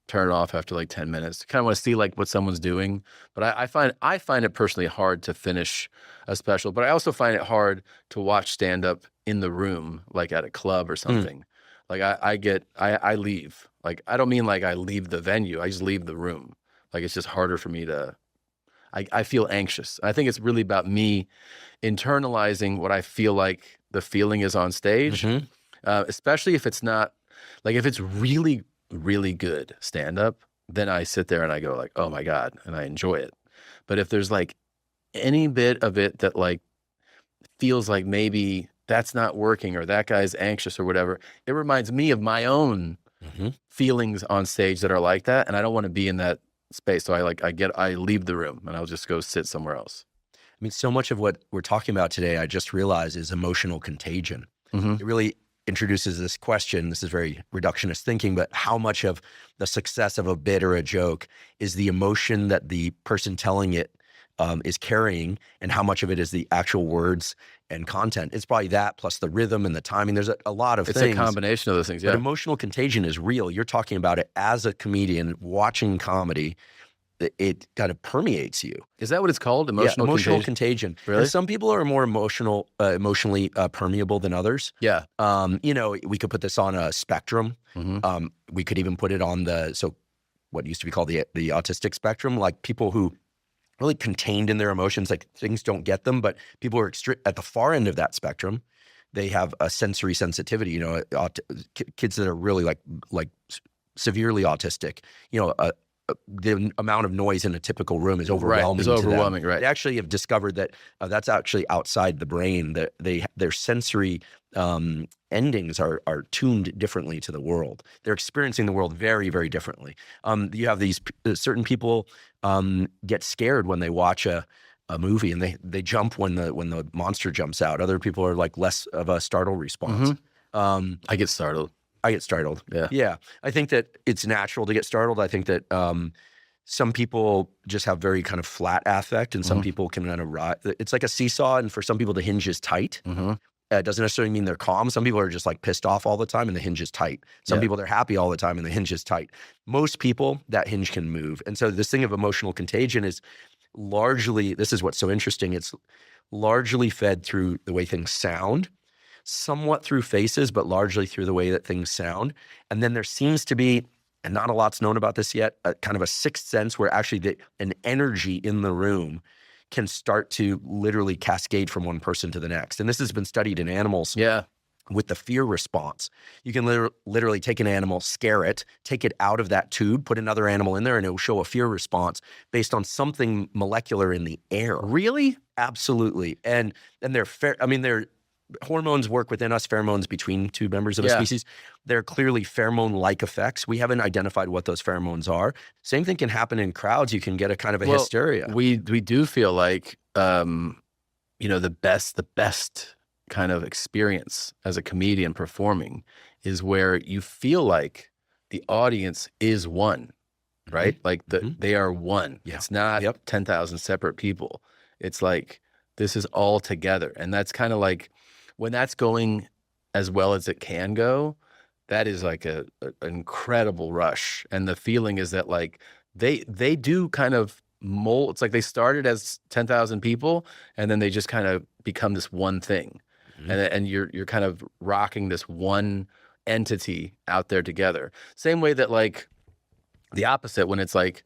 turn it off after like 10 minutes. Kind of want to see like what someone's doing. But I find it personally hard to finish a special. But I also find it hard to watch stand up in the room, like at a club or something. Like I leave. Like I don't mean like I leave the venue. I just leave the room. Like it's just harder for me to. I feel anxious. I think it's really about me internalizing what I feel like the feeling is on stage. Especially if it's not, like if it's really, really good stand-up, then I sit there and I go like, oh my God, and I enjoy it. But if there's like any bit of it that like feels like maybe that's not working or that guy's anxious or whatever, it reminds me of my own feelings on stage that are like that. And I don't want to be in that space. So I leave the room and I'll just go sit somewhere else. I mean, so much of what we're talking about today, I just realized, is emotional contagion. It really introduces this question. This is very reductionist thinking, but how much of the success of a bit or a joke is the emotion that the person telling it is carrying, and how much of it is the actual words and content? It's probably that plus the rhythm and the timing. There's a lot of things. It's a combination of those things, yeah. But emotional contagion is real. You're talking about it as a comedian watching comedy. It kind of permeates you. Is that what it's called? Emotional contagion. Really? And some people are more emotionally permeable than others. Yeah. We could put this on a spectrum. We could even put it on what used to be called the autistic spectrum, like people who really contained in their emotions, like things don't get them, but people are at the far end of that spectrum. They have a sensory sensitivity, kids that are really like severely autistic, the amount of noise in a typical room is overwhelming. Right. It's overwhelming, right? They actually have discovered that that's actually outside the brain. That their sensory endings are tuned differently to the world. They're experiencing the world very, very differently. You have these certain people get scared when they watch a movie, and they jump when the monster jumps out. Other people are like less of a startle response. I get startled. Yeah. I think that it's natural to get startled. I think that some people just have very kind of flat affect, and some people can kind of ride. It's like a seesaw, and for some people the hinge is tight. It doesn't necessarily mean they're calm. Some people are just like pissed off all the time and the hinge is tight. Some people, they're happy all the time and the hinge is tight. Most people, that hinge can move. And so this thing of emotional contagion is largely, this is what's so interesting, it's largely fed through the way things sound, somewhat through faces, but largely through the way that things sound. And then there seems to be, and not a lot's known about this yet, a kind of a sixth sense where actually an energy in the room can start to literally cascade from one person to the next. And this has been studied in animals. Yeah. With the fear response. You can literally take an animal, scare it, take it out of that tube, put another animal in there, and it will show a fear response based on something molecular in the air. Really? Absolutely. And their hormones work within us, pheromones between two members of a species. They're clearly pheromone-like effects. We haven't identified what those pheromones are. Same thing can happen in crowds. You can get a kind of a hysteria. We do feel like, the best kind of experience as a comedian performing is where you feel like the audience is one, right? Mm-hmm. Like they are one. Yeah. It's not 10,000 separate people. It's like, this is all together. And that's kind of like, when that's going as well as it can go, that is like an incredible rush. And the feeling is that like, they do kind of mold. It's like they started as 10,000 people and then they just kind of become this one thing. Mm-hmm. And you're kind of rocking this one entity out there together. Same way that like the opposite, when it's like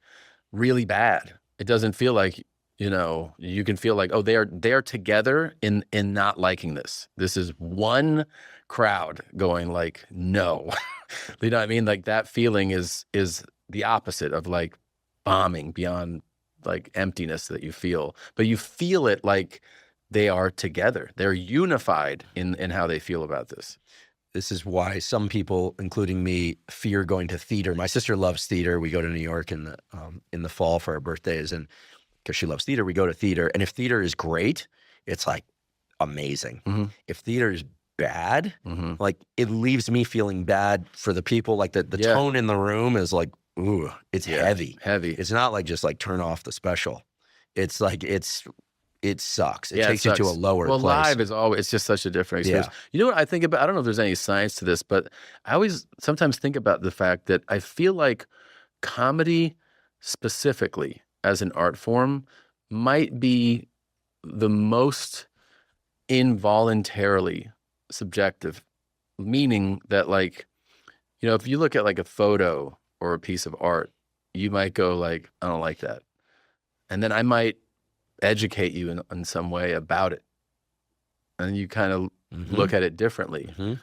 really bad, it doesn't feel like, you can feel like, oh, they're together in not liking this. This is one crowd going like, no. You know what I mean? Like that feeling is the opposite of like bombing beyond like emptiness that you feel. But you feel it like they are together. They're unified in how they feel about this. This is why some people, including me, fear going to theater. My sister loves theater. We go to New York in the fall for our birthdays, and because she loves theater, we go to theater. And if theater is great, it's like amazing. Mm-hmm. If theater is bad, like it leaves me feeling bad for the people. Like the tone in the room is like, ooh, it's heavy. Heavy. It's not like just like turn off the special. It's like it sucks. It takes you to a lower place. Well, live is always, it's just such a different experience. Yeah. You know what I think about? I don't know if there's any science to this, but I always sometimes think about the fact that I feel like comedy specifically as an art form might be the most involuntarily subjective, meaning that like, if you look at like a photo or a piece of art, you might go like, I don't like that. And then I might educate you in some way about it. And you kind of look at it differently. Mm-hmm.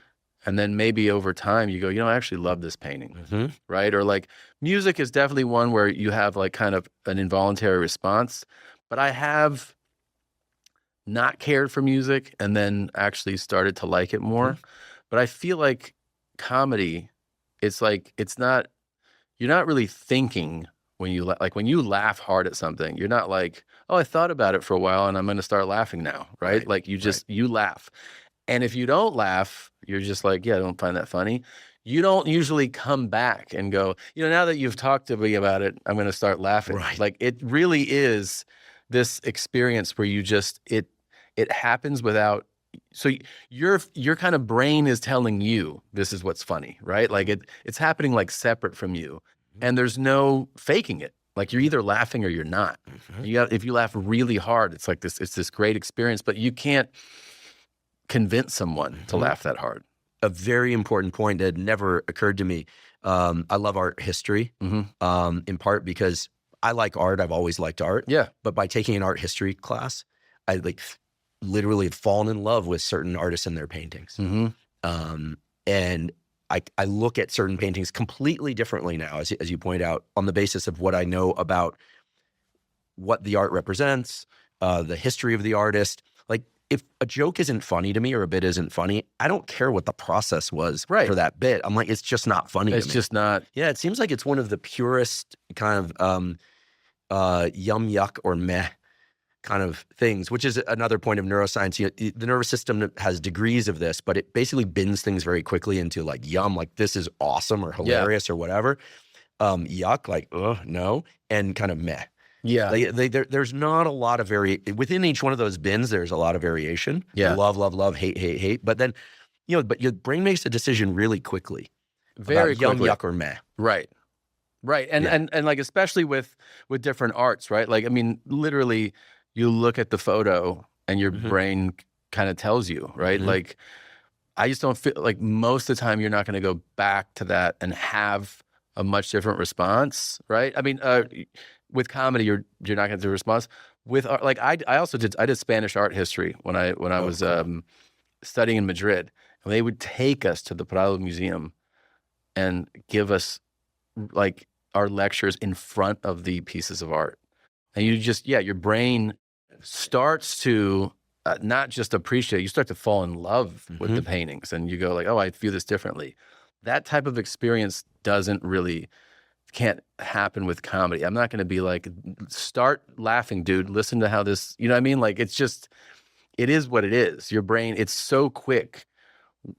And then maybe over time you go, I actually love this painting, right? Or like music is definitely one where you have like kind of an involuntary response, but I have not cared for music and then actually started to like it more. But I feel like comedy, it's like, you're not really thinking when you laugh hard at something, you're not like, oh, I thought about it for a while and I'm going to start laughing now, right? Like you laugh. And if you don't laugh, you're just like, yeah, I don't find that funny. You don't usually come back and go, now that you've talked to me about it, I'm going to start laughing. Right. Like it really is this experience where you just, it happens without, so your kind of brain is telling you this is what's funny, right? Like it's happening like separate from you. And there's no faking it. Like you're either laughing or you're not. If you laugh really hard, it's like this. It's this great experience, but you can't convince someone to laugh that hard. A very important point that never occurred to me. I love art history, in part because I like art. I've always liked art. Yeah. But by taking an art history class, I like literally have fallen in love with certain artists and their paintings. And I look at certain paintings completely differently now, as you point out, on the basis of what I know about what the art represents, the history of the artist. Like if a joke isn't funny to me or a bit isn't funny, I don't care what the process was for that bit. I'm like, it's just not funny to me. It's just not. Yeah, it seems like it's one of the purest kind of yum, yuck, or meh kind of things, which is another point of neuroscience. The nervous system has degrees of this, but it basically bins things very quickly into like yum, like this is awesome or hilarious or whatever. Yuck, like no, and kind of meh. Yeah, there's not a lot of within each one of those bins. There's a lot of variation. Yeah, love, hate. But then, but your brain makes a decision really quickly. Very about quickly. Yum, yuck, or meh. Right. Right. And like, especially with different arts, right? Like, I mean, literally you look at the photo and your brain kind of tells you, right? Like, I just don't feel like most of the time you're not going to go back to that and have a much different response, right? I mean, with comedy, you're not going to have a response. With art, like I did Spanish art history when I was studying in Madrid, and they would take us to the Prado Museum and give us like our lectures in front of the pieces of art, and you just your brain starts to not just appreciate, you start to fall in love with the paintings, and you go like, oh, I view this differently. That type of experience can't happen with comedy. I'm not going to be like, start laughing, dude. Listen to how this, you know what I mean? Like, it is what it is. Your brain, it's so quick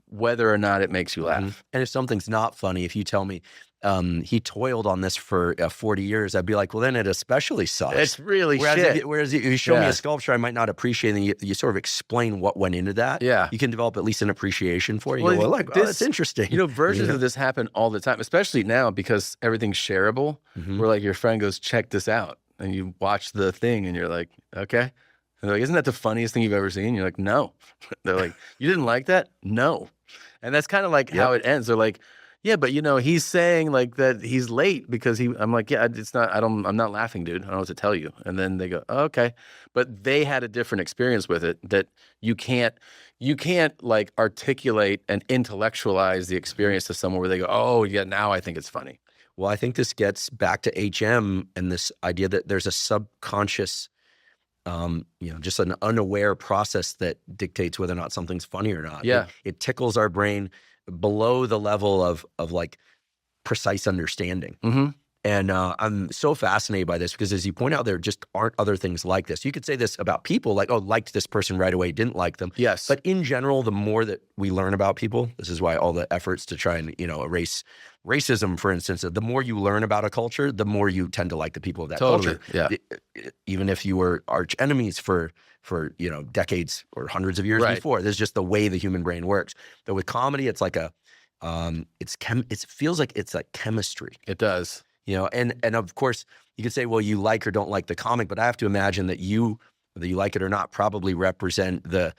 whether or not it makes you laugh. And if something's not funny, if you tell me he toiled on this for 40 years, I'd be like, well, then it especially sucks. It's really shit. Whereas you show me a sculpture I might not appreciate, and you sort of explain what went into that. Yeah. You can develop at least an appreciation for it. You go, like, that's interesting. You know, versions of this happen all the time, especially now because everything's shareable, where like your friend goes, check this out. And you watch the thing and you're like, okay. And they're like, isn't that the funniest thing you've ever seen? You're like, no. They're like, you didn't like that? No. And that's kind of like how it ends. They're like, yeah, but you know, he's saying like that he's late because I'm like, yeah, it's not, I'm not laughing, dude. I don't know what to tell you. And then they go, oh, okay. But they had a different experience with it that you can't like articulate and intellectualize the experience to someone where they go, oh yeah, now I think it's funny. Well, I think this gets back to HM and this idea that there's a subconscious, just an unaware process that dictates whether or not something's funny or not. Yeah. It tickles our brain below the level of like precise understanding. And I'm so fascinated by this because, as you point out, there just aren't other things like this. You could say this about people, like, oh, liked this person right away, didn't like them. Yes. But in general, the more that we learn about people, this is why all the efforts to try and, erase racism, for instance, the more you learn about a culture, the more you tend to like the people of that culture. Yeah. Even if you were arch enemies for decades or hundreds of years before. This is just the way the human brain works. But with comedy, it's like it feels like it's like chemistry. It does. And of course you could say, well, you like or don't like the comic, but I have to imagine that whether you like it or not, probably represent the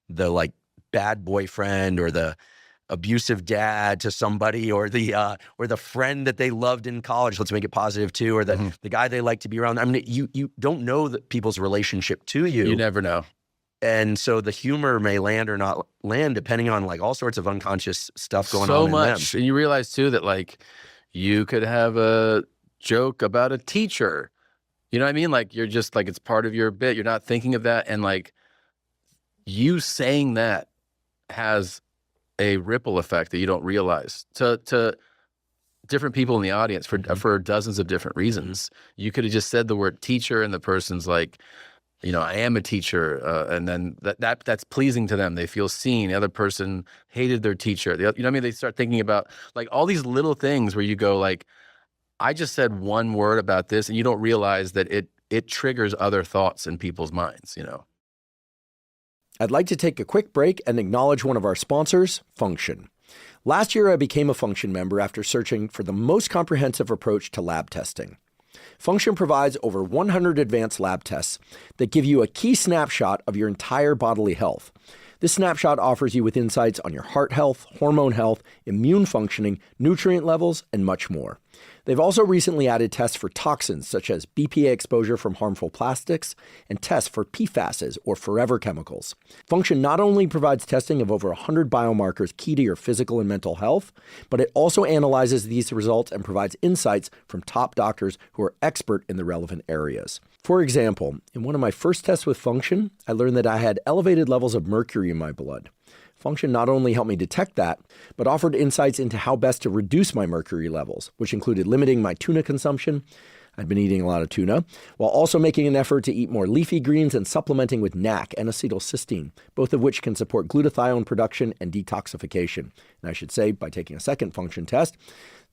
like bad boyfriend or the abusive dad to somebody, or the friend that they loved in college. Let's make it positive too, or the guy they like to be around. I mean, you don't know that people's relationship to you. You never know. And so the humor may land or not land depending on like all sorts of unconscious stuff going on so in much. them. And you realize too that like you could have a joke about a teacher. You know what I mean? Like you're just like, it's part of your bit. You're not thinking of that. And like you saying that has a ripple effect that you don't realize to different people in the audience for dozens of different reasons. You could have just said the word teacher and the person's like, I am a teacher. And then that's pleasing to them. They feel seen. The other person hated their teacher. You know what I mean? They start thinking about like all these little things where you go like, I just said one word about this, and you don't realize that it triggers other thoughts in people's minds, I'd like to take a quick break and acknowledge one of our sponsors, Function. Last year, I became a Function member after searching for the most comprehensive approach to lab testing. Function provides over 100 advanced lab tests that give you a key snapshot of your entire bodily health. This snapshot offers you with insights on your heart health, hormone health, immune functioning, nutrient levels, and much more. They've also recently added tests for toxins such as BPA exposure from harmful plastics and tests for PFASs or forever chemicals. Function not only provides testing of over 100 biomarkers key to your physical and mental health, but it also analyzes these results and provides insights from top doctors who are expert in the relevant areas. For example, in one of my first tests with Function, I learned that I had elevated levels of mercury in my blood. Function not only helped me detect that, but offered insights into how best to reduce my mercury levels, which included limiting my tuna consumption. I'd been eating a lot of tuna, while also making an effort to eat more leafy greens and supplementing with NAC and acetylcysteine, both of which can support glutathione production and detoxification. And I should say, by taking a second Function test,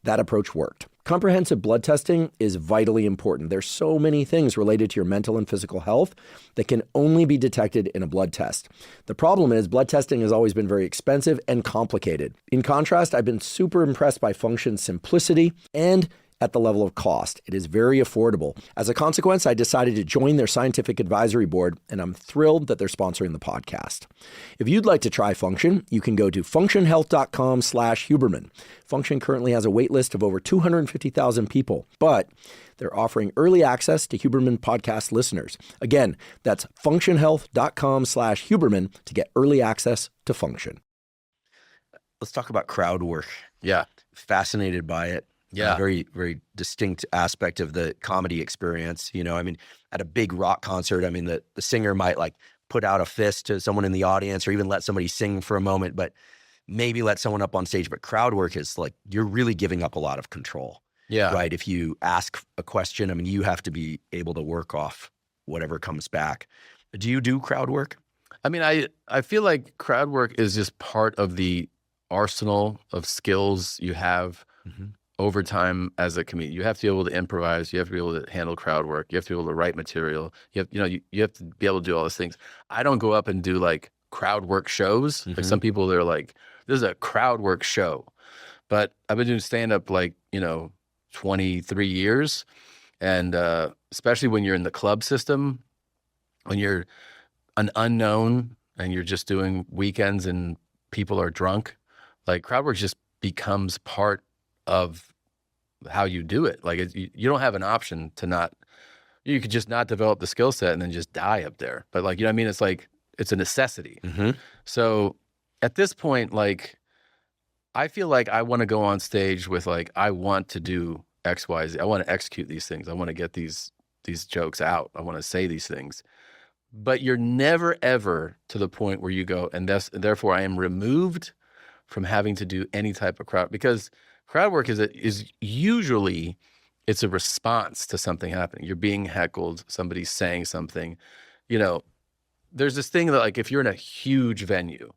that approach worked. Comprehensive blood testing is vitally important. There's so many things related to your mental and physical health that can only be detected in a blood test. The problem is blood testing has always been very expensive and complicated. In contrast, I've been super impressed by Function's simplicity and at the level of cost. It is very affordable. As a consequence, I decided to join their scientific advisory board, and I'm thrilled that they're sponsoring the podcast. If you'd like to try Function, you can go to functionhealth.com/Huberman. Function currently has a wait list of over 250,000 people, but they're offering early access to Huberman podcast listeners. Again, that's functionhealth.com/Huberman to get early access to Function. Let's talk about crowd work. Yeah. Fascinated by it. Yeah. A very, very distinct aspect of the comedy experience. You know, I mean, at a big rock concert, I mean, the singer might like put out a fist to someone in the audience or even let somebody sing for a moment, but maybe let someone up on stage. But crowd work is like, you're really giving up a lot of control. Yeah. Right. If you ask a question, I mean, you have to be able to work off whatever comes back. Do you do crowd work? I mean, I feel like crowd work is just part of the arsenal of skills you have over time as a comedian. You have to be able to improvise. You have to be able to handle crowd work. You have to be able to write material. You have, you have to be able to do all those things. I don't go up and do like crowd work shows. Like some people, they're like, this is a crowd work show. But I've been doing stand-up like, 23 years. And especially when you're in the club system, when you're an unknown and you're just doing weekends and people are drunk, like crowd work just becomes part of how you do it. Like you don't have an option to not, you could just not develop the skill set and then just die up there. But like, you know what I mean? It's like, it's a necessity. So at this point, like, I feel like I want to go on stage with like, I want to do X, Y, Z. I want to execute these things. I want to get these jokes out. I want to say these things. But you're never, ever to the point where you go, and therefore I am removed from having to do any type of crowd, because crowd work is usually, it's a response to something happening. You're being heckled, somebody's saying something. There's this thing that like, if you're in a huge venue,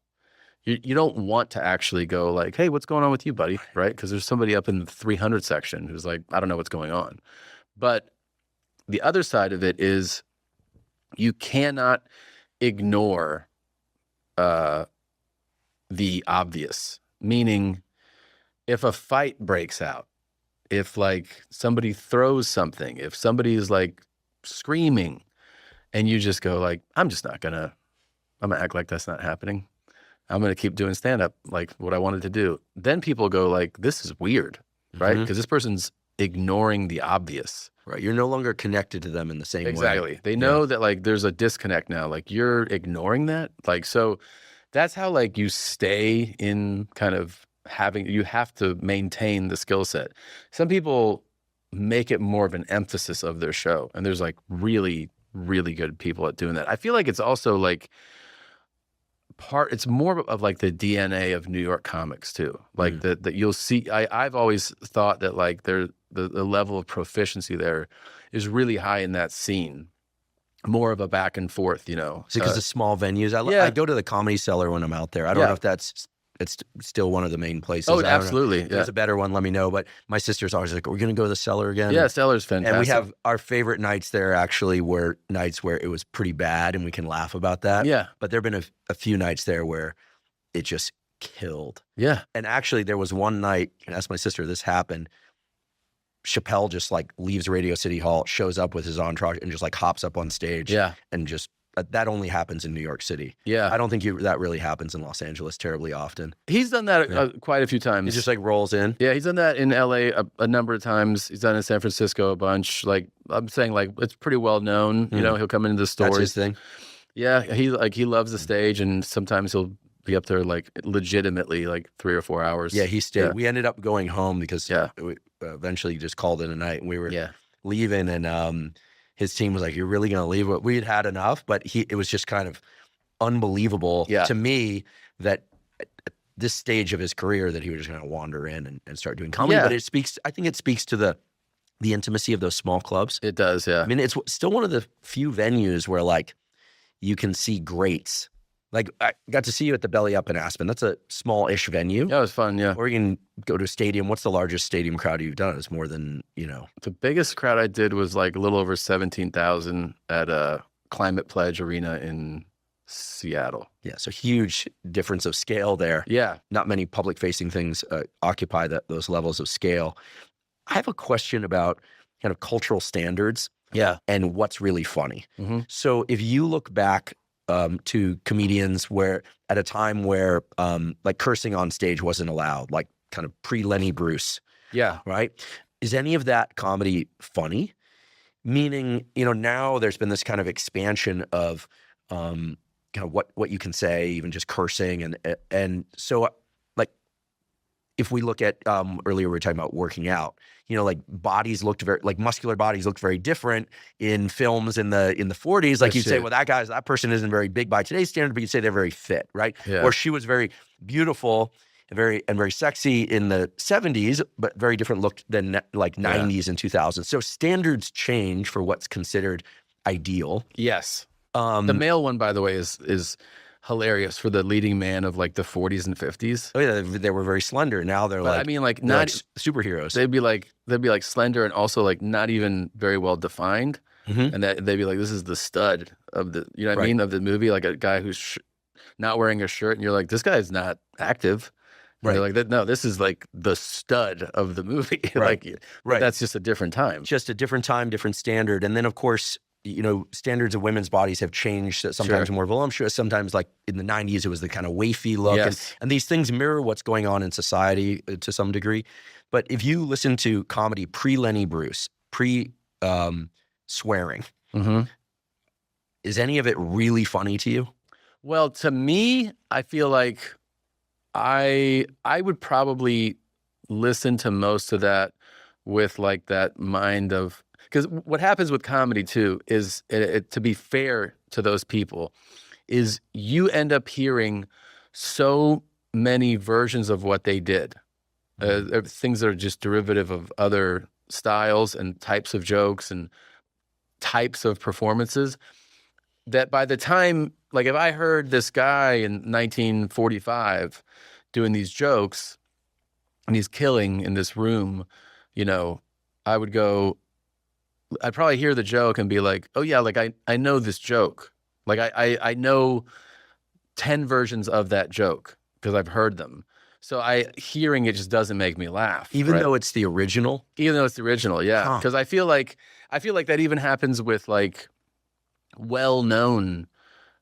you don't want to actually go like, hey, what's going on with you, buddy? Right? Because there's somebody up in the 300 section who's like, I don't know what's going on. But the other side of it is you cannot ignore the obvious. Meaning, if a fight breaks out, if like somebody throws something, if somebody is like screaming, and you just go like, I'm gonna act like that's not happening. I'm going to keep doing stand-up like what I wanted to do. Then people go like, this is weird, right? Because this person's ignoring the obvious. Right. You're no longer connected to them in the same way. Exactly. They know that like there's a disconnect now. Like you're ignoring that. Like, so that's how like you stay in kind of you have to maintain the skill set. Some people make it more of an emphasis of their show. And there's like really, really good people at doing that. I feel like it's also like, it's more of like the DNA of New York comics too. Like that you'll see, I've always thought that like the level of proficiency there is really high in that scene. More of a back and forth, Is it because of small venues? I go to the Comedy Cellar when I'm out there. I don't know if it's still one of the main places. Oh, absolutely. If there's a better one, let me know. But my sister's always like, we're going to go to the Cellar again. Yeah, Cellar's fantastic. And we have our favorite nights there actually were nights where it was pretty bad and we can laugh about that. Yeah. But there have been a few nights there where it just killed. Yeah. And actually there was one night, and ask my sister, this happened. Chappelle just like leaves Radio City Hall, shows up with his entourage and just like hops up on stage. Yeah. And just, that only happens in New York City. Yeah. I don't think that really happens in Los Angeles terribly often. He's done that quite a few times. He just like rolls in. Yeah, he's done that in LA a number of times. He's done it in San Francisco a bunch. Like I'm saying, like it's pretty well known. He'll come into the stores. That's his thing. Yeah, he loves the stage, and sometimes he'll be up there like legitimately like 3 or 4 hours. Yeah, he stayed. Yeah. We ended up going home because we eventually just called it a night, and we were leaving, and his team was like, "You're really going to leave?" We had had enough, but it was just kind of unbelievable to me that at this stage of his career that he was just going to wander in and start doing comedy. But I think it speaks to the intimacy of those small clubs. It does, yeah. I mean, it's still one of the few venues where like you can see greats. Like I got to see you at the Belly Up in Aspen. That's a small-ish venue. Yeah, it was fun, yeah. Or you can go to a stadium. What's the largest stadium crowd you've done? It's more than, The biggest crowd I did was like a little over 17,000 at a Climate Pledge Arena in Seattle. Yeah, so huge difference of scale there. Yeah. Not many public-facing things occupy those levels of scale. I have a question about kind of cultural standards Yeah. and what's really funny. Mm-hmm. So if you look back to comedians where at a time where like cursing on stage wasn't allowed, like kind of pre-Lenny Bruce, Yeah. right? Is any of that comedy funny? Meaning, now there's been this kind of expansion of kind of what you can say, even just cursing. And so like if we look at earlier we were talking about working out, like bodies looked like muscular bodies looked very different in films in the 40s. Like you'd say, well, that person isn't very big by today's standard, but you'd say they're very fit, right? Yeah. Or she was very beautiful and very sexy in the 70s, but very different look than like 90s and 2000s. So standards change for what's considered ideal. Yes. The male one, by the way, is hilarious for the leading man of like the 40s and 50s. Oh yeah, they were very slender. Now they're But like, I mean, like they're not like superheroes. They'd be like slender and also like not even very well defined, and that they'd be like, this is the stud of the, you know what I mean, of the movie, like a guy who's not wearing a shirt, and you're like, this guy's not active. Right. Like that. No, this is like the stud of the movie. Right. Like, that's just a different time. Just a different time, different standard. And then of course, standards of women's bodies have changed. Sometimes more voluptuous. Sometimes like in the 90s, it was the kind of wafy look. Yes. And these things mirror what's going on in society to some degree. But if you listen to comedy pre-Lenny Bruce, pre-swearing, is any of it really funny to you? Well, to me, I feel like I would probably listen to most of that with like that mind of, because what happens with comedy too is, to be fair to those people, is you end up hearing so many versions of what they did, things that are just derivative of other styles and types of jokes and types of performances, that by the time, like if I heard this guy in 1945 doing these jokes and he's killing in this room, I'd probably hear the joke and be like, oh yeah, like I know this joke. Like I know 10 versions of that joke because I've heard them. So hearing it just doesn't make me laugh. Even though it's the original? Even though it's the original, yeah. Because I feel like that even happens with like well-known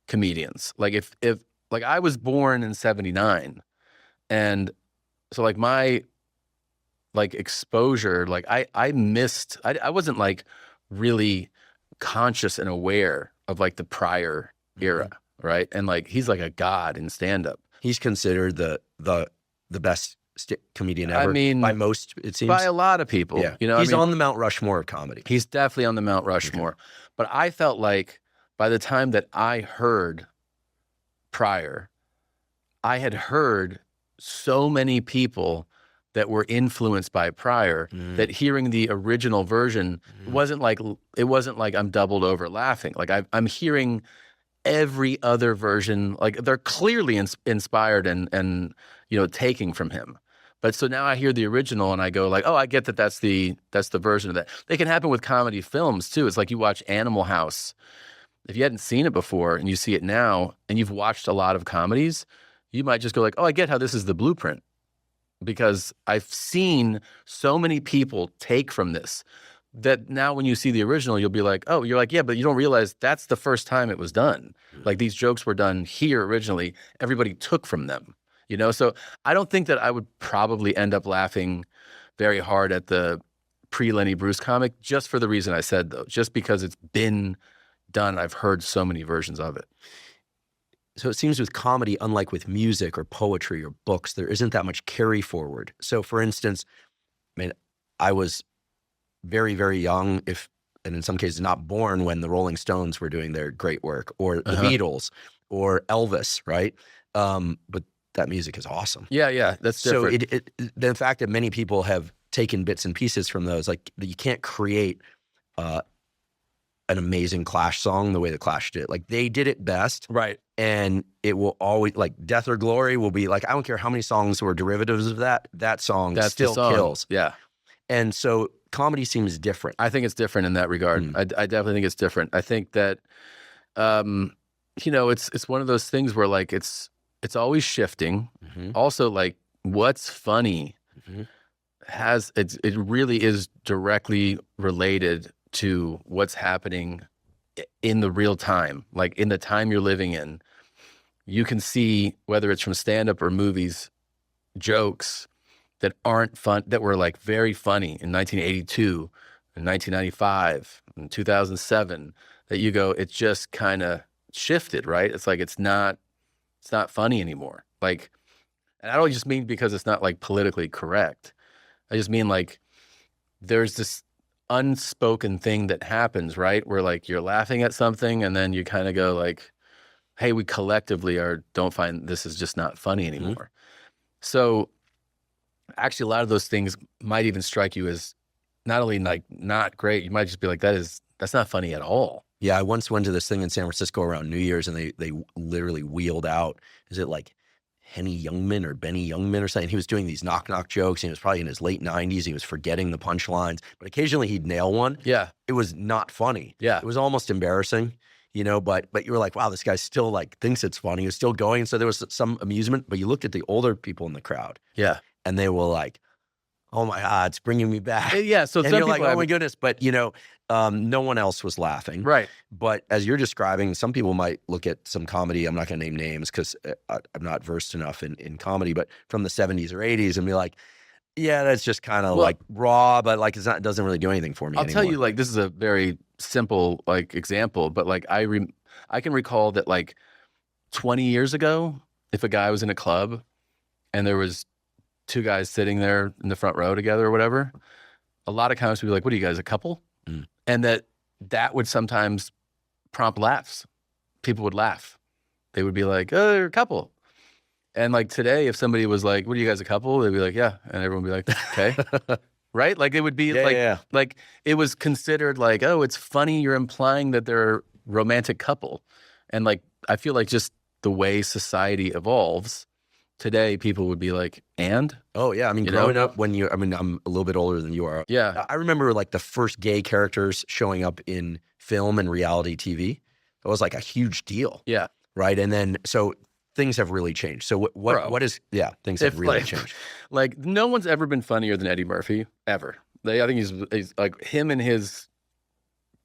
comedians. Like if like I was born in 79, and so like my like exposure, like I missed, I wasn't like really conscious and aware of like the prior era, right? And like he's like a god in stand-up. He's considered the best comedian ever. I mean, by most, it seems. By a lot of people. Yeah. He's on the Mount Rushmore of comedy. He's definitely on the Mount Rushmore. Okay. But I felt like by the time that I heard Pryor, I had heard so many people that were influenced by Pryor that hearing the original version wasn't like I'm doubled over laughing. Like I'm hearing every other version, like they're clearly inspired and taking from him. But so now I hear the original and I go like, oh, I get that that's the version of that. They can happen with comedy films too. It's like you watch Animal House. If you hadn't seen it before and you see it now and you've watched a lot of comedies, you might just go like, oh, I get how this is the blueprint, because I've seen so many people take from this that now when you see the original, you'll be like, oh, you're like, yeah, but you don't realize that's the first time it was done. Like these jokes were done here originally. Everybody took from them, So I don't think that I would probably end up laughing very hard at the pre-Lenny Bruce comic, just for the reason I said, though, just because it's been done. I've heard so many versions of it. So it seems with comedy, unlike with music or poetry or books, there isn't that much carry forward. So for instance, I was very, very young, and in some cases not born when the Rolling Stones were doing their great work, or the Beatles, or Elvis, right? But that music is awesome. Yeah, that's different. So the fact that many people have taken bits and pieces from those, like you can't create an amazing Clash song the way the Clash did. Like they did it best. Right. And it will always, like Death or Glory will be like, I don't care how many songs were derivatives of that song still kills. Yeah. And so comedy seems different. I think it's different in that regard. I definitely think it's different. I think that, it's one of those things where like, it's always shifting. Also like what's funny it really is directly related to what's happening in the real time, like in the time you're living in. You can see, whether it's from stand-up or movies, jokes that aren't fun, that were like very funny in 1982, in 1995, in 2007, that you go, it just kind of shifted, right? It's like, it's not funny anymore. Like, and I don't just mean because it's not like politically correct. I just mean like there's this unspoken thing that happens, right? Where like you're laughing at something and then you kind of go like, hey, we collectively don't find this is just not funny anymore. Mm-hmm. So actually a lot of those things might even strike you as not only like not great, you might just be like, that's not funny at all. Yeah, I once went to this thing in San Francisco around New Year's, and they literally wheeled out, is it like Benny Youngman or something? He was doing these knock-knock jokes, and he was probably in his late 90s. He was forgetting the punchlines, but occasionally he'd nail one. Yeah. It was not funny. Yeah. It was almost embarrassing, you know, but you were like, wow, this guy still like thinks it's funny. He was still going. So there was some amusement, but you looked at the older people in the crowd. Yeah. And they were like, oh my God, it's bringing me back. Yeah. So and some you're people like, oh my goodness. But, you know, no one else was laughing. Right. But as you're describing, some people might look at some comedy. I'm not going to name names because I'm not versed enough in comedy, but from the 70s or 80s and be like, yeah, that's just kind of like raw, but like it doesn't really do anything for me anymore. I'll tell you, like, this is a very simple like example, but like I can recall that like 20 years ago, if a guy was in a club and there was two guys sitting there in the front row together or whatever, a lot of comics would be like, what are you guys, a couple? Mm. And that would sometimes prompt laughs. People would laugh. They would be like, oh, they're a couple. And like today, if somebody was like, what are you guys, a couple? They'd be like, yeah. And everyone would be like, okay. Right? Like it would be like it was considered like, oh, it's funny. You're implying that they're a romantic couple. And like, I feel like just the way society evolves, today people would be like, and? Oh yeah, I mean, growing up I'm a little bit older than you are. Yeah. I remember like the first gay characters showing up in film and reality TV. It was like a huge deal. Yeah. Right. And then, so things have really changed. So things have really changed. Like no one's ever been funnier than Eddie Murphy, ever. I think he's like him in his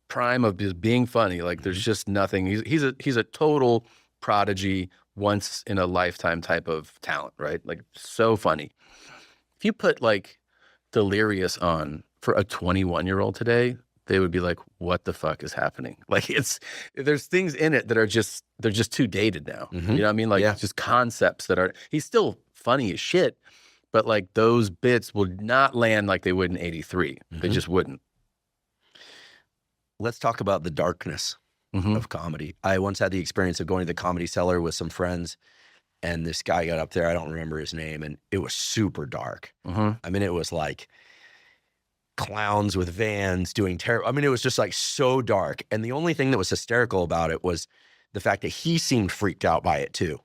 prime of just being funny. Like there's just nothing. He's a total prodigy, once in a lifetime type of talent, right? Like so funny. If you put like Delirious on for a 21-year-old today, they would be like, what the fuck is happening? Like there's things in it that they're just too dated now. Mm-hmm. You know what I mean? Like just concepts he's still funny as shit, but like those bits would not land like they would in 83. Mm-hmm. They just wouldn't. Let's talk about the darkness of comedy. I once had the experience of going to the Comedy Cellar with some friends, and this guy got up there, I don't remember his name, and it was super dark. I mean, it was like clowns with vans doing terror. I mean, it was just like so dark. And the only thing that was hysterical about it was the fact that he seemed freaked out by it too.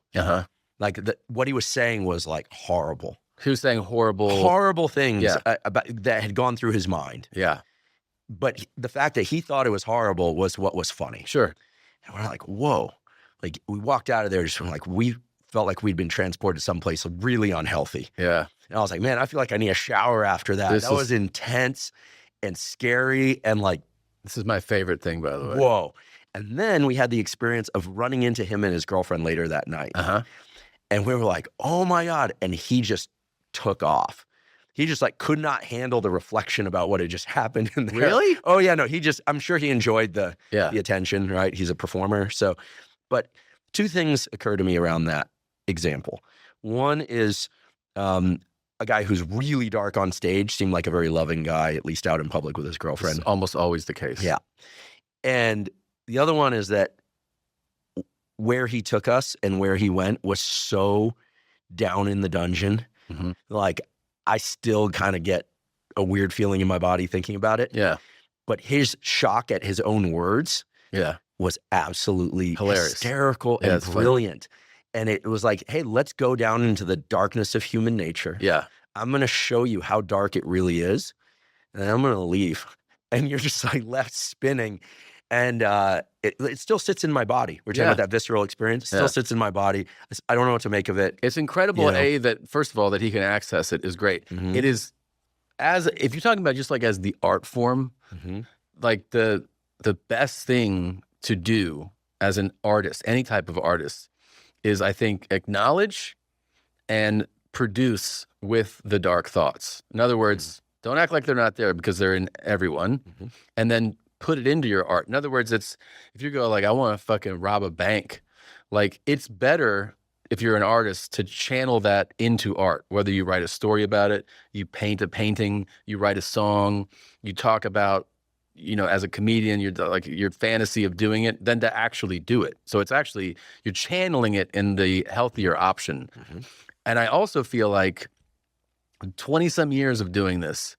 Like what he was saying was like horrible. He was saying horrible things about, that had gone through his mind. Yeah. But the fact that he thought it was horrible was what was funny. Sure. And we're like, whoa. Like we walked out of there just from like, we felt like we'd been transported someplace really unhealthy. Yeah. And I was like, man, I feel like I need a shower after that. That was intense and scary. And like, this is my favorite thing, by the way. Whoa. And then we had the experience of running into him and his girlfriend later that night. And we were like, oh my God. And he just took off. He just like could not handle the reflection about what had just happened in there. Really? Oh yeah, no, I'm sure he enjoyed the attention, right? He's a performer. So, but two things occur to me around that example. One is a guy who's really dark on stage, seemed like a very loving guy, at least out in public with his girlfriend. It's almost always the case. Yeah. And the other one is that where he took us and where he went was so down in the dungeon. Like, I still kind of get a weird feeling in my body thinking about it. Yeah. But his shock at his own words was absolutely hilarious, hysterical, and brilliant. And it was like, hey, let's go down into the darkness of human nature. Yeah. I'm going to show you how dark it really is. And then I'm going to leave. And you're just like left spinning. And it still sits in my body. We're talking about that visceral experience. It still sits in my body. I don't know what to make of it. It's incredible, that first of all, that he can access it is great. It is if you're talking about just like as the art form, like the best thing to do as an artist, any type of artist, is I think acknowledge and produce with the dark thoughts. In other words, don't act like they're not there because they're in everyone, and then put it into your art. In other words, it's if you go like, I want to fucking rob a bank, like it's better if you're an artist to channel that into art, whether you write a story about it, you paint a painting, you write a song, you talk about, you know, as a comedian, you're like your fantasy of doing it, than to actually do it. So it's actually, you're channeling it in the healthier option. And I also feel like 20 some years of doing this,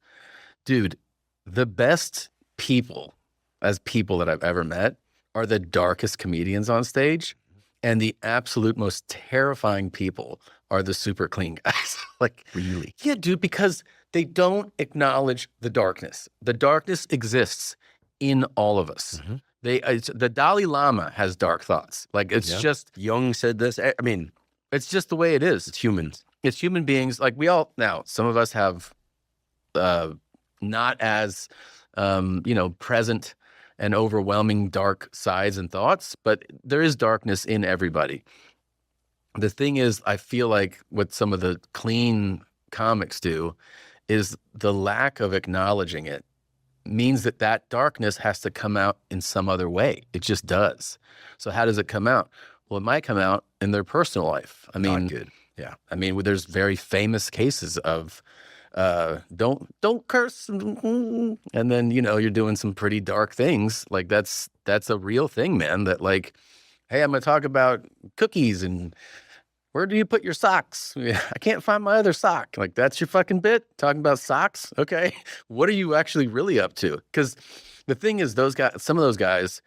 dude, the best people that I've ever met are the darkest comedians on stage. And the absolute most terrifying people are the super clean guys. Like, really? Yeah, dude, because they don't acknowledge the darkness. The darkness exists in all of us. The Dalai Lama has dark thoughts. Like, it's just Jung said this. I mean, it's just the way it is. it's humans. It's human beings. Like now, some of us have not as, present and overwhelming dark sides and thoughts, but there is darkness in everybody. The thing is, I feel like what some of the clean comics do is the lack of acknowledging it means that darkness has to come out in some other way. It just does. So how does it come out? Well, it might come out in their personal life. I mean, Not good. Yeah. I mean, there's very famous cases of don't curse, and then you're doing some pretty dark things. Like that's a real thing, man. That like, hey, I'm gonna talk about cookies and where do you put your socks? I can't find my other sock. Like that's your fucking bit, talking about socks. Okay, what are you actually really up to? Because the thing is, some of those guys.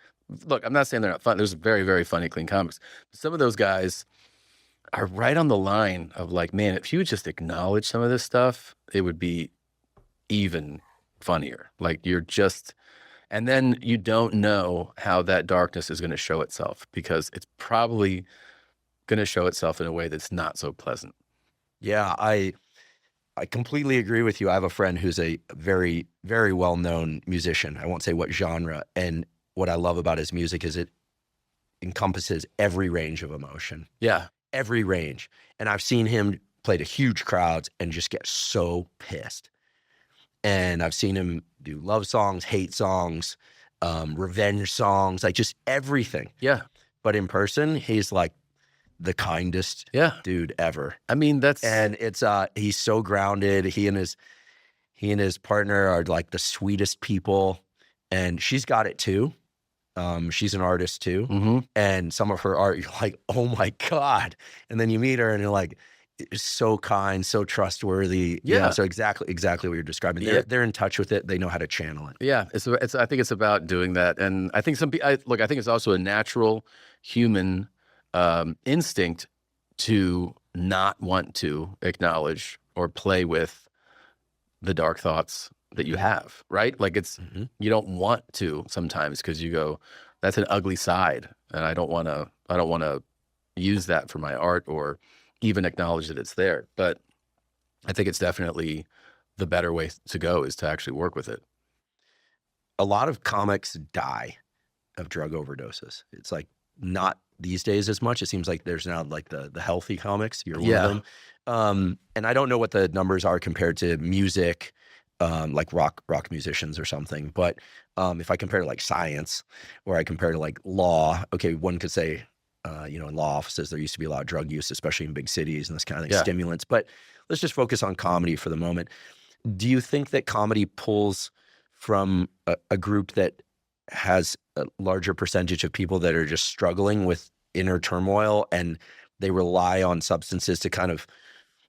Look, I'm not saying they're not fun. There's very, very funny clean comics. But some of those guys are right on the line of like, man, if you would just acknowledge some of this stuff, it would be even funnier. Like and then you don't know how that darkness is going to show itself, because it's probably going to show itself in a way that's not so pleasant. Yeah, I completely agree with you. I have a friend who's a very, very well-known musician. I won't say what genre. And what I love about his music is it encompasses every range of emotion. Yeah. Every range. And I've seen him play to huge crowds and just get so pissed. And I've seen him do love songs, hate songs, revenge songs, like just everything. Yeah. But in person, he's like the kindest dude ever. I mean, and it's he's so grounded. He and his partner are like the sweetest people. And she's got it too. She's an artist too. And some of her art, you're like, oh my God. And then you meet her and you're like, it's so kind, so trustworthy. Yeah. So exactly what you're describing. They're in touch with it. They know how to channel it. Yeah. I think it's about doing that. And I think I think it's also a natural human instinct to not want to acknowledge or play with the dark thoughts that you have, right? Like you don't want to sometimes, because you go, that's an ugly side, and I don't want to use that for my art or even acknowledge that it's there. But I think it's definitely the better way to go, is to actually work with it. A lot of comics die of drug overdoses. It's like not these days as much. It seems like there's now like the healthy comics. You're one of them. And I don't know what the numbers are compared to music, like rock musicians or something. But if I compare to like science, or I compare to like law, okay, one could say, in law offices, there used to be a lot of drug use, especially in big cities and this kind of thing, stimulants. But let's just focus on comedy for the moment. Do you think that comedy pulls from a group that has a larger percentage of people that are just struggling with inner turmoil, and they rely on substances to kind of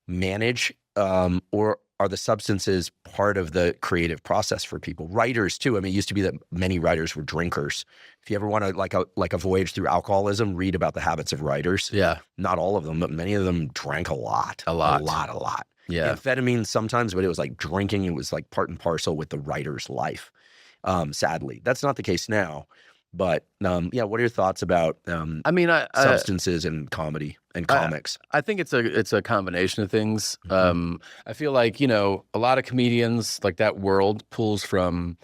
manage, or are the substances part of the creative process for people? Writers too. I mean, it used to be that many writers were drinkers. If you ever want to like a voyage through alcoholism, read about the habits of writers. Yeah. Not all of them, but many of them drank a lot. A lot. Yeah. Amphetamine sometimes, but it was like drinking. It was like part and parcel with the writer's life. Sadly, that's not the case now. But yeah, what are your thoughts about I mean, substances and comedy and comics? I think it's a combination of things. I feel like, you know, a lot of comedians, like that world pulls from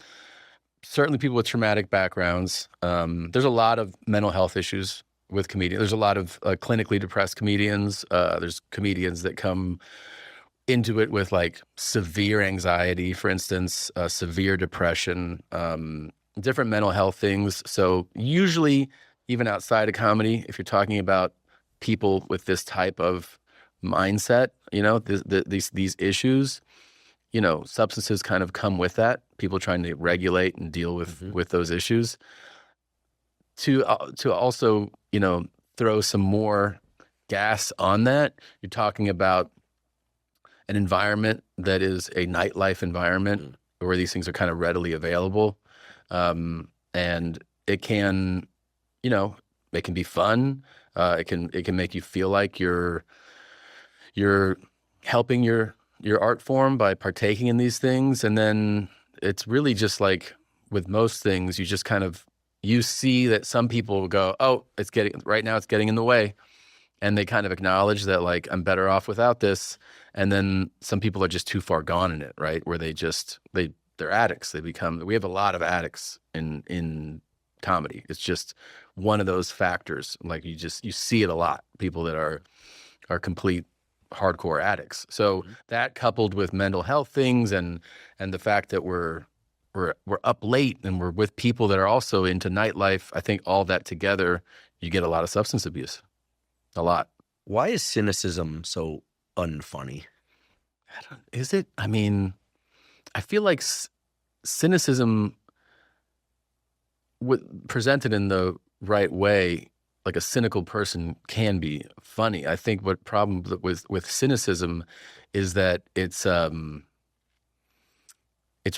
certainly people with traumatic backgrounds. There's a lot of mental health issues with comedians. There's a lot of clinically depressed comedians. There's comedians that come into it with like severe anxiety, for instance, severe depression, different mental health things. So usually, even outside of comedy, if you're talking about people with this type of mindset, you know, these issues, you know, substances kind of come with that. People trying to regulate and deal with those issues. To also, you know, throw some more gas on that, you're talking about an environment that is a nightlife environment where these things are kind of readily available. And it can, you know, it can be fun. It can make you feel like you're helping your art form by partaking in these things. And then it's really just like with most things, you just kind of, you see that some people go, oh, it's getting in the way. And they kind of acknowledge that, like, I'm better off without this. And then some people are just too far gone in it, right? Where they're addicts. We have a lot of addicts in comedy. It's just one of those factors. Like you see it a lot. People that are complete hardcore addicts. So that coupled with mental health things and the fact that we're up late and we're with people that are also into nightlife, I think all that together, you get a lot of substance abuse. A lot. Why is cynicism so unfunny? Is it? I mean, I feel like cynicism, presented in the right way, like a cynical person can be funny. I think what problem with cynicism is that it's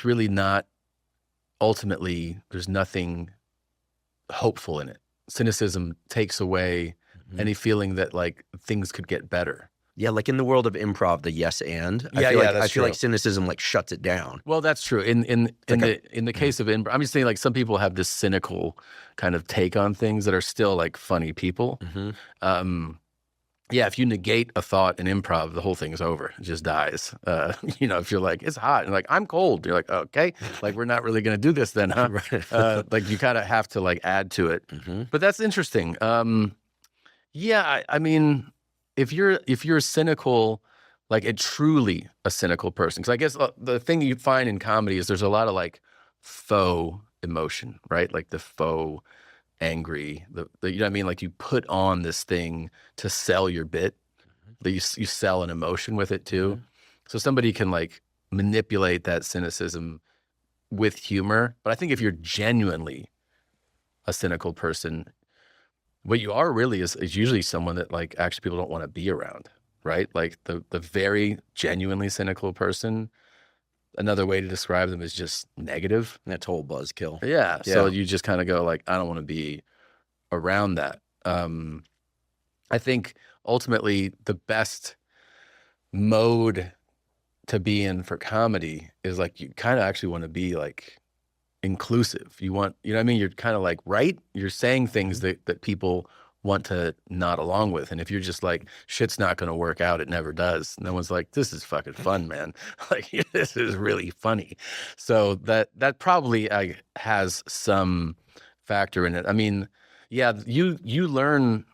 really not, ultimately, there's nothing hopeful in it. Cynicism takes away any feeling that like things could get better. Yeah, like in the world of improv, the yes and. I feel like cynicism like shuts it down. Well, that's true. In the case of improv, I'm just saying, like, some people have this cynical kind of take on things that are still like funny people. Yeah, if you negate a thought in improv, the whole thing is over. It just dies. You know, if you're like, it's hot, and like, I'm cold, you're like, okay, like, we're not really going to do this then, huh? Like, you kind of have to like add to it. But that's interesting. Yeah, I mean, if you're cynical, like truly a cynical person, because I guess the thing you find in comedy is there's a lot of like faux emotion, right? Like the faux angry, the you know what I mean? Like you put on this thing to sell your bit, that you sell an emotion with it too. So somebody can like manipulate that cynicism with humor. But I think if you're genuinely a cynical person, what you are really is usually someone that like actually people don't want to be around, right? Like the very genuinely cynical person, another way to describe them is just negative. That whole buzzkill. Yeah. So you just kind of go like, I don't want to be around that. I think ultimately the best mode to be in for comedy is like, you kind of actually want to be like inclusive. You want, you know what I mean? You're kind of like, right? You're saying things that people want to nod along with. And if you're just like, shit's not going to work out, it never does. No one's like, this is fucking fun, man. Like, this is really funny. So that probably has some factor in it. I mean, yeah, you learn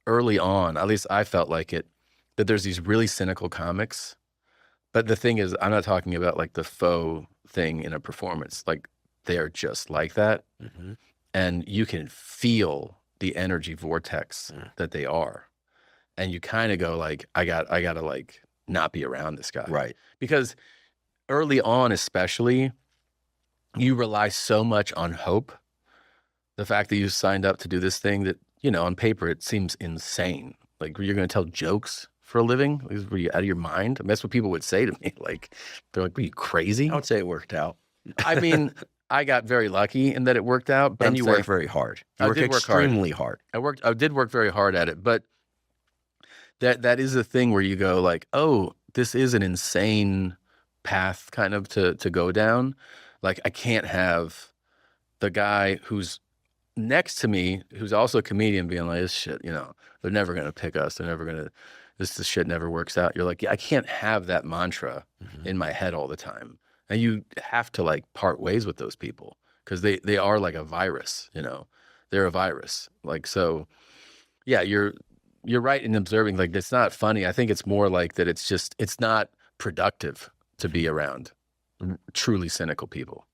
early on, at least I felt like it, that there's these really cynical comics. But the thing is, I'm not talking about like the faux thing in a performance. Like, they are just like that. And you can feel the energy vortex that they are. And you kind of go like, I got to like not be around this guy. Right. Because early on, especially, you rely so much on hope. The fact that you signed up to do this thing that, you know, on paper, it seems insane. Like, you're going to tell jokes for a living? Like, were you out of your mind? I mean, that's what people would say to me. Like, they're like, were you crazy? I would say it worked out. I mean, I got very lucky in that it worked out. But and you worked very hard. You worked extremely hard. I did work very hard at it. But that is a thing where you go like, oh, this is an insane path kind of to go down. Like, I can't have the guy who's next to me, who's also a comedian, being like, this shit, you know, they're never going to pick us. They're never going to, this shit never works out. You're like, yeah, I can't have that mantra in my head all the time. And you have to like part ways with those people because they are like a virus, you know, they're a virus. Like, so yeah, you're right in observing, like, it's not funny. I think it's more like that. It's not productive to be around truly cynical people.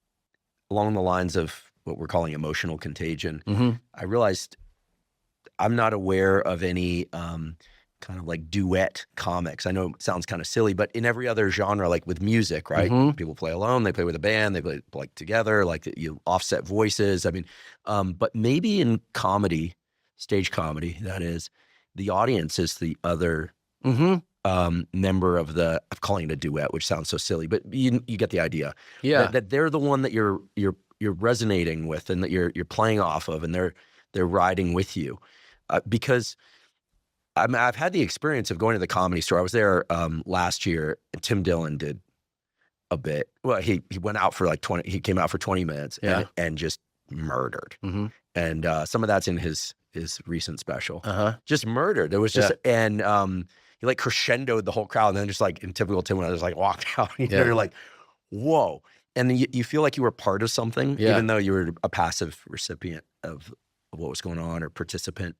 Along the lines of what we're calling emotional contagion, Mm-hmm. I realized I'm not aware of any kind of like duet comics. I know it sounds kind of silly, but in every other genre, like with music, right? Mhm. People play alone, they play with a band, they play like together, like you offset voices. I mean, but maybe in comedy, stage comedy, that is, the audience is the other member of the, I'm calling it a duet, which sounds so silly, but you get the idea. Yeah. That they're the one that you're resonating with and that you're playing off of, and they're riding with you. Because I've had the experience of going to the Comedy Store. I was there last year, and Tim Dillon did a bit. Well, he went out for like 20. He came out for 20 minutes and just murdered. Mm-hmm. And some of that's in his recent special. Just murdered. There was just and he like crescendoed the whole crowd, and then just like in typical Tim, when I just like walked out. You're like, whoa. And then you feel like you were part of something, even though you were a passive recipient of what was going on or participant.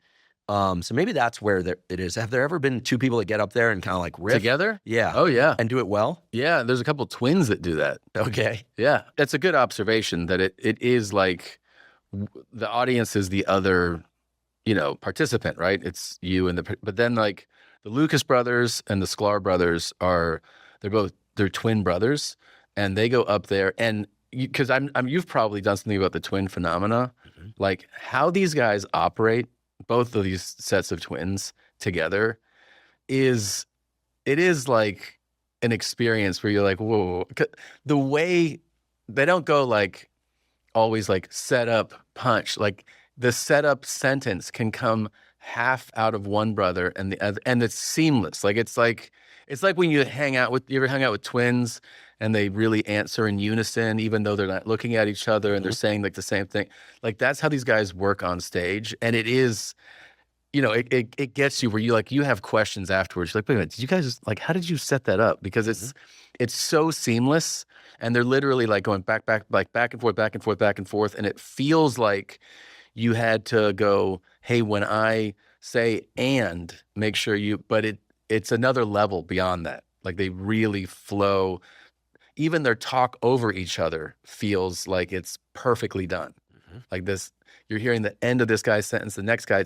So maybe that's where it is. Have there ever been two people that get up there and kind of like riff together? Yeah. Oh yeah. And do it well? Yeah. There's a couple twins that do that. Okay. Yeah. That's a good observation that it is like the audience is the other, you know, participant, right? It's you and but then like the Lucas brothers and the Sklar brothers they're twin brothers, and they go up there and because you've probably done something about the twin phenomena, like how these guys operate, both of these sets of twins together, is like an experience where you're like, whoa. The way they don't go like always like set up punch, like the setup sentence can come half out of one brother and the other, and it's seamless. Like it's like when you ever hang out with twins and they really answer in unison, even though they're not looking at each other and they're saying like the same thing. Like that's how these guys work on stage. And it is, you know, it gets you where you have questions afterwards. You're like, wait a minute, did you guys how did you set that up? Because it's so seamless, and they're literally like going back and forth. And it feels like you had to go, hey, when I say and make sure but it's another level beyond that. Like they really flow. Even their talk over each other feels like it's perfectly done. Like this, you're hearing the end of this guy's sentence, the next guy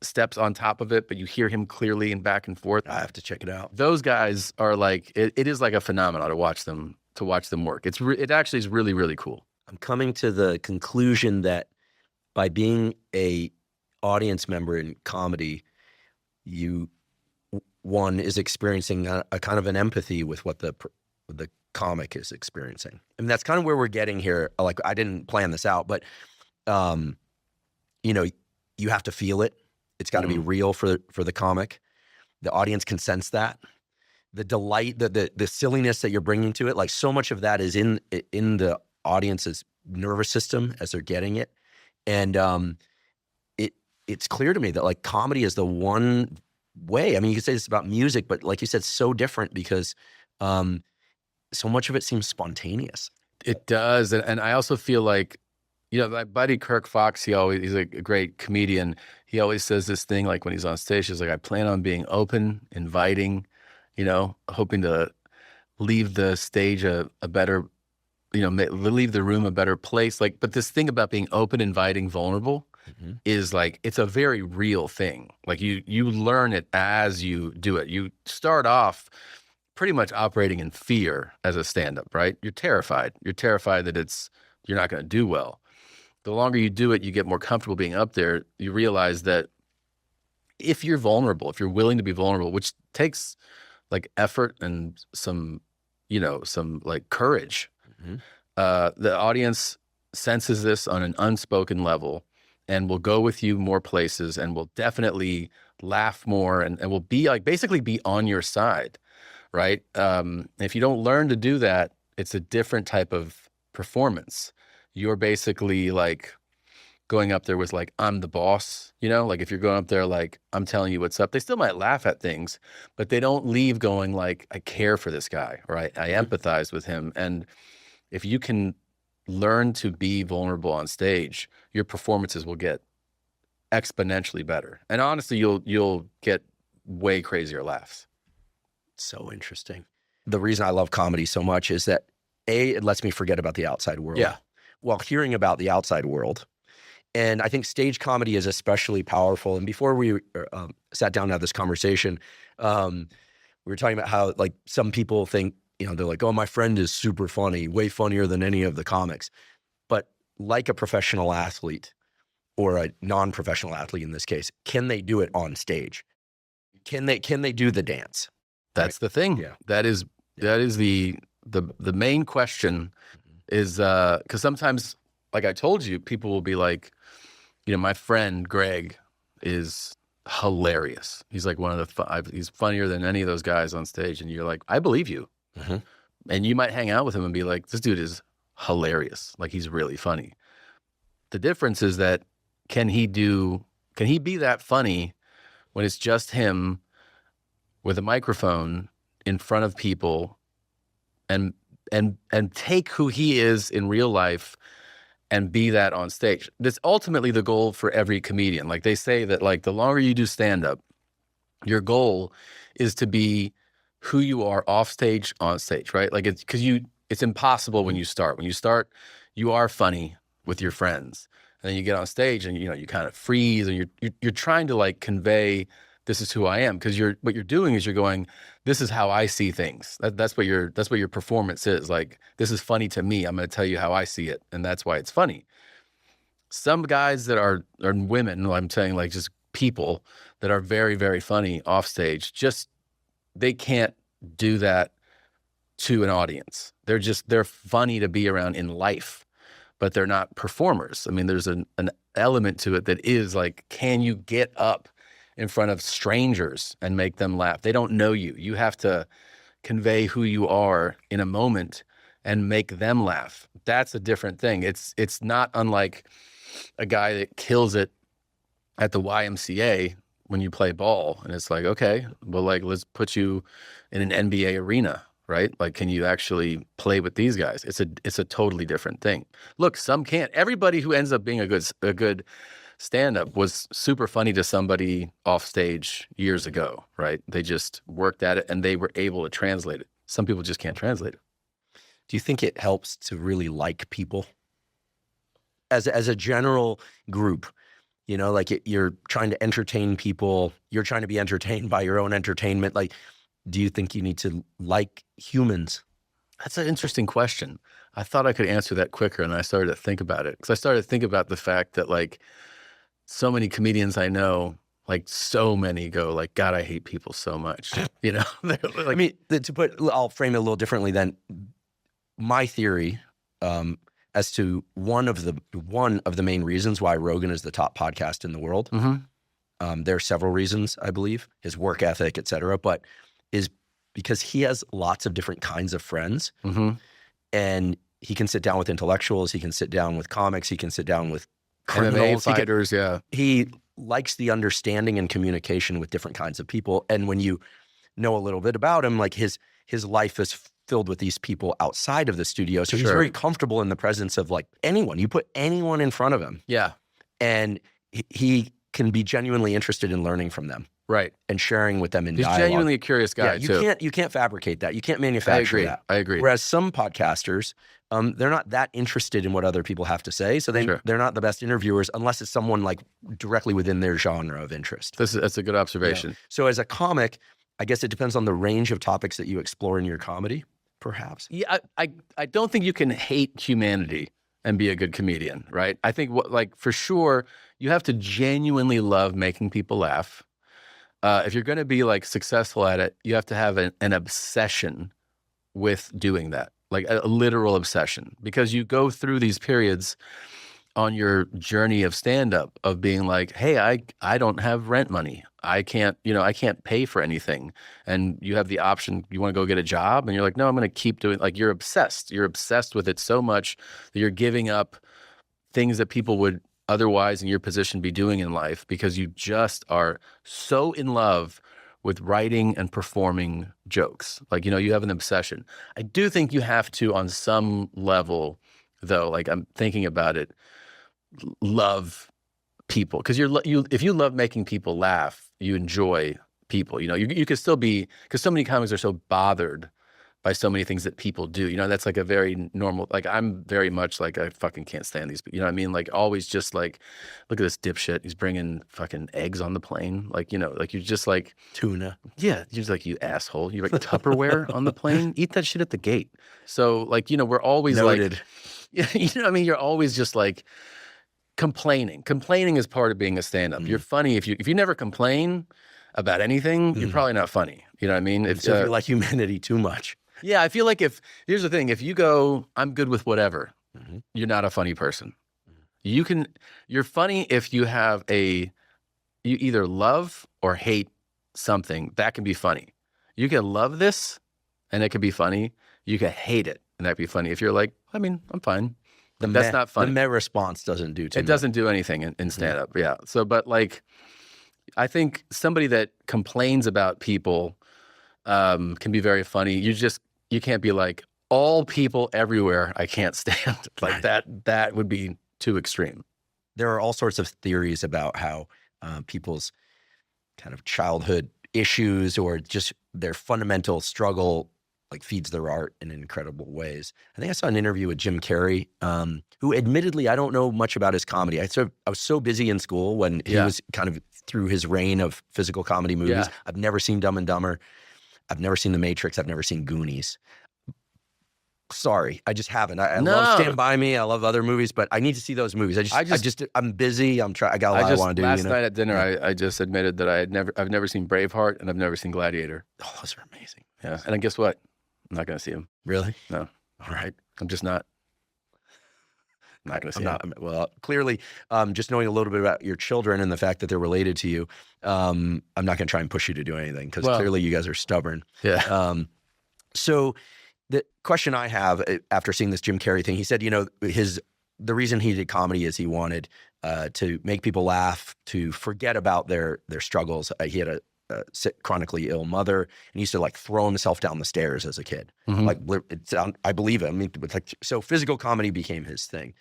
steps on top of it, but you hear him clearly and back and forth. I have to check it out. Those guys are like, it is like a phenomenon to watch them work. It actually is really, really cool. I'm coming to the conclusion that by being a audience member in comedy, one is experiencing a kind of an empathy with what the comic is experiencing. I mean, that's kind of where we're getting here. Like, I didn't plan this out, but you know, you have to feel it. It's got to be real for the comic. The audience can sense that. The delight, the silliness that you're bringing to it, like so much of that is in the audience's nervous system as they're getting it. And it's clear to me that like comedy is the one way. I mean, you could say this about music, but like you said, so different because so much of it seems spontaneous. It does. And I also feel like, you know, my buddy Kirk Fox, he's a great comedian. He always says this thing, like when he's on stage, he's like, I plan on being open, inviting, you know, hoping to leave the stage a better, you know, leave the room a better place. Like, but this thing about being open, inviting, vulnerable is like, it's a very real thing. Like you learn it as you do it. You start off pretty much operating in fear as a stand-up, right? You're terrified. You're terrified that you're not going to do well. The longer you do it, you get more comfortable being up there. You realize that if you're vulnerable, if you're willing to be vulnerable, which takes like effort and some like courage, the audience senses this on an unspoken level and will go with you more places and will definitely laugh more and will be like basically be on your side, right? If you don't learn to do that, it's a different type of performance. You're basically like going up there with like, I'm the boss, you know, like if you're going up there, like I'm telling you what's up, they still might laugh at things, but they don't leave going like, I care for this guy, or I empathize with him. And if you can learn to be vulnerable on stage, your performances will get exponentially better. And honestly, you'll get way crazier laughs. So interesting. The reason I love comedy so much is that it lets me forget about the outside world. Yeah. While hearing about the outside world. And I think stage comedy is especially powerful. And before we sat down to have this conversation, we were talking about how like some people think, you know, they're like, oh, my friend is super funny, way funnier than any of the comics. But like a professional athlete or a non-professional athlete in this case, can they do it on stage? Can they do the dance? That's the thing. Yeah. That is the main question is, because sometimes, like I told you, people will be like, you know, my friend Greg is hilarious. He's like one of he's funnier than any of those guys on stage. And you're like, I believe you. And you might hang out with him and be like, this dude is hilarious. Like he's really funny. The difference is that can he be that funny when it's just him with a microphone in front of people and take who he is in real life and be that on stage. That's ultimately the goal for every comedian. Like they say that like the longer you do stand-up, your goal is to be who you are off stage, on stage, right? Like it's impossible when you start. When you start, you are funny with your friends. And then you get on stage and, you know, you kind of freeze and you're trying to like convey, this is who I am. Because what you're doing is you're going, this is how I see things. That's what your performance is. Like, this is funny to me. I'm going to tell you how I see it. And that's why it's funny. Some guys that are women, I'm saying like just people that are very, very funny off stage, just, they can't do that to an audience. They're funny to be around in life, but they're not performers. I mean, there's an element to it that is like, can you get up in front of strangers and make them laugh? They don't know you. You have to convey who you are in a moment and make them laugh. That's a different thing. It's not unlike a guy that kills it at the YMCA when you play ball. And it's like, okay, well, like, let's put you in an NBA arena, right? Like, can you actually play with these guys? It's a totally different thing. Look, some can't. Everybody who ends up being a good stand-up was super funny to somebody off stage years ago, right? They just worked at it and they were able to translate it. Some people just can't translate it. Do you think it helps to really like people as a general group? You know, like you're trying to entertain people, you're trying to be entertained by your own entertainment. Like, do you think you need to like humans? That's an interesting question. I thought I could answer that quicker, and I started to think about it because I started to think about the fact that like so many comedians I know, like so many go like, God, I hate people so much. You know, like, I mean, I'll frame it a little differently than my theory. As to one of the main reasons why Rogan is the top podcast in the world. There are several reasons, I believe, his work ethic, et cetera, but is because he has lots of different kinds of friends. And he can sit down with intellectuals, he can sit down with comics, he can sit down with criminals. MMA fighters, He likes the understanding and communication with different kinds of people. And when you know a little bit about him, like his life is filled with these people outside of the studio. So he's very comfortable in the presence of like anyone. You put anyone in front of him. Yeah. And he can be genuinely interested in learning from them. Right. And sharing with them in He's dialogue. genuinely a curious guy, too. You can't fabricate that. You can't manufacture that. I agree. Whereas some podcasters, they're not that interested in what other people have to say. So they're not the best interviewers unless it's someone like directly within their genre of interest. That's a good observation. Yeah. So as a comic, I guess it depends on the range of topics that you explore in your comedy, perhaps. Yeah, I don't think you can hate humanity and be a good comedian, right? I think for sure, you have to genuinely love making people laugh. If you're going to be like successful at it, you have to have an obsession with doing that, like a literal obsession, because you go through these periods on your journey of stand-up of being like, hey, I don't have rent money. I can't pay for anything. And you have the option, you want to go get a job? And you're like, no, I'm going to keep doing, like, you're obsessed. You're obsessed with it so much that you're giving up things that people would otherwise in your position be doing in life, because you just are so in love with writing and performing jokes. Like, you have an obsession. I do think you have to, on some level, though, like I'm thinking about it, love people. Because if you love making people laugh, you enjoy people. You could still be, because so many comics are so bothered by so many things that people do. That's like a very normal, like I'm very much like, I fucking can't stand these, you know what I mean? Like always just like, look at this dipshit. He's bringing fucking eggs on the plane. Like, like you're just like. Tuna. Yeah. You're just like, you asshole. You're like Tupperware on the plane. Eat that shit at the gate. So like, we're always Noted. like, you know what I mean? You're always just like complaining. Complaining is part of being a stand-up. You're funny. If you never complain about anything, you're probably not funny. You know what I mean? If you like humanity too much. Yeah, I feel like here's the thing, if you go, I'm good with whatever, you're not a funny person. You're funny if you have you either love or hate something, that can be funny. You can love this and it can be funny. You can hate it and that can be funny. If you're like, I mean, I'm fine. That's not funny. The meh response doesn't do too much. It doesn't do anything in stand-up, yeah. So, but like, I think somebody that complains about people can be very funny. You can't be like, all people everywhere I can't stand. Like that would be too extreme. There are all sorts of theories about how people's kind of childhood issues or just their fundamental struggle like feeds their art in incredible ways. I think I saw an interview with Jim Carrey, who admittedly, I don't know much about his comedy. I was so busy in school when he was kind of through his reign of physical comedy movies. Yeah. I've never seen Dumb and Dumber. I've never seen The Matrix. I've never seen Goonies. Sorry, I just haven't. I love Stand By Me. I love other movies, but I need to see those movies. I'm busy. I got a lot I want to do. Last night at dinner, I just admitted that I've never seen Braveheart and I've never seen Gladiator. Oh, those are amazing. Yeah, and then guess what? I'm not going to see them. Really? No. All right. I'm just not. I'm not going to see them. Well, clearly, just knowing a little bit about your children and the fact that they're related to you, I'm not going to try and push you to do anything because clearly you guys are stubborn. Yeah. So the question I have after seeing this Jim Carrey thing, he said, the reason he did comedy is he wanted to make people laugh, to forget about their struggles. He had a chronically ill mother, and he used to like throw himself down the stairs as a kid. Like I believe it. I mean, so physical comedy became his thing.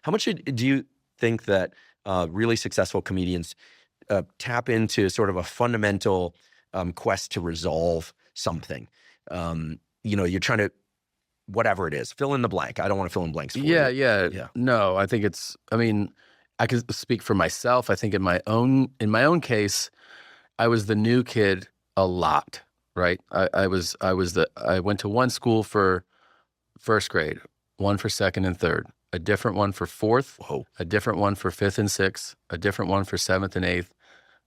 How much do you think that really successful comedians tap into sort of a fundamental quest to resolve something? You're trying to, whatever it is, fill in the blank. I don't want to fill in blanks for you. Yeah. No, I think I can speak for myself. I think in my own case, I was the new kid a lot, right? I went to one school for first grade, one for second and third, a different one for fourth, a different one for fifth and sixth, a different one for seventh and eighth,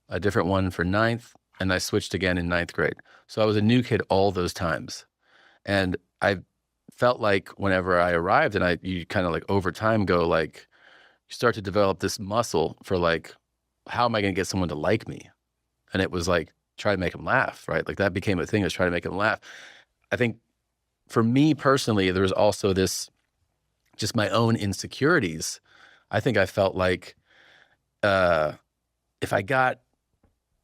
a different one for ninth, and I switched again in ninth grade. So I was a new kid all those times. And I felt like whenever I arrived, and you kind of like over time go like, you start to develop this muscle for like, how am I going to get someone to like me? And it was like, try to make them laugh, right? Like that became a thing, was try to make them laugh. I think for me personally, there was also this, just my own insecurities. I think I felt like if I got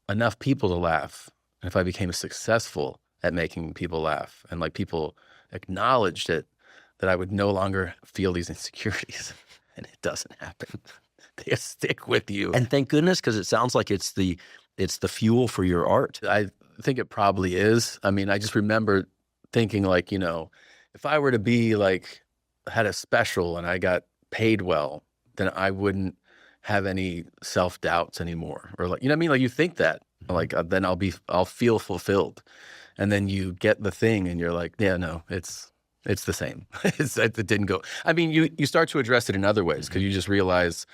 enough people to laugh, and if I became successful at making people laugh, and like people acknowledged it, that I would no longer feel these insecurities. And it doesn't happen. They stick with you. And thank goodness, because it sounds like it's the fuel for your art. I think it probably is. I mean, I just remember thinking like, if I were to be like, had a special and I got paid well, then I wouldn't have any self-doubts anymore. Or like, you know what I mean? Like you think that, like, then I'll feel fulfilled. And then you get the thing and you're like, yeah, no, it's the same. It didn't go. I mean, you start to address it in other ways because you just realize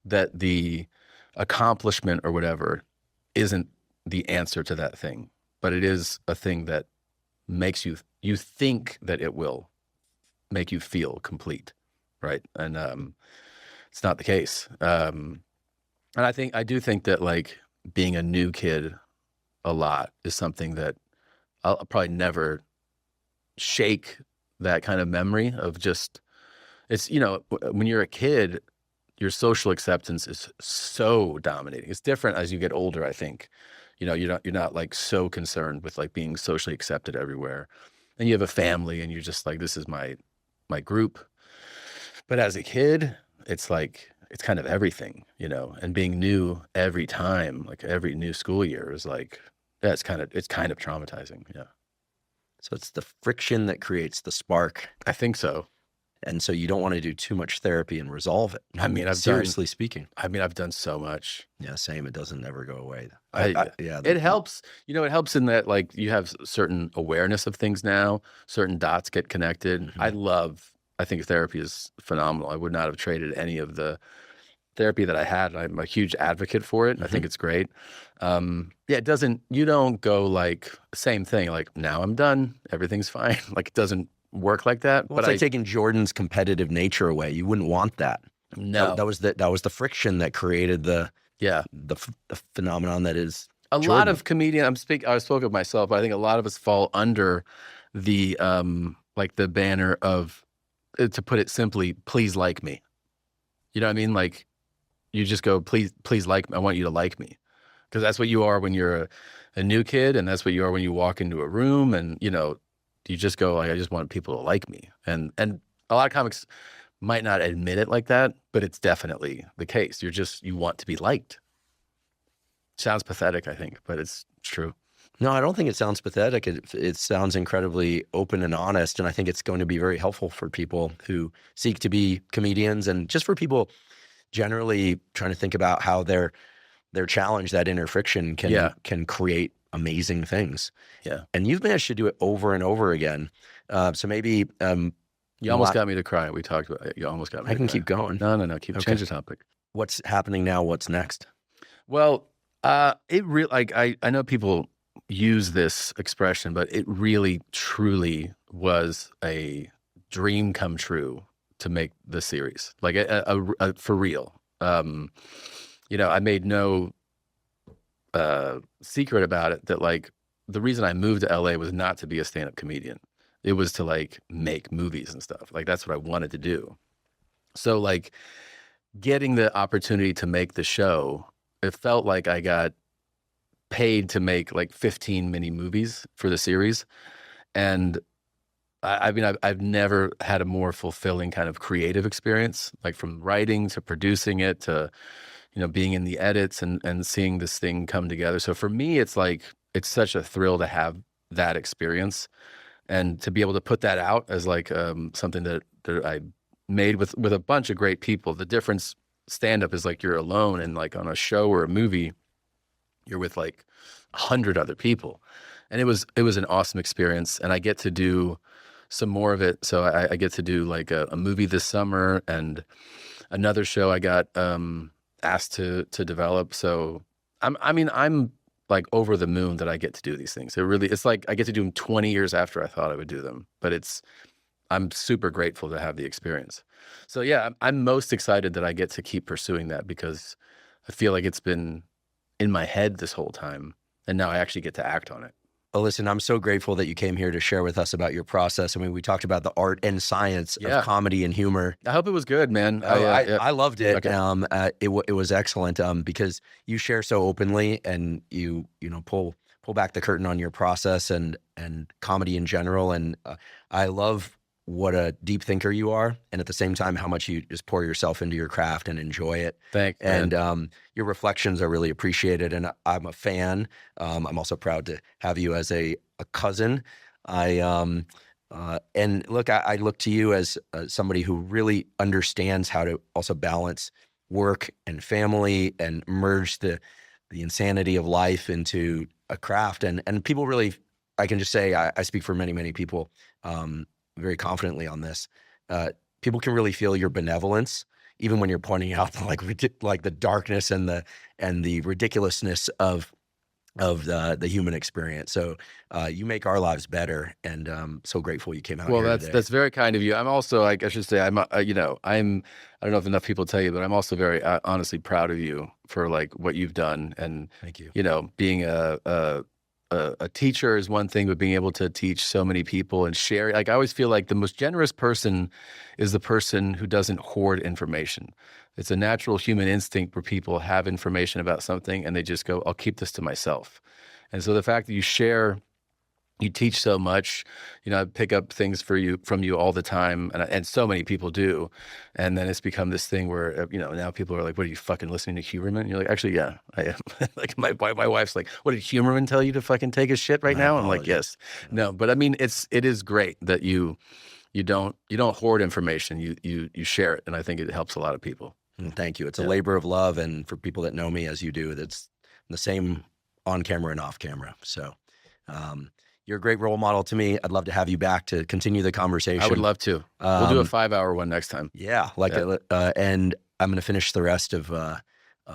that the accomplishment or whatever isn't the answer to that thing, but it is a thing that makes you think that it will make you feel complete, right? And it's not the case. And I do think that like being a new kid a lot is something that I'll probably never shake that kind of memory of just, it's, when you're a kid, your social acceptance is so dominating. It's different as you get older, I think. You're not like so concerned with like being socially accepted everywhere. And you have a family and you're just like, this is my group. But as a kid, it's like, it's kind of everything, and being new every time, like every new school year is like, yeah, it's kind of traumatizing. Yeah. So it's the friction that creates the spark. I think so. And so you don't want to do too much therapy and resolve it. I mean, seriously speaking. I've done so much. Yeah, same. It doesn't ever go away. It helps. It helps in that like you have certain awareness of things now, certain dots get connected. Mm-hmm. I think therapy is phenomenal. I would not have traded any of the therapy that I had. I'm a huge advocate for it. Mm-hmm. I think it's great. You don't go like same thing, like now I'm done, everything's fine. Like it doesn't work like that. Well, it's like taking Jordan's competitive nature away. You wouldn't want that. No. That was the friction that created the phenomenon that is a Jordan. Lot of comedians. I spoke of myself, but I think a lot of us fall under the like the banner of, to put it simply, please like me. You know what I mean? Like you just go, please like me. I want you to like me. Because that's what you are when you're a new kid, and that's what you are when you walk into a room, and you just go like, I just want people to like me. And a lot of comics might not admit it like that, but it's definitely the case. You want to be liked. Sounds pathetic, I think, but it's true. No, I don't think it sounds pathetic. It sounds incredibly open and honest, and I think it's going to be very helpful for people who seek to be comedians, and just for people generally trying to think about how their challenge, that inner friction, can create amazing things. Yeah, and you've managed to do it over and over again. So maybe you almost got me to cry. We talked about it. You almost got me. I can keep going. No. Change the topic. What's happening now? What's next? Well, it really I know people use this expression, but it really truly was a dream come true to make the series, like a for real. I made no secret about it that like the reason I moved to LA was not to be a stand-up comedian. It was to like make movies and stuff. Like that's what I wanted to do. So like getting the opportunity to make the show, it felt like I got paid to make like 15 mini movies for the series. And I mean, I've never had a more fulfilling kind of creative experience, like from writing to producing it to, being in the edits and seeing this thing come together. So for me, it's like, it's such a thrill to have that experience and to be able to put that out as like something that I made with a bunch of great people. The difference stand-up is like you're alone, and like on a show or a movie, you're with like 100 other people. And it was an awesome experience, and I get to do some more of it. So I get to do like a movie this summer, and another show I got asked to develop. So I'm like over the moon that I get to do these things. It's like I get to do them 20 years after I thought I would do them, but I'm super grateful to have the experience. So yeah, I'm most excited that I get to keep pursuing that, because I feel like it's been in my head this whole time, and now I actually get to act on it. Well, listen, I'm so grateful that you came here to share with us about your process. I mean, we talked about the art and science of comedy and humor. I hope it was good, man. I loved it. Okay. It was excellent because you share so openly, and you pull back the curtain on your process and comedy in general. And I love what a deep thinker you are, and at the same time, how much you just pour yourself into your craft and enjoy it. Thanks, and man. Your reflections are really appreciated, and I'm a fan. I'm also proud to have you as a cousin. And look, I look to you as somebody who really understands how to also balance work and family and merge the insanity of life into a craft. And people really, I can just say, I speak for many, many people, very confidently on this. People can really feel your benevolence, even when you're pointing out like the darkness and the ridiculousness of the human experience. So you make our lives better, and so grateful you came out. Well, here today. That's very kind of you. I'm also, like, I should say, I don't know if enough people tell you, but I'm also very honestly proud of you for like what you've done, and thank you. Being a teacher is one thing, but being able to teach so many people and share, like I always feel like the most generous person is the person who doesn't hoard information. It's a natural human instinct where people have information about something and they just go, I'll keep this to myself. And so the fact that you teach so much, I pick up things from you all the time, and so many people do. And then it's become this thing where, now people are like, what, are you fucking listening to Huberman? And you're like, actually, yeah, I am. Like my wife's like, what, did Huberman tell you to fucking take a shit right now? I'm like, yes. No, but I mean, it is great that you don't hoard information. You share it. And I think it helps a lot of people. Thank you. It's a labor of love. And for people that know me as you do, that's the same on camera and off camera. So, you're a great role model to me. I'd love to have you back to continue the conversation. I would love to. We'll do a 5-hour one next time. Yeah, and I'm going to finish the rest of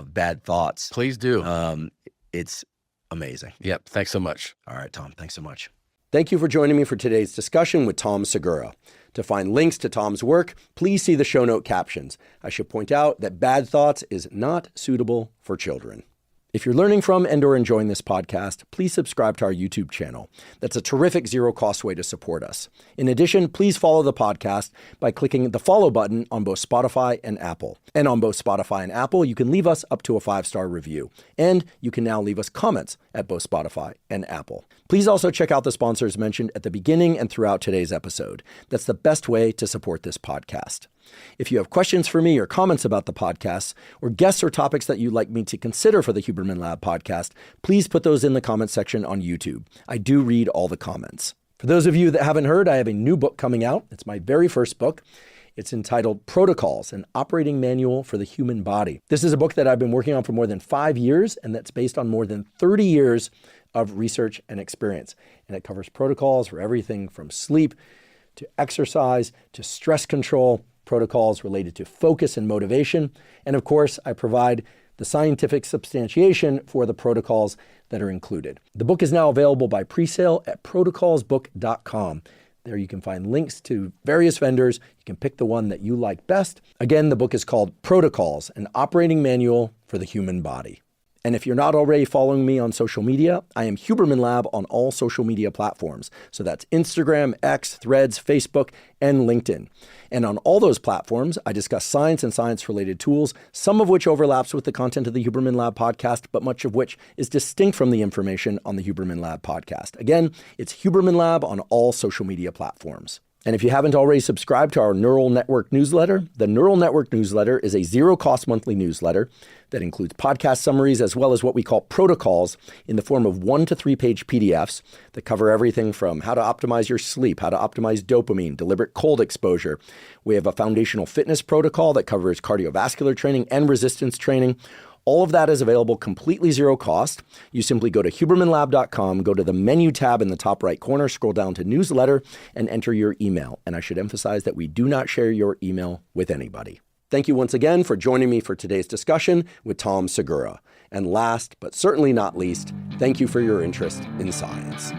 Bad Thoughts. Please do. It's amazing. Yep. Thanks so much. All right, Tom. Thanks so much. Thank you for joining me for today's discussion with Tom Segura. To find links to Tom's work, please see the show note captions. I should point out that Bad Thoughts is not suitable for children. If you're learning from and or enjoying this podcast, please subscribe to our YouTube channel. That's a terrific zero-cost way to support us. In addition, please follow the podcast by clicking the follow button on both Spotify and Apple. And on both Spotify and Apple, you can leave us up to a 5-star review. And you can now leave us comments at both Spotify and Apple. Please also check out the sponsors mentioned at the beginning and throughout today's episode. That's the best way to support this podcast. If you have questions for me or comments about the podcast, or guests or topics that you'd like me to consider for the Huberman Lab podcast, please put those in the comments section on YouTube. I do read all the comments. For those of you that haven't heard, I have a new book coming out. It's my very first book. It's entitled Protocols, an Operating Manual for the Human Body. This is a book that I've been working on for more than 5 years, and that's based on more than 30 years of research and experience. And it covers protocols for everything from sleep to exercise to stress control, protocols related to focus and motivation. And of course, I provide the scientific substantiation for the protocols that are included. The book is now available by pre-sale at protocolsbook.com. There you can find links to various vendors. You can pick the one that you like best. Again, the book is called Protocols, an Operating Manual for the Human Body. And if you're not already following me on social media, I am Huberman Lab on all social media platforms. So that's Instagram, X, Threads, Facebook, and LinkedIn. And on all those platforms, I discuss science and science-related tools, some of which overlaps with the content of the Huberman Lab podcast, but much of which is distinct from the information on the Huberman Lab podcast. Again, it's Huberman Lab on all social media platforms. And if you haven't already subscribed to our Neural Network newsletter, the Neural Network newsletter is a zero-cost monthly newsletter that includes podcast summaries as well as what we call protocols in the form of 1 to 3 page PDFs that cover everything from how to optimize your sleep, how to optimize dopamine, deliberate cold exposure. We have a foundational fitness protocol that covers cardiovascular training and resistance training. All of that is available completely zero cost. You simply go to hubermanlab.com, go to the menu tab in the top right corner, scroll down to newsletter, and enter your email. And I should emphasize that we do not share your email with anybody. Thank you once again for joining me for today's discussion with Tom Segura. And last, but certainly not least, thank you for your interest in science.